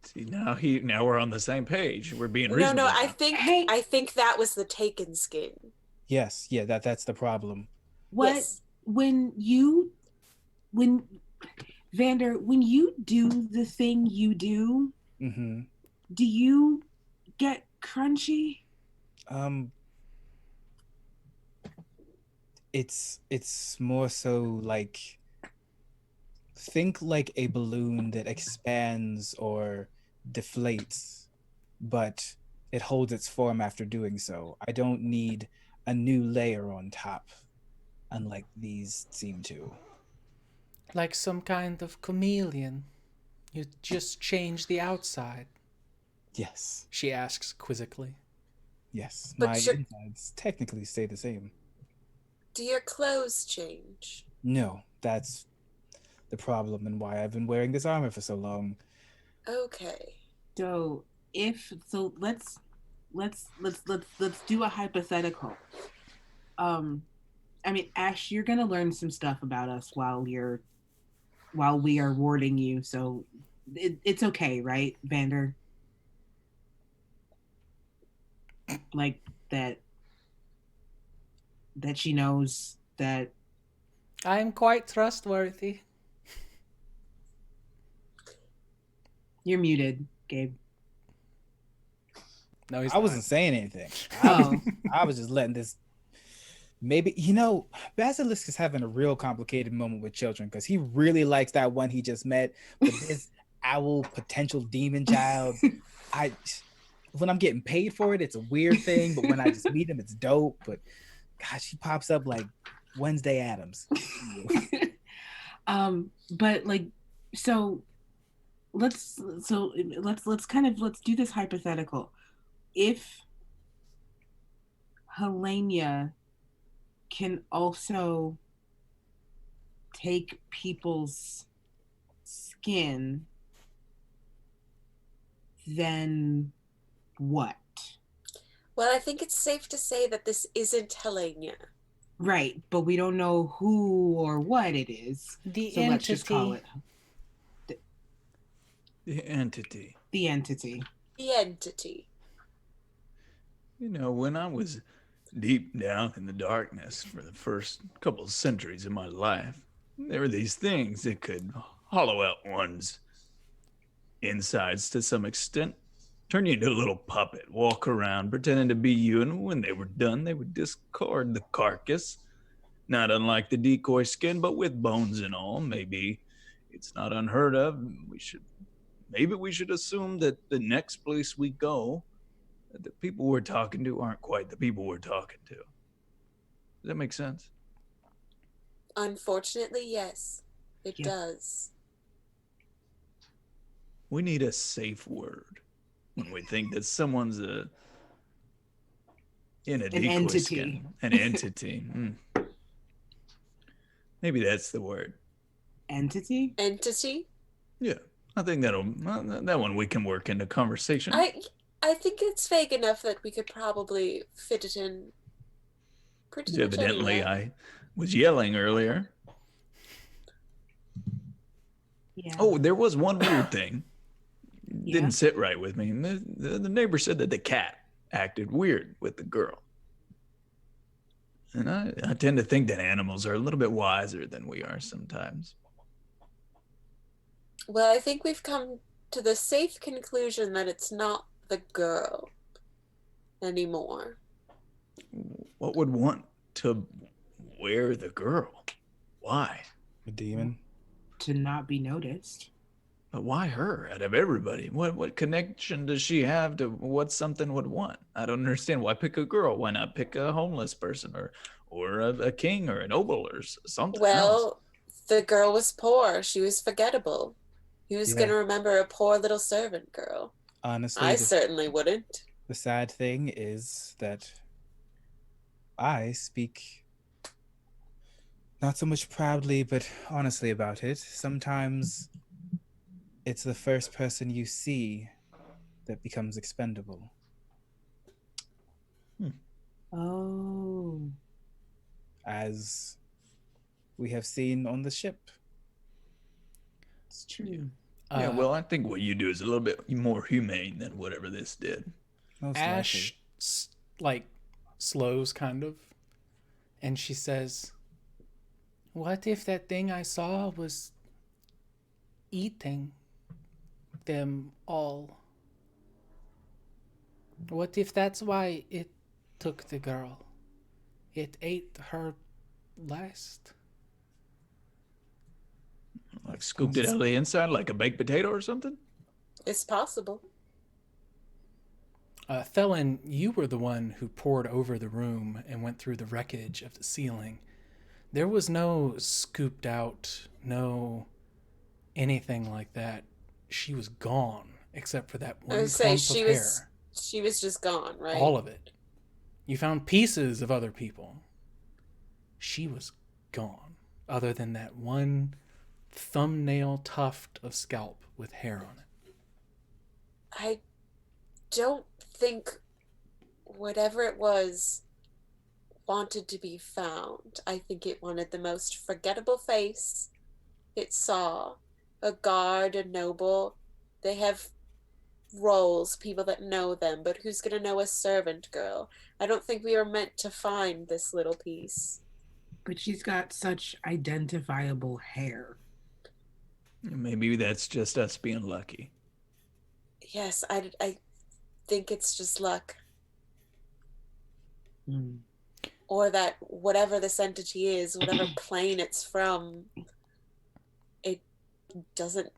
See, now we're on the same page. We're being No, reasonable. no, I now. think Hey. I think that was the taken skin. Yes, yeah, that's the problem. What Yes. when Vander, when you do the thing you do, Mm-hmm. do you get crunchy? It's more so like, think like a balloon that expands or deflates, but it holds its form after doing so. I don't need a new layer on top, unlike these seem to. Like some kind of chameleon. You just change the outside, Yes, she asks quizzically. yes. But My sure- insides technically stay the same. Do your clothes change? No, that's the problem and why I've been wearing this armor for so long. Okay. So let's do a hypothetical. I mean, Ash, you're gonna learn some stuff about us while we are warding you, so it's okay, right, Vander? Like that she knows that. I am quite trustworthy. You're muted, Gabe. No, he's I not. wasn't saying anything. Oh. I was just letting this. Maybe, Basilisk is having a real complicated moment with children because he really likes that one he just met, but this owl potential demon child, when I'm getting paid for it, it's a weird thing, but when I just meet him, it's dope. But gosh, he pops up like Wednesday Addams. But like, let's do this hypothetical. If Helena can also take people's skin, then what? Well, I think it's safe to say that this isn't Helena. Right, but we don't know who or what it is. The So let's just call it The entity. the entity. The entity. When I was deep down in the darkness for the first couple of centuries of my life, there were these things that could hollow out one's insides to some extent, turn you into a little puppet, walk around pretending to be you, and when they were done, they would discard the carcass, not unlike the decoy skin, but with bones and all. Maybe it's not unheard of. Maybe we should assume that the next place we go, that the people we're talking to aren't quite the people we're talking to. Does that make sense? Unfortunately, yes, it Yeah. does. We need a safe word when we think that someone's in a decoy entity. skin. An entity. Maybe that's the word. Entity? Entity? Yeah, I think that one we can work into conversation. I think it's vague enough that we could probably fit it in pretty much Evidently, anywhere. I was yelling earlier. Yeah. Oh, there was one weird thing. Yeah. Didn't sit right with me. The neighbor said that the cat acted weird with the girl. And I tend to think that animals are a little bit wiser than we are sometimes. Well, I think we've come to the safe conclusion that it's not the girl anymore. What would want to wear the girl? Why? A demon. To not be noticed. But why her out of everybody? What connection does she have to what something would want? I don't understand. Why pick a girl? Why not pick a homeless person or a king or a noble or something else? Well, the girl was poor. She was forgettable. Who's Yeah. going to remember a poor little servant girl? Honestly, I certainly wouldn't. the sad thing is that I speak not so much proudly, but honestly about it. Sometimes it's the first person you see that becomes expendable. Oh. as we have seen on the ship. It's true. Yeah, well, I think what you do is a little bit more humane than whatever this did. Most Ash likely. slows kind of, and she says, "What if that thing I saw was eating them all? What if that's why it took the girl? It ate her last." Like scooped it out of the inside like a baked potato or something? It's possible. Felon, you were the one who poured over the room and went through the wreckage of the ceiling. There was no scooped out, no anything like that. She was gone, except for that I one would say clump she of was hair. she was just gone, right? All of it. You found pieces of other people. She was gone, other than that one thumbnail tuft of scalp with hair on it. I don't think whatever it was wanted to be found. I think it wanted the most forgettable face it saw. A guard, a noble. They have roles, people that know them, but who's going to know a servant girl? I don't think we were meant to find this little piece. But she's got such identifiable hair. Maybe that's just us being lucky. Yes, I think it's just luck. Hmm. Or that whatever this entity is, whatever plane it's from, it doesn't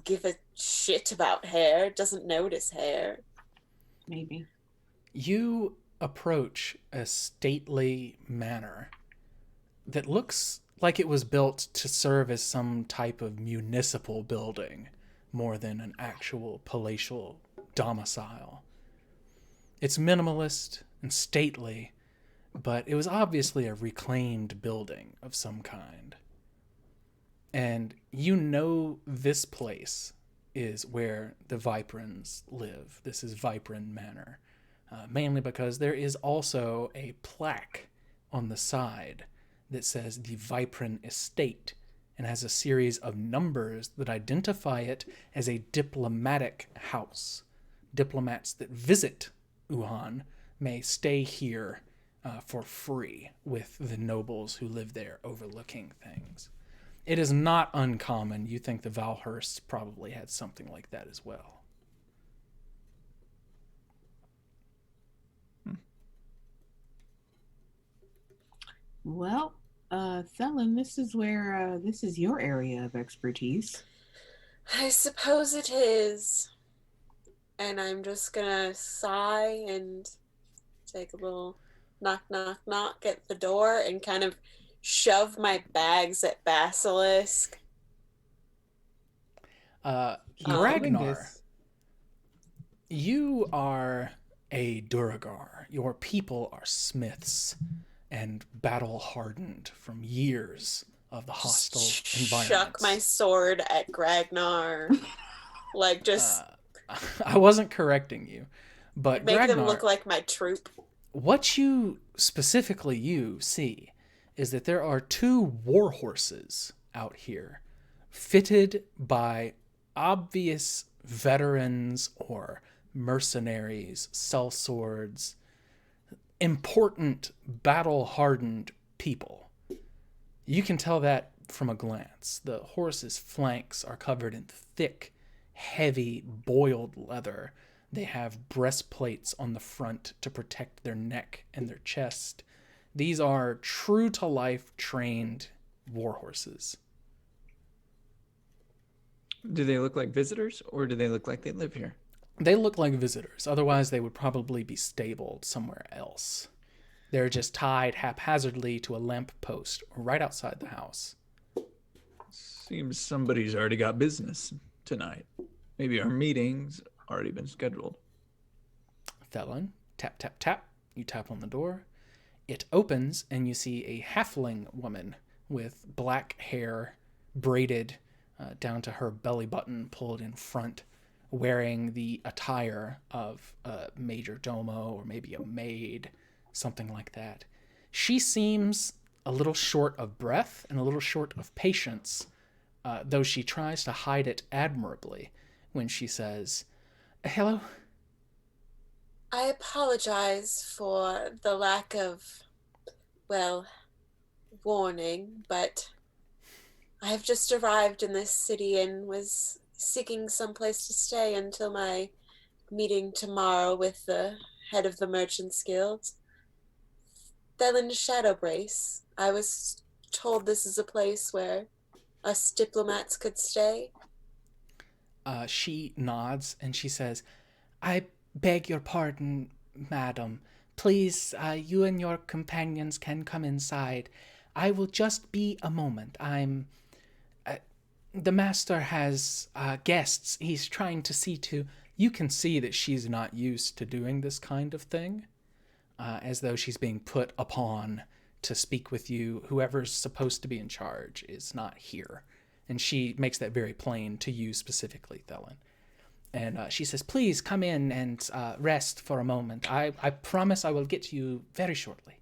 give a shit about hair. It doesn't notice hair. Maybe. You approach a stately manor that looks like it was built to serve as some type of municipal building more than an actual palatial domicile. It's minimalist and stately, but it was obviously a reclaimed building of some kind. And you know this place is where the Viperins live. This is Viperin Manor. Mainly because there is also a plaque on the side that says the Viperin Estate and has a series of numbers that identify it as a diplomatic house. Diplomats that visit Wuhan may stay here for free with the nobles who live there overlooking things. It is not uncommon. You think the Valhurst probably had something like that as well. Well, Thelen, this is where this is your area of expertise. I suppose it is. And I'm just gonna sigh and take a little knock, knock, knock at the door and kind of shove my bags at Basilisk. Ragnar, you are a Duragar. Your people are smiths and battle hardened from years of the hostile environments. Chuck my sword at Gragnar. Like just I wasn't correcting you, but make Ragnar, them look like my troop. what you see is that there are 2 war horses out here, fitted by obvious veterans or mercenaries, sellswords, important battle-hardened people. You can tell that from a glance. The horses' flanks are covered in thick, heavy, boiled leather. They have breastplates on the front to protect their neck and their chest. These are true-to-life trained war horses. Do they look like visitors, or do they look like they live here? They look like visitors. Otherwise, they would probably be stabled somewhere else. They're just tied haphazardly to a lamp post right outside the house. Seems somebody's already got business tonight. Maybe our meeting's already been scheduled. Felon, tap, tap, tap. You tap on the door. It opens, and you see a halfling woman with black hair braided down to her belly button, pulled in front, wearing the attire of a major domo or maybe a maid, something like that. She seems a little short of breath and a little short of patience, though she tries to hide it admirably when she says, "Hello." I apologize for the lack of, well, warning, but I have just arrived in this city and was seeking some place to stay until my meeting tomorrow with the head of the Merchants Guild, Thelen Shadowbrace. I was told this is a place where us diplomats could stay. She nods and she says, "I beg your pardon, madam. Please, you and your companions can come inside. I will just be a moment. The master has guests he's trying to see to." You can see that she's not used to doing this kind of thing, as though she's being put upon to speak with you. Whoever's supposed to be in charge is not here. And she makes that very plain to you specifically, Thelen. And she says, "Please come in and rest for a moment. I promise I will get to you very shortly."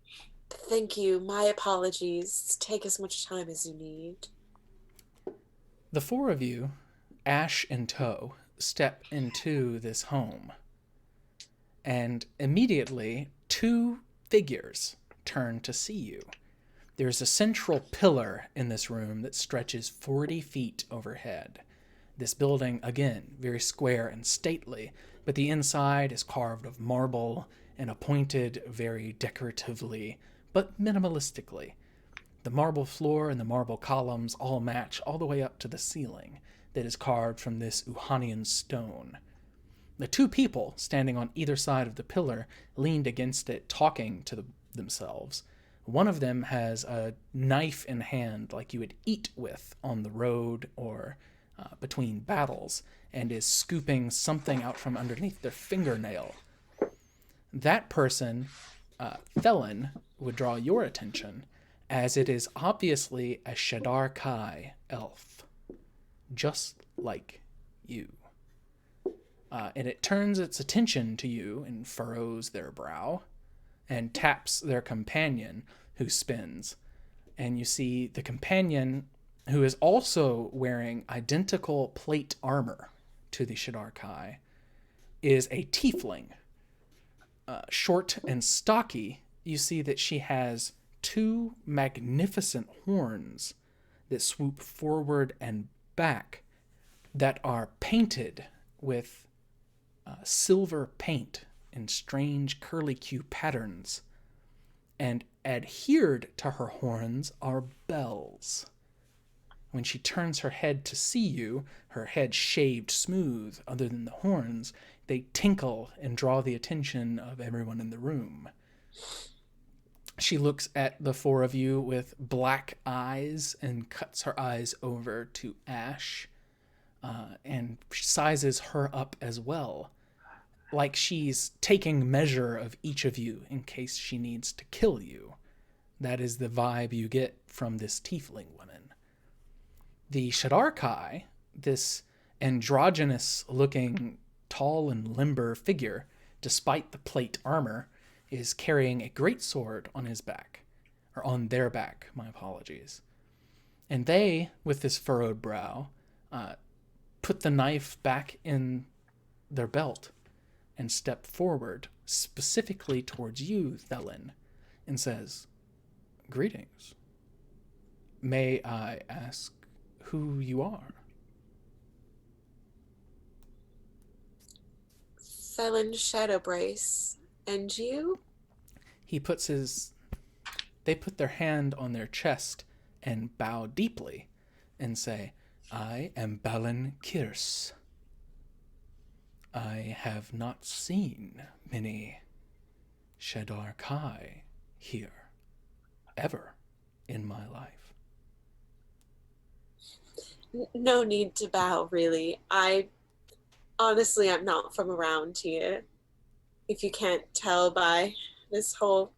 Thank you. My apologies. Take as much time as you need. The four of you, Ash in tow, step into this home. And immediately, two figures turn to see you. There's a central pillar in this room that stretches 40 feet overhead. This building, again, very square and stately, but the inside is carved of marble and appointed very decoratively, but minimalistically. The marble floor and the marble columns all match all the way up to the ceiling that is carved from this Uhanian stone. The two people standing on either side of the pillar leaned against it, talking to themselves. One of them has a knife in hand like you would eat with on the road or between battles, and is scooping something out from underneath their fingernail. That person, Thelen, would draw your attention, as it is obviously a Shadar Kai elf, just like you. And it turns its attention to you and furrows their brow and taps their companion, who spins. And you see the companion, who is also wearing identical plate armor to the Shadar Kai, is a tiefling. Short and stocky, you see that she has two magnificent horns that swoop forward and back that are painted with silver paint in strange curlicue patterns, and adhered to her horns are bells. When she turns her head to see you, her head shaved smooth other than the horns, they tinkle and draw the attention of everyone in the room. She looks at the four of you with black eyes and cuts her eyes over to Ash, and sizes her up as well, like she's taking measure of each of you in case she needs to kill you. That is the vibe you get from this tiefling woman. The Shadar Kai, this androgynous-looking, tall and limber figure, despite the plate armor, is carrying a greatsword on his back. Or on their back, my apologies. And they, with this furrowed brow, put the knife back in their belt and step forward specifically towards you, Thelen, and says, "Greetings. May I ask who you are?" Thelen Shadowbrace. And you? They put their hand on their chest and bow deeply and say, "I am Balin Kirs. I have not seen many Shadar Kai here ever in my life." No need to bow, really. I'm not from around here. If you can't tell by this whole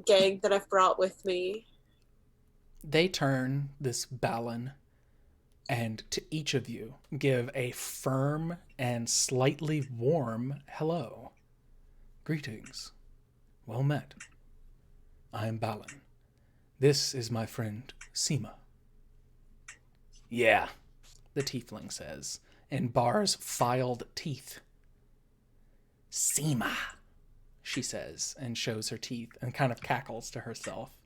gang that I've brought with me. They turn, this Balin, and to each of you give a firm and slightly warm hello. Greetings. Well met. I am Balin. This is my friend Seema. Yeah, the tiefling says, and bars filed teeth. Seema, she says, and shows her teeth and kind of cackles to herself.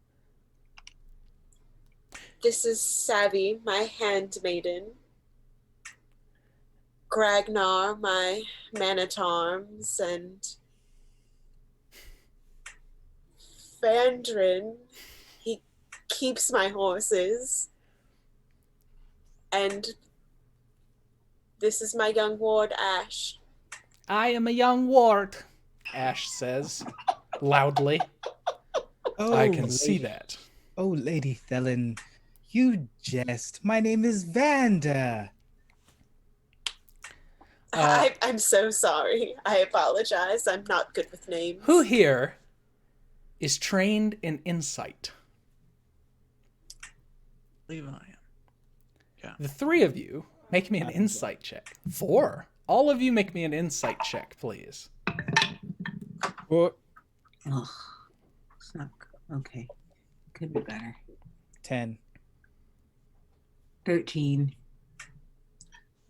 This is Savvy, my handmaiden. Gragnar, my man-at-arms, and Fandrin, he keeps my horses. And this is my young ward, Ash. I am a young ward, Ash says, loudly. I can see that. Oh, Lady Thelen, you jest. My name is Vanda. I'm so sorry. I apologize. I'm not good with names. Who here is trained in insight? I believe I am. Yeah. The three of you make me an insight check. 4. All of you make me an insight check, please. Ugh. It's not okay. Could be better. 10. 13.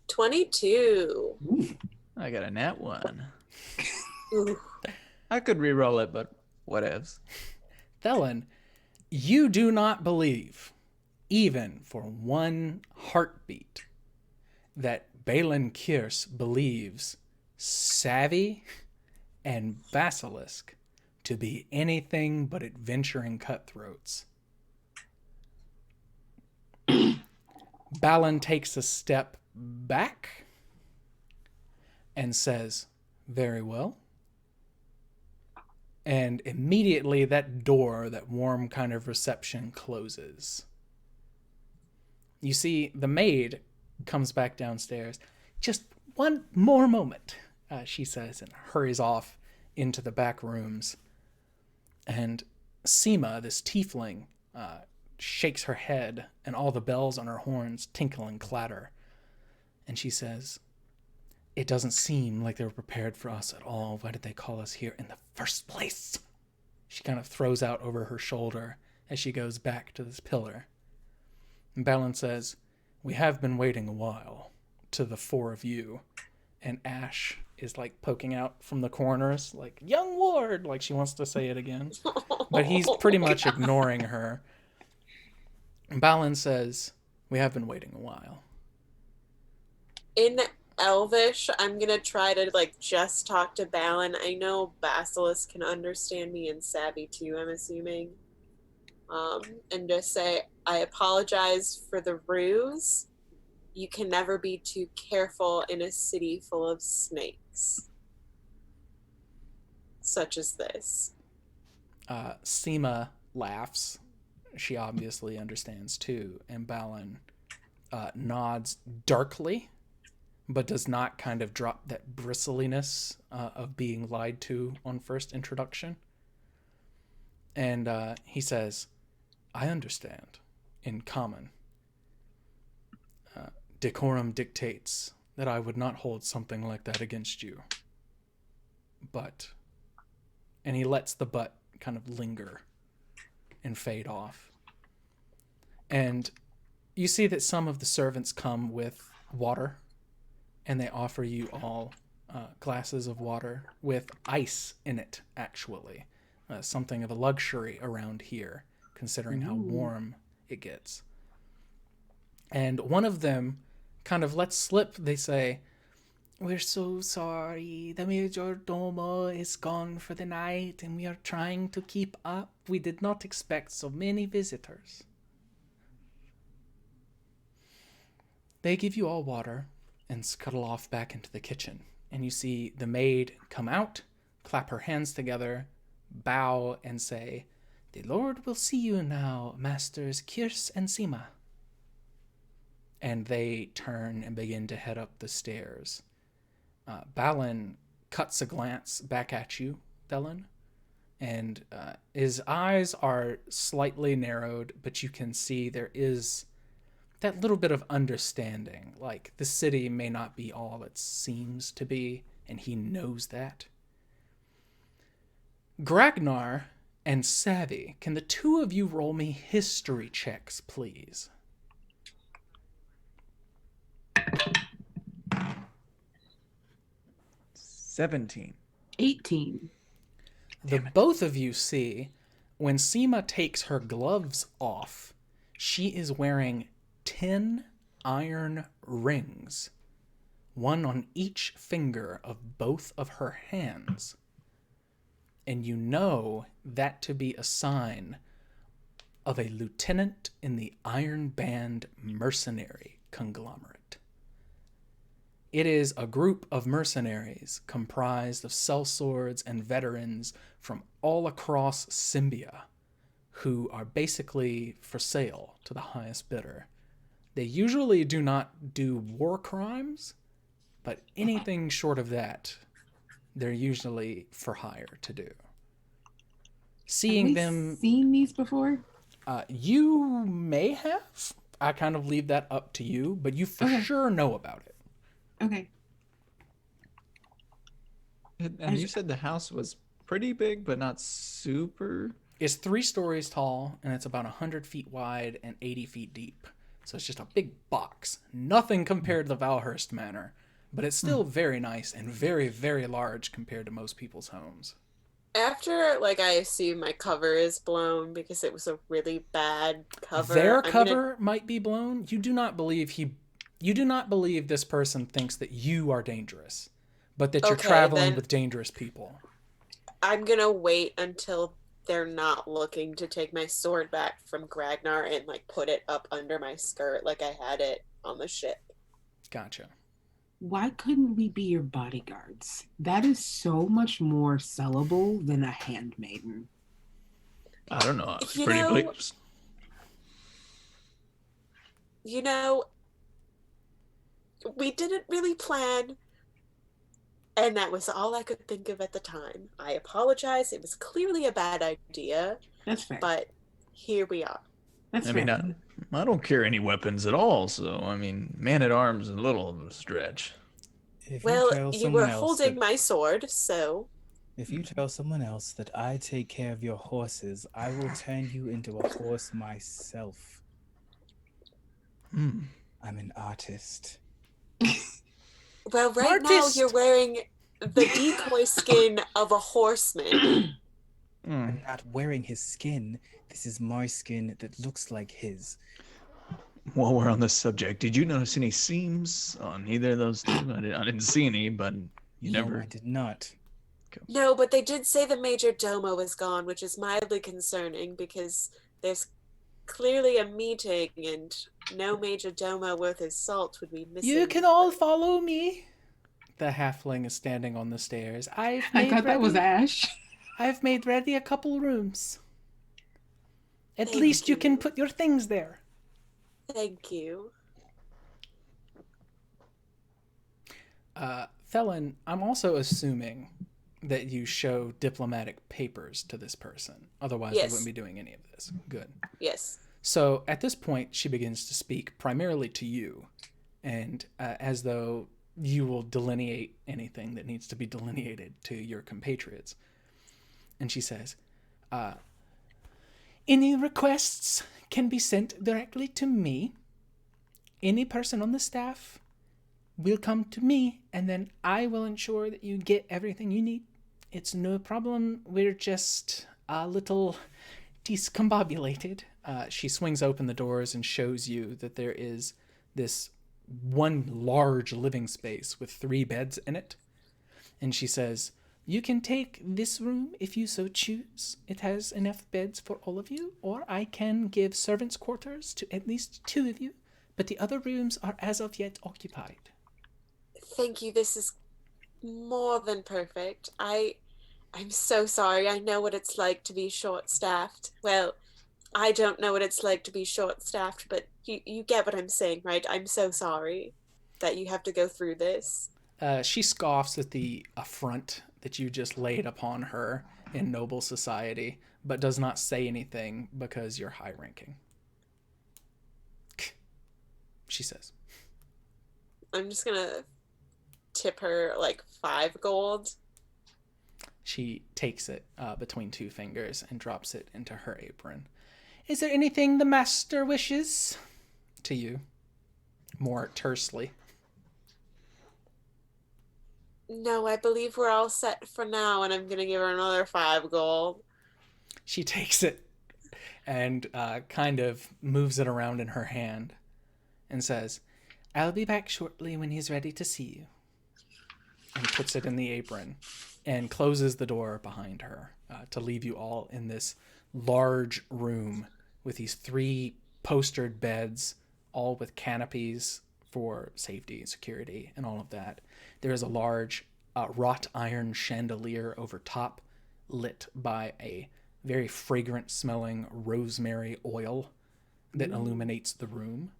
22. I got a nat 1. Ooh. I could re-roll it, but whatevs. Thelen, you do not believe, even for one heartbeat, that Balin Kierce believes Savvy and Basilisk to be anything but adventuring cutthroats. Balin takes a step back and says, very well. And immediately that door, that warm kind of reception, closes. You see the maid comes back downstairs. Just one more moment, she says, and hurries off into the back rooms. And Seema, this tiefling, shakes her head, and all the bells on her horns tinkle and clatter. And she says, it doesn't seem like they were prepared for us at all. Why did they call us here in the first place? She kind of throws out over her shoulder as she goes back to this pillar. And Balin says, we have been waiting a while, to the 4 of you. And Ash is like poking out from the corners, like, young ward, like she wants to say it again. But he's pretty much ignoring her. And Balin says, we have been waiting a while. In Elvish, I'm gonna try to just talk to Balin. I know Basilisk can understand me, and Savvy too, I'm assuming. And just say, I apologize for the ruse. You can never be too careful in a city full of snakes. Such as this. Seema laughs. She obviously understands too. And Balin nods darkly, but does not kind of drop that bristliness of being lied to on first introduction. And he says, I understand, in common. Decorum dictates that I would not hold something like that against you. But, and he lets the but kind of linger and fade off. And you see that some of the servants come with water, and they offer you all glasses of water with ice in it, actually. Something of a luxury around here, considering how warm it gets. And one of them kind of lets slip, they say, we're so sorry, the Majordomo is gone for the night, and we are trying to keep up. We did not expect so many visitors. They give you all water and scuttle off back into the kitchen. And you see the maid come out, clap her hands together, bow, and say, the Lord will see you now, Masters Kierce and Seema. And they turn and begin to head up the stairs. Balin cuts a glance back at you, Thelen, and his eyes are slightly narrowed, but you can see there is that little bit of understanding. Like, the city may not be all it seems to be, and he knows that. Gragnar and Savvy, can the two of you roll me history checks, please? 17. 18. The both of you see, when Seema takes her gloves off, she is wearing 10 iron rings, one on each finger of both of her hands. And you know that to be a sign of a lieutenant in the Iron Band mercenary conglomerate. It is a group of mercenaries comprised of sellswords and veterans from all across Symbia who are basically for sale to the highest bidder. They usually do not do war crimes, but anything short of that, they're usually for hire to do. Seeing Have we them, seen these before? you may have. I kind of leave that up to you, but you for sure know about it. Okay. And you said the house was pretty big, but not super. It's 3 stories tall, and it's about 100 feet wide and 80 feet deep. So it's just a big box. Nothing compared to the Valhurst Manor, but it's still very nice and very, very large compared to most people's homes. After, like, I assume my cover is blown because it was a really bad cover. Their cover might be blown. You do not believe this person thinks that you are dangerous, but that you're Okay, traveling then with dangerous people. I'm gonna wait until they're not looking to take my sword back from Gragnar and, like, put it up under my skirt like I had it on the ship. Gotcha. Why couldn't we be your bodyguards? That is so much more sellable than a handmaiden. I don't know. I was You pretty know- pleased. You know, we didn't really plan, and that was all I could think of at the time. I apologize. It was clearly a bad idea, That's fair. but here we are. That's I fair. mean, I don't carry any weapons at all, so I mean, man at arms is a little of a stretch. If Well, tell you someone were else holding that- my sword, so If you tell someone else that I take care of your horses, I will turn you into a horse myself. Hmm. I'm an artist. well, right now Artist! you're wearing the decoy skin of a horseman. I'm not wearing his skin. This is my skin that looks like his. While we're on this subject, did you notice any seams on either of those two? I didn't see any, but you No, never. I did not. No, but they did say the major domo is gone, which is mildly concerning because there's clearly a meeting and no major domo worth his salt would be missing. You can all follow me. The halfling is standing on the stairs. I thought that was Ash. I've made ready a couple rooms. At Thank least you can you. put your things there. Thank you. Felon, I'm also assuming that you show diplomatic papers to this person. Otherwise, they Yes. wouldn't be doing any of this. Good. Yes. So at this point, she begins to speak primarily to you, and as though you will delineate anything that needs to be delineated to your compatriots. And she says, any requests can be sent directly to me. Any person on the staff will come to me, and then I will ensure that you get everything you need. It's no problem. We're just a little discombobulated. She swings open the doors and shows you that there is this one large living space with 3 beds in it. And she says, you can take this room if you so choose. It has enough beds for all of you, or I can give servants' quarters to at least 2 of you, but the other rooms are as of yet occupied. Thank you. This is more than perfect. I'm so sorry. I know what it's like to be short-staffed. Well, I don't know what it's like to be short-staffed, but you get what I'm saying, right? I'm so sorry that you have to go through this. She scoffs at the affront that you just laid upon her in noble society, but does not say anything because you're high-ranking. she says. I'm just gonna tip her like 5 gold. She takes it between 2 fingers and drops it into her apron. Is there anything the master wishes? To you, more tersely. No, I believe we're all set for now, and I'm gonna give her another 5 gold. She takes it and kind of moves it around in her hand and says, I'll be back shortly when he's ready to see you. And puts it in the apron and closes the door behind her to leave you all in this large room with these 3 postered beds, all with canopies for safety, security, and all of that. There is a large wrought iron chandelier over top, lit by a very fragrant smelling rosemary oil that illuminates the room.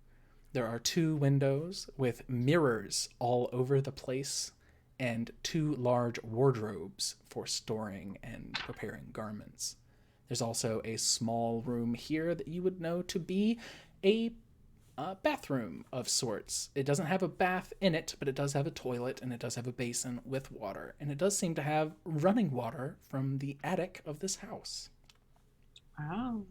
There are 2 windows with mirrors all over the place and 2 large wardrobes for storing and preparing garments. There's also a small room here that you would know to be a bathroom of sorts. It doesn't have a bath in it, but it does have a toilet, and it does have a basin with water. And it does seem to have running water from the attic of this house. Wow.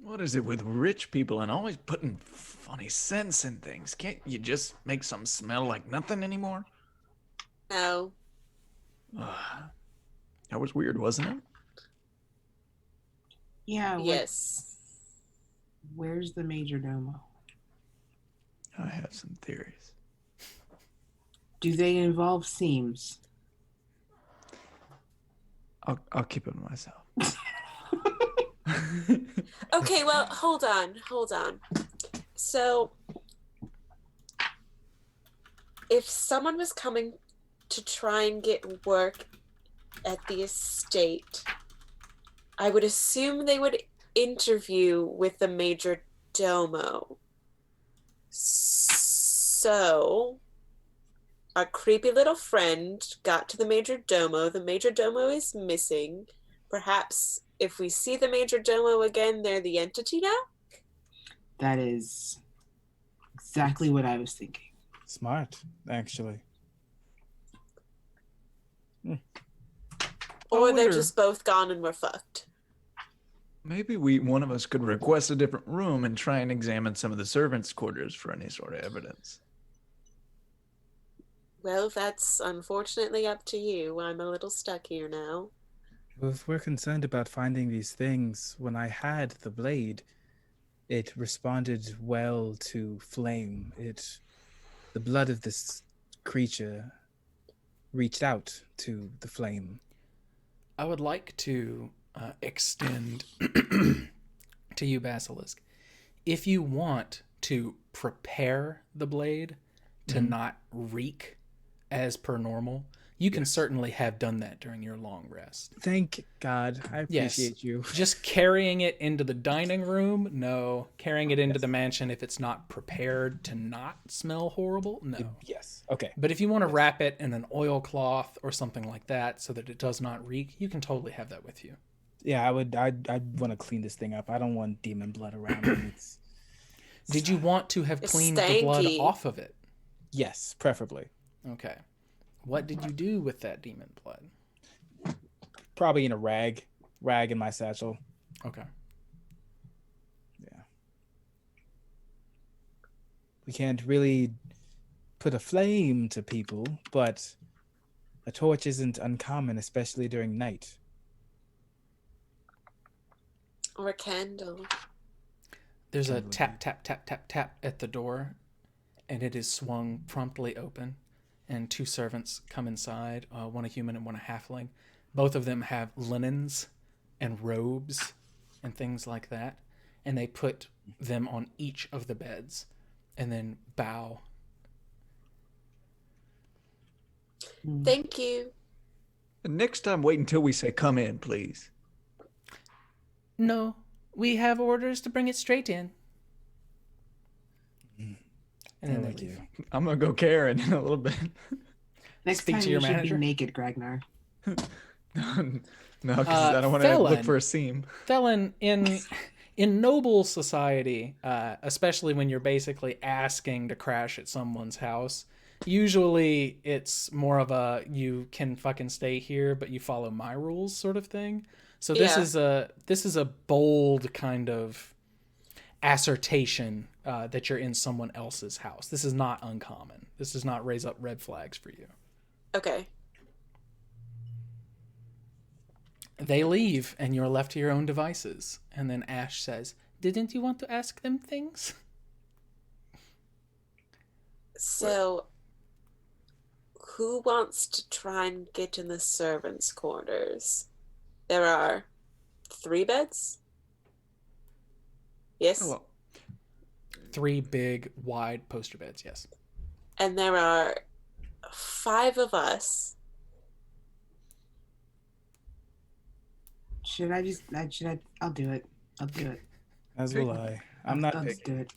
What is it with rich people and always putting funny scents in things? Can't you just make something smell like nothing anymore? No. That was weird, wasn't it? Yeah. Yes. Where's the major domo? I have some theories. Do they involve seams? I'll keep it to myself. Okay, well, hold on. So, if someone was coming to try and get work at the estate, I would assume they would interview with the major domo. So, our creepy little friend got to the major domo. The major domo is missing. Perhaps if we see the major domo again, they're the entity now? That is exactly what I was thinking. Smart, actually. Or they're wonder- just both gone and we're fucked. Maybe one of us could request a different room and try and examine some of the servants' quarters for any sort of evidence. Well, that's unfortunately up to you. I'm a little stuck here now. Well, if we're concerned about finding these things, when I had the blade, it responded well to flame. The blood of this creature reached out to the flame. I would like to extend to you, Basilisk. If you want to prepare the blade to not reek as per normal, you can certainly have done that during your long rest. Thank God. I appreciate you. Just carrying it into the dining room, no. Carrying it into the mansion if it's not prepared to not smell horrible, no. Yes. Okay. But if you want to wrap it in an oilcloth or something like that so that it does not reek, you can totally have that with you. Yeah, I'd want to clean this thing up. I don't want demon blood around me. Did you want to have It's cleaned the blood stanky. off of it? Yes, preferably. Okay. What did you do with that demon blood? Probably in a rag in my satchel. Okay. Yeah. We can't really put a flame to people, but a torch isn't uncommon, especially during night. Or a candle. There's a Candle tap, tap, tap, tap, tap at the door, and it is swung promptly open, and 2 servants come inside, one a human and one a halfling. Both of them have linens and robes and things like that, and they put them on each of the beds and then bow. Thank you. And next time, wait until we say, come in, please. No, we have orders to bring it straight in. And then they Thank leave. you. I'm going to go Karen in a little bit. Next Speak time to you your should manager? be naked, Gragnar. No, because I don't want to Felon. look for a seam. Felon, in in noble society, especially when you're basically asking to crash at someone's house, usually it's more of a you can fucking stay here, but you follow my rules sort of thing. So this is a bold kind of assertion that you're in someone else's house. This is not uncommon. This does not raise up red flags for you. Okay. They leave, and you're left to your own devices. And then Ash says, "Didn't you want to ask them things?" So, who wants to try and get in the servants' quarters? There are 3 beds? Yes? Well, 3 big, wide poster beds, yes. And there are 5 of us. I'll do it. I'll do it. As will I. I'm not I'll just picky. do it.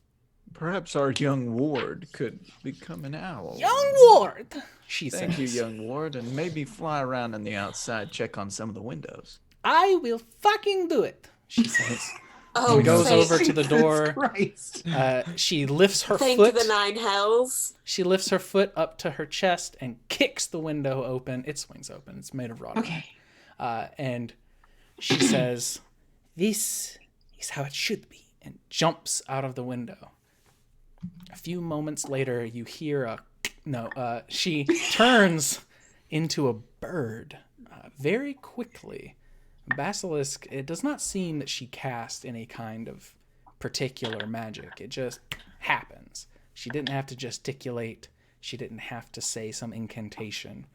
perhaps our young ward could become an owl. Young Ward, she Thank says. you, young ward, and maybe fly around on the outside, check on some of the windows. I will fucking do it, she says. Oh, She goes thank, over to the door. Christ. She lifts her thank foot. the 9 hells. She lifts her foot up to her chest and kicks the window open. It swings open. It's made of wrought iron. Okay. And she says, "This is how it should be," and jumps out of the window. A few moments later, you hear she turns into a bird very quickly. Basilisk, it does not seem that she cast any kind of particular magic. It just happens. She didn't have to gesticulate. She didn't have to say some incantation.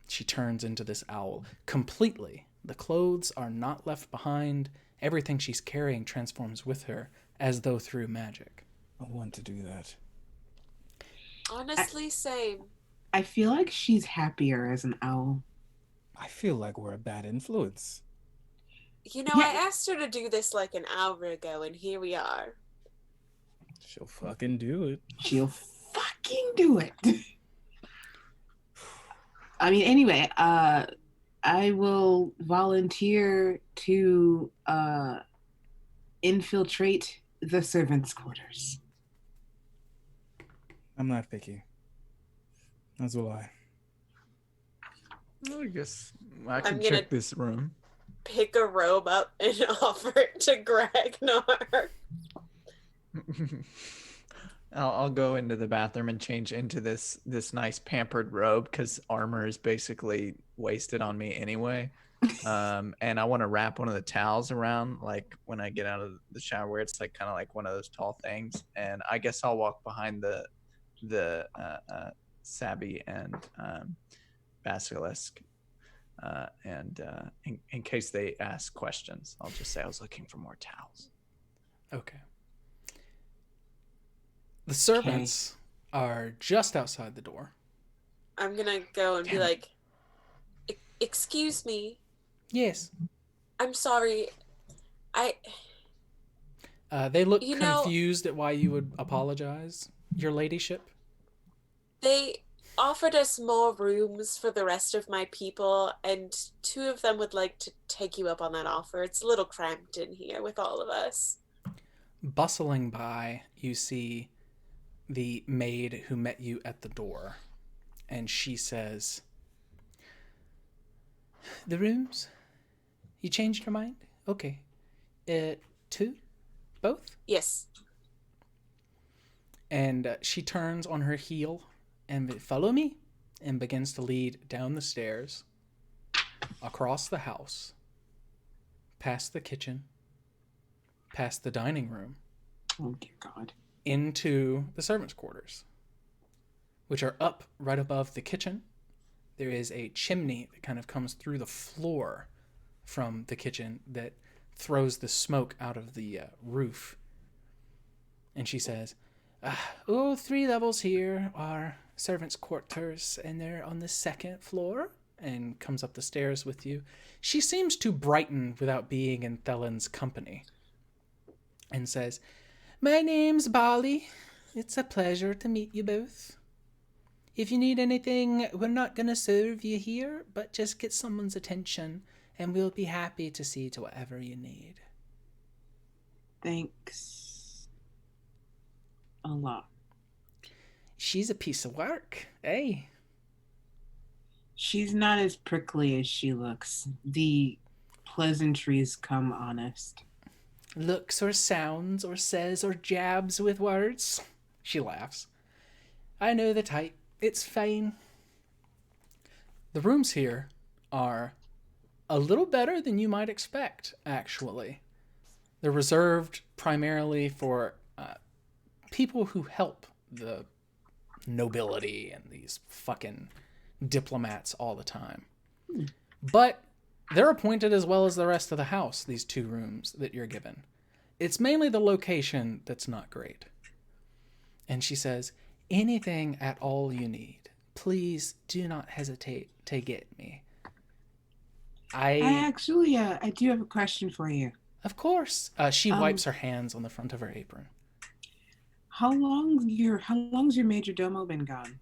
She turns into this owl completely. The clothes are not left behind. Everything she's carrying transforms with her as though through magic. I want to do that. Honestly, same. I feel like she's happier as an owl. I feel like we're a bad influence. You know, Yeah. I asked her to do this like an hour ago, and here we are. She'll fucking do it. She'll fucking do it. I mean, anyway, I will volunteer to infiltrate the servants' quarters. I'm not picky. As will I. Well, I guess I can gonna- check this room. Pick a robe up and offer it to Gragnar. I'll go into the bathroom and change into this nice pampered robe because armor is basically wasted on me anyway. And I want to wrap one of the towels around, like when I get out of the shower, where it's like kind of like one of those tall things. And I guess I'll walk behind the Sabby and Basilisk, and in case they ask questions, I'll just say I was looking for more towels. Okay. The servants are just outside the door. I'm gonna go and be Damn. like, "Excuse me, Yes. I'm sorry. They look You know- confused at why you would apologize, your ladyship. They offered us more rooms for the rest of my people, and 2 of them would like to take you up on that offer. It's a little cramped in here with all of us." Bustling by, you see the maid who met you at the door. And she says, "The rooms? You changed your mind? Okay. 2? Both?" Yes. And she turns on her heel and follow me, and begins to lead down the stairs, across the house, past the kitchen, past the dining room, Oh dear God. into the servants' quarters, which are up right above the kitchen. There is a chimney that kind of comes through the floor from the kitchen that throws the smoke out of the roof. And she says, 3 levels here are servants' quarters, and they're on the 2nd floor," and comes up the stairs with you. She seems to brighten without being in Thelen's company, and says, "My name's Bali. It's a pleasure to meet you both. If you need anything, we're not going to serve you here, but just get someone's attention, and we'll be happy to see to whatever you need." Thanks a lot. She's a piece of work, eh? She's not as prickly as she looks. The pleasantries come honest. Looks or sounds or says or jabs with words. She laughs. I know the type. It's fine. The rooms here are a little better than you might expect, actually. They're reserved primarily for people who help the nobility and these fucking diplomats all the time. But they're appointed as well as the rest of the house, these 2 rooms that you're given. It's mainly the location that's not great. And she says, anything at all you need, please do not hesitate to get me. I actually, I do have a question for you. Of course. She wipes her hands on the front of her apron. How long's your major domo been gone?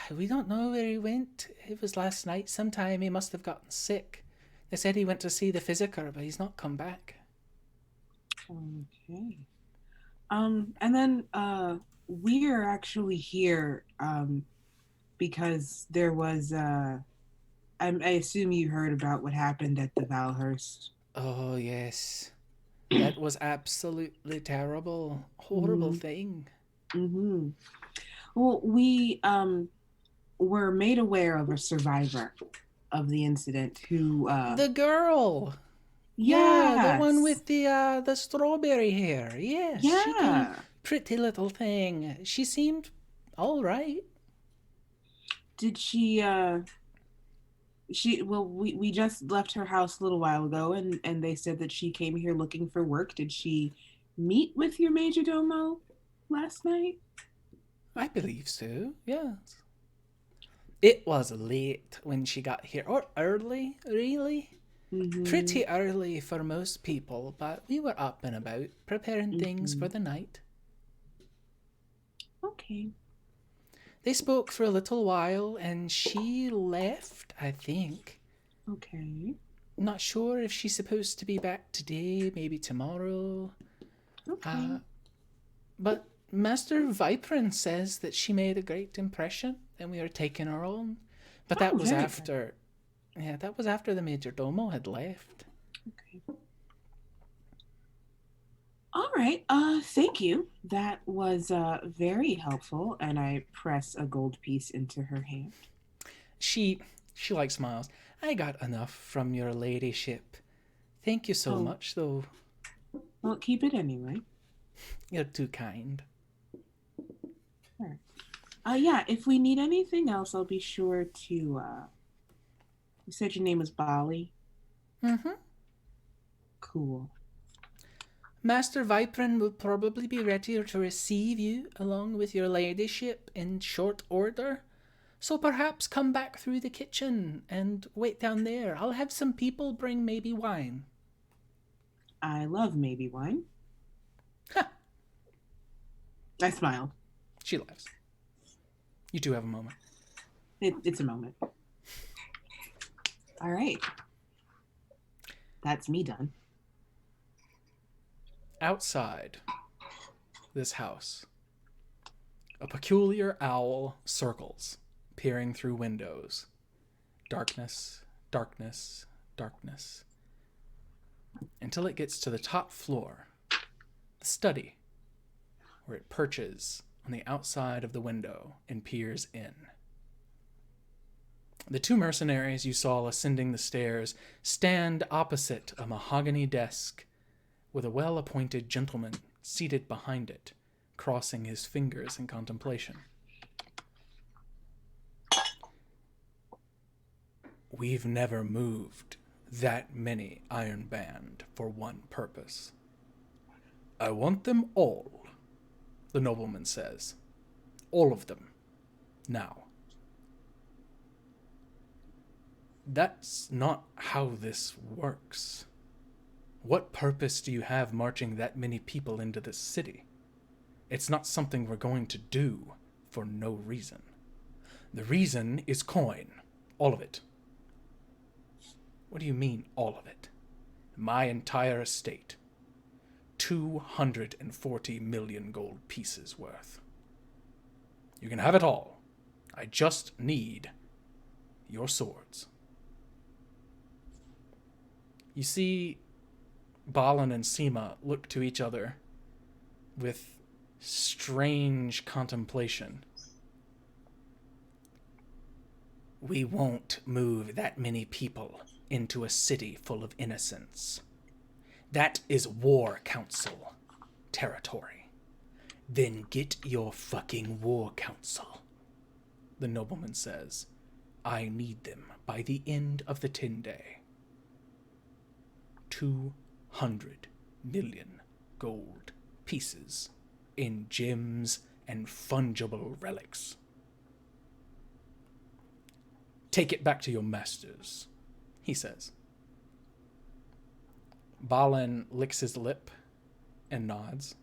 We don't know where he went. It was last night sometime. He must have gotten sick. They said he went to see the physiker, but he's not come back. Okay. And then we are actually here because there was I assume you heard about what happened at the Valhurst. Oh, yes. That was absolutely terrible. Horrible thing. Mm-hmm. Well, we were made aware of a survivor of the incident who The girl. Yeah, the one with the strawberry hair. Yes. Yeah. Pretty little thing. She seemed all right. Did she we just left her house a little while ago and they said that she came here looking for work. Did she meet with your major domo last night? I believe so, yes. It was late when she got here, or early, really. Mm-hmm. Pretty early for most people, but we were up and about, preparing things for the night. Okay. They spoke for a little while, and she left, I think. Okay. Not sure if she's supposed to be back today, maybe tomorrow. Okay. But Master Viprin says that she made a great impression, and we are taking her on. But that was after... Yeah, that was after the Major Domo had left. Okay. All right. Thank you. That was very helpful. And I press a gold piece into her hand. She like smiles. I got enough from your ladyship. Thank you so much, though. Well, keep it anyway. You're too kind. Sure. Yeah, if we need anything else, I'll be sure to, you said your name was Bali? Mm-hmm. Cool. Master Viprin will probably be ready to receive you along with your ladyship in short order. So perhaps come back through the kitchen and wait down there. I'll have some people bring maybe wine. I love maybe wine. Ha! I smiled. She laughs. You two have a moment. It's a moment. All right. That's me done. Outside this house, a peculiar owl circles, peering through windows. Darkness, darkness, darkness. Until it gets to the top floor, the study, where it perches on the outside of the window and peers in. The 2 mercenaries you saw ascending the stairs stand opposite a mahogany desk with a well-appointed gentleman seated behind it, crossing his fingers in contemplation. We've never moved that many Iron Band for one purpose. I want them all, the nobleman says. All of them. Now. That's not how this works. What purpose do you have marching that many people into this city? It's not something we're going to do for no reason. The reason is coin. All of it. What do you mean, all of it? My entire estate. 240 million gold pieces worth. You can have it all. I just need your swords. You see Balin and Seema look to each other with strange contemplation. We won't move that many people into a city full of innocents. That is War Council territory. Then get your fucking War Council, the nobleman says. I need them by the end of the 10-day. 200 million gold pieces in gems and fungible relics. Take it back to your masters, he says. Balin licks his lip and nods.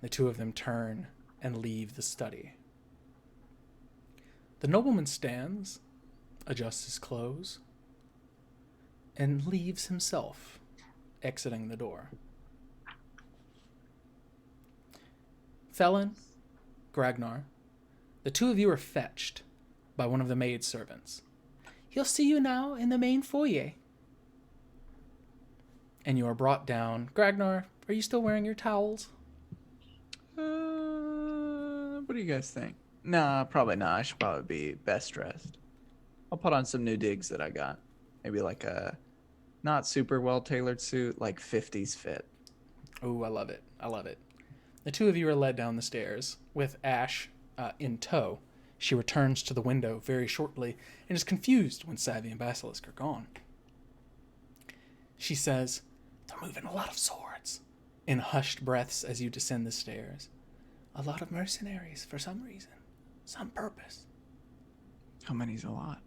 The two of them turn and leave the study. The nobleman stands, adjusts his clothes, and leaves himself, exiting the door. Felon, Gragnar, the two of you are fetched by one of the maidservants. He'll see you now in the main foyer. And you are brought down. Gragnar, are you still wearing your towels? What do you guys think? Nah, probably not. I should probably be best dressed. I'll put on some new digs that I got. Maybe like a not super well tailored suit, like 50s fit. Oh, I love it. I love it. The two of you are led down the stairs with Ash in tow. She returns to the window very shortly and is confused when Savvy and Basilisk are gone. She says, "They're moving a lot of swords," in hushed breaths as you descend the stairs. "A lot of mercenaries for some reason, some purpose." How many's a lot?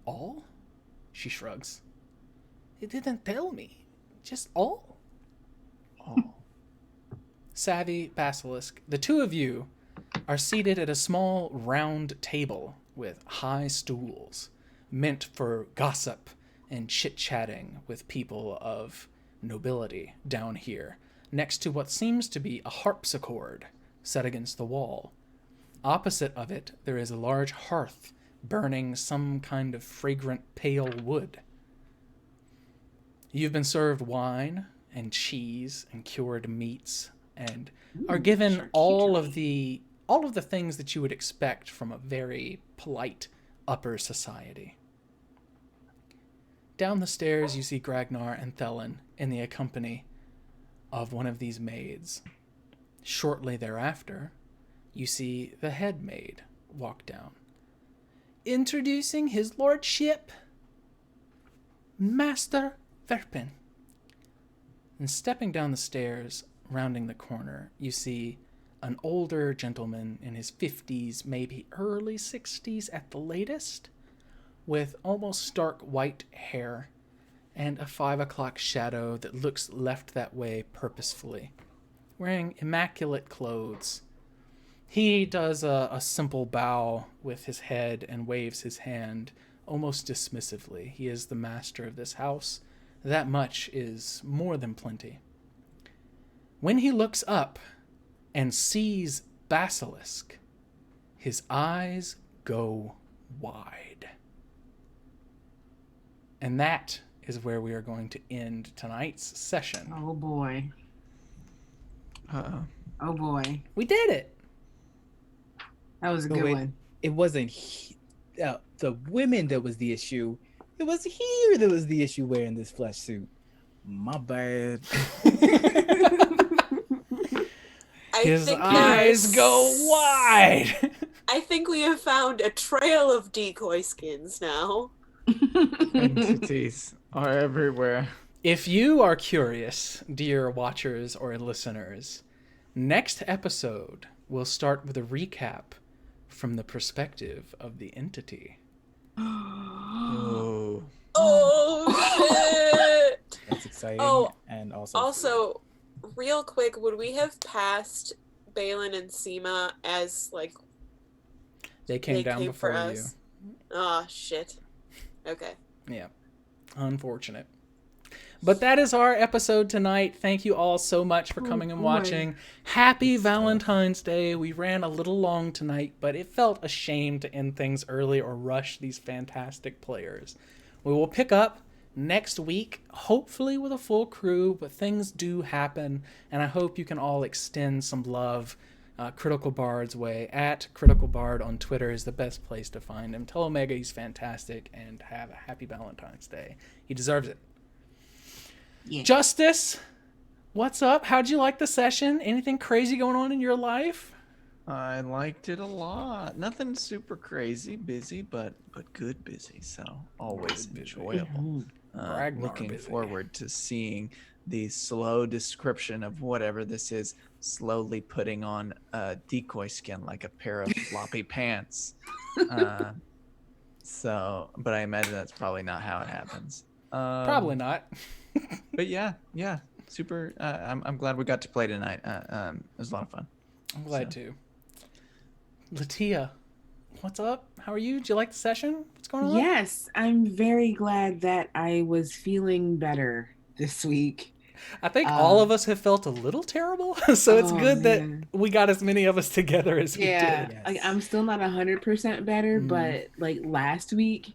"All?" She shrugs. "It didn't tell me. Just all." All. Savvy, Basilisk, the two of you are seated at a small round table with high stools, meant for gossip and chit-chatting with people of nobility down here, next to what seems to be a harpsichord set against the wall. Opposite of it, there is a large hearth burning some kind of fragrant pale wood. You've been served wine and cheese and cured meats and are given all of the things that you would expect from a very polite upper society. Down the stairs, you see Gragnar and Thelen in the company of one of these maids. Shortly thereafter, you see the head maid walk down. "Introducing his lordship, Master Verpin." And stepping down the stairs, rounding the corner, you see an older gentleman in his 50s, maybe early 60s at the latest, with almost stark white hair and a 5 o'clock shadow that looks left that way purposefully, wearing immaculate clothes. He does a simple bow with his head and waves his hand almost dismissively. He is the master of this house. That much is more than plenty. When he looks up and sees Basilisk, his eyes go wide. And that is where we are going to end tonight's session. Oh boy. Uh-oh. Oh boy. We did it! That was a No, good wait. one. It wasn't the women that was the issue. It was here that was the issue wearing this flesh suit. My bad. His eyes go wide! I think we have found a trail of decoy skins now. Entities are everywhere. If you are curious, dear watchers or listeners, next episode we'll start with a recap from the perspective of the entity. Oh. Oh shit! That's exciting. Oh, and also Also, real quick, would we have passed Balin and Seema as like They came down for before you. us? Oh shit. Okay. Yeah. Unfortunate. But that is our episode tonight. Thank you all so much for coming and boy. watching. Happy Valentine's Day. We ran a little long tonight, but it felt a shame to end things early or rush these fantastic players. We will pick up next week, hopefully with a full crew, but things do happen, and I hope you can all extend some love Critical Bard's way. At Critical Bard on Twitter is the best place to find him. Tell Omega he's fantastic, and have a happy Valentine's Day. He deserves it. Yeah. Justice, what's up? How'd you like the session? Anything crazy going on in your life? I liked it a lot. Nothing super crazy, busy, but good busy. So always enjoyable. Ragnar Looking busy. forward to seeing the slow description of whatever this is, slowly putting on a decoy skin like a pair of floppy pants. But I imagine that's probably not how it happens. Probably not. But yeah, super. I'm glad we got to play tonight. It was a lot of fun. I'm glad too. Latia, what's up? How are you? Did you like the session? What's going on? Yes, I'm very glad that I was feeling better this week. I think all of us have felt a little terrible, so it's good man. that we got as many of us together as we Yeah, did. like, I'm still not 100% better, Mhm. but like last week,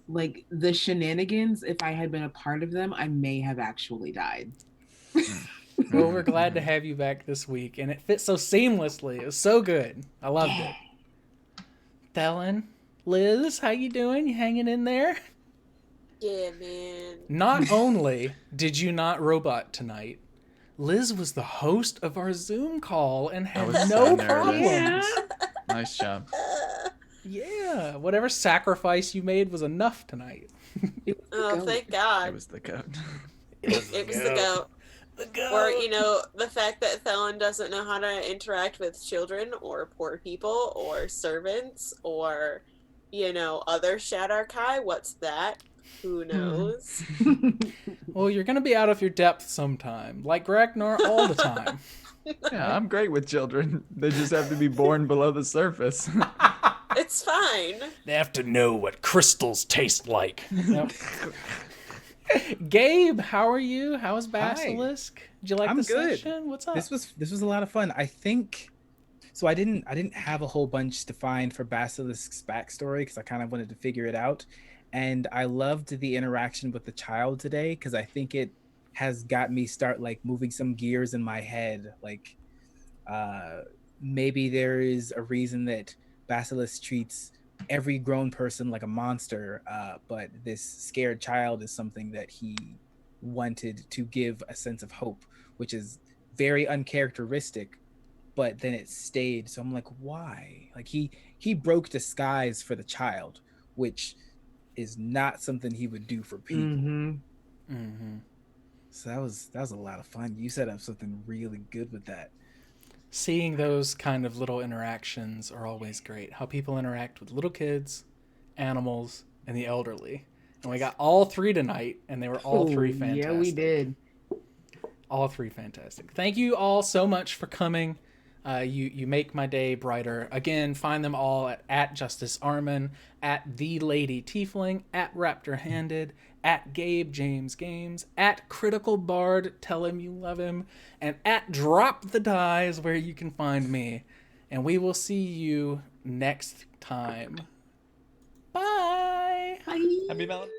like the shenanigans, if I had been a part of them, I may have actually died. Well, we're glad to have you back this week, and it fit so seamlessly. It was so good. I loved it. Thelen, Liz, how you doing? You hanging in there? Yeah, man. Not only did you not robot tonight, Liz was the host of our Zoom call and had was no so nervous. problems. Yeah. Nice job. Yeah, whatever sacrifice you made was enough tonight. Oh, thank It God. was the goat. It was the goat. The goat. Or, you know, the fact that Thelen doesn't know how to interact with children or poor people or servants or, you know, other Shadarkai. What's that? Who knows? Well, you're going to be out of your depth sometime, like Ragnar all the time. Yeah, I'm great with children. They just have to be born below the surface. It's fine. They have to know what crystals taste like. Yep. Gabe, how are you? How was Basilisk? Did you like I'm the good. session? What's up? This was a lot of fun. I think so. I didn't have a whole bunch to find for Basilisk's backstory because I kind of wanted to figure it out, and I loved the interaction with the child today because I think it has got me start like moving some gears in my head. Like maybe there is a reason that Basilisk treats every grown person like a monster, but this scared child is something that he wanted to give a sense of hope, which is very uncharacteristic, but then it stayed. So I'm like, why? Like he broke disguise for the child, which is not something he would do for people. Mm-hmm. So that was a lot of fun. You set up something really good with that. Seeing those kind of little interactions are always great. How people interact with little kids, animals, and the elderly. And we got all three tonight, and they were all three fantastic. Yeah, we did. All three fantastic. Thank you all so much for coming. You make my day brighter. Again, find them all at Justice Armin, at The Lady Tiefling, at Raptor Handed, at Gabe James Games, at Critical Bard, tell him you love him, and at Drop the Die is where you can find me. And we will see you next time. Bye. Bye. Happy Valentine's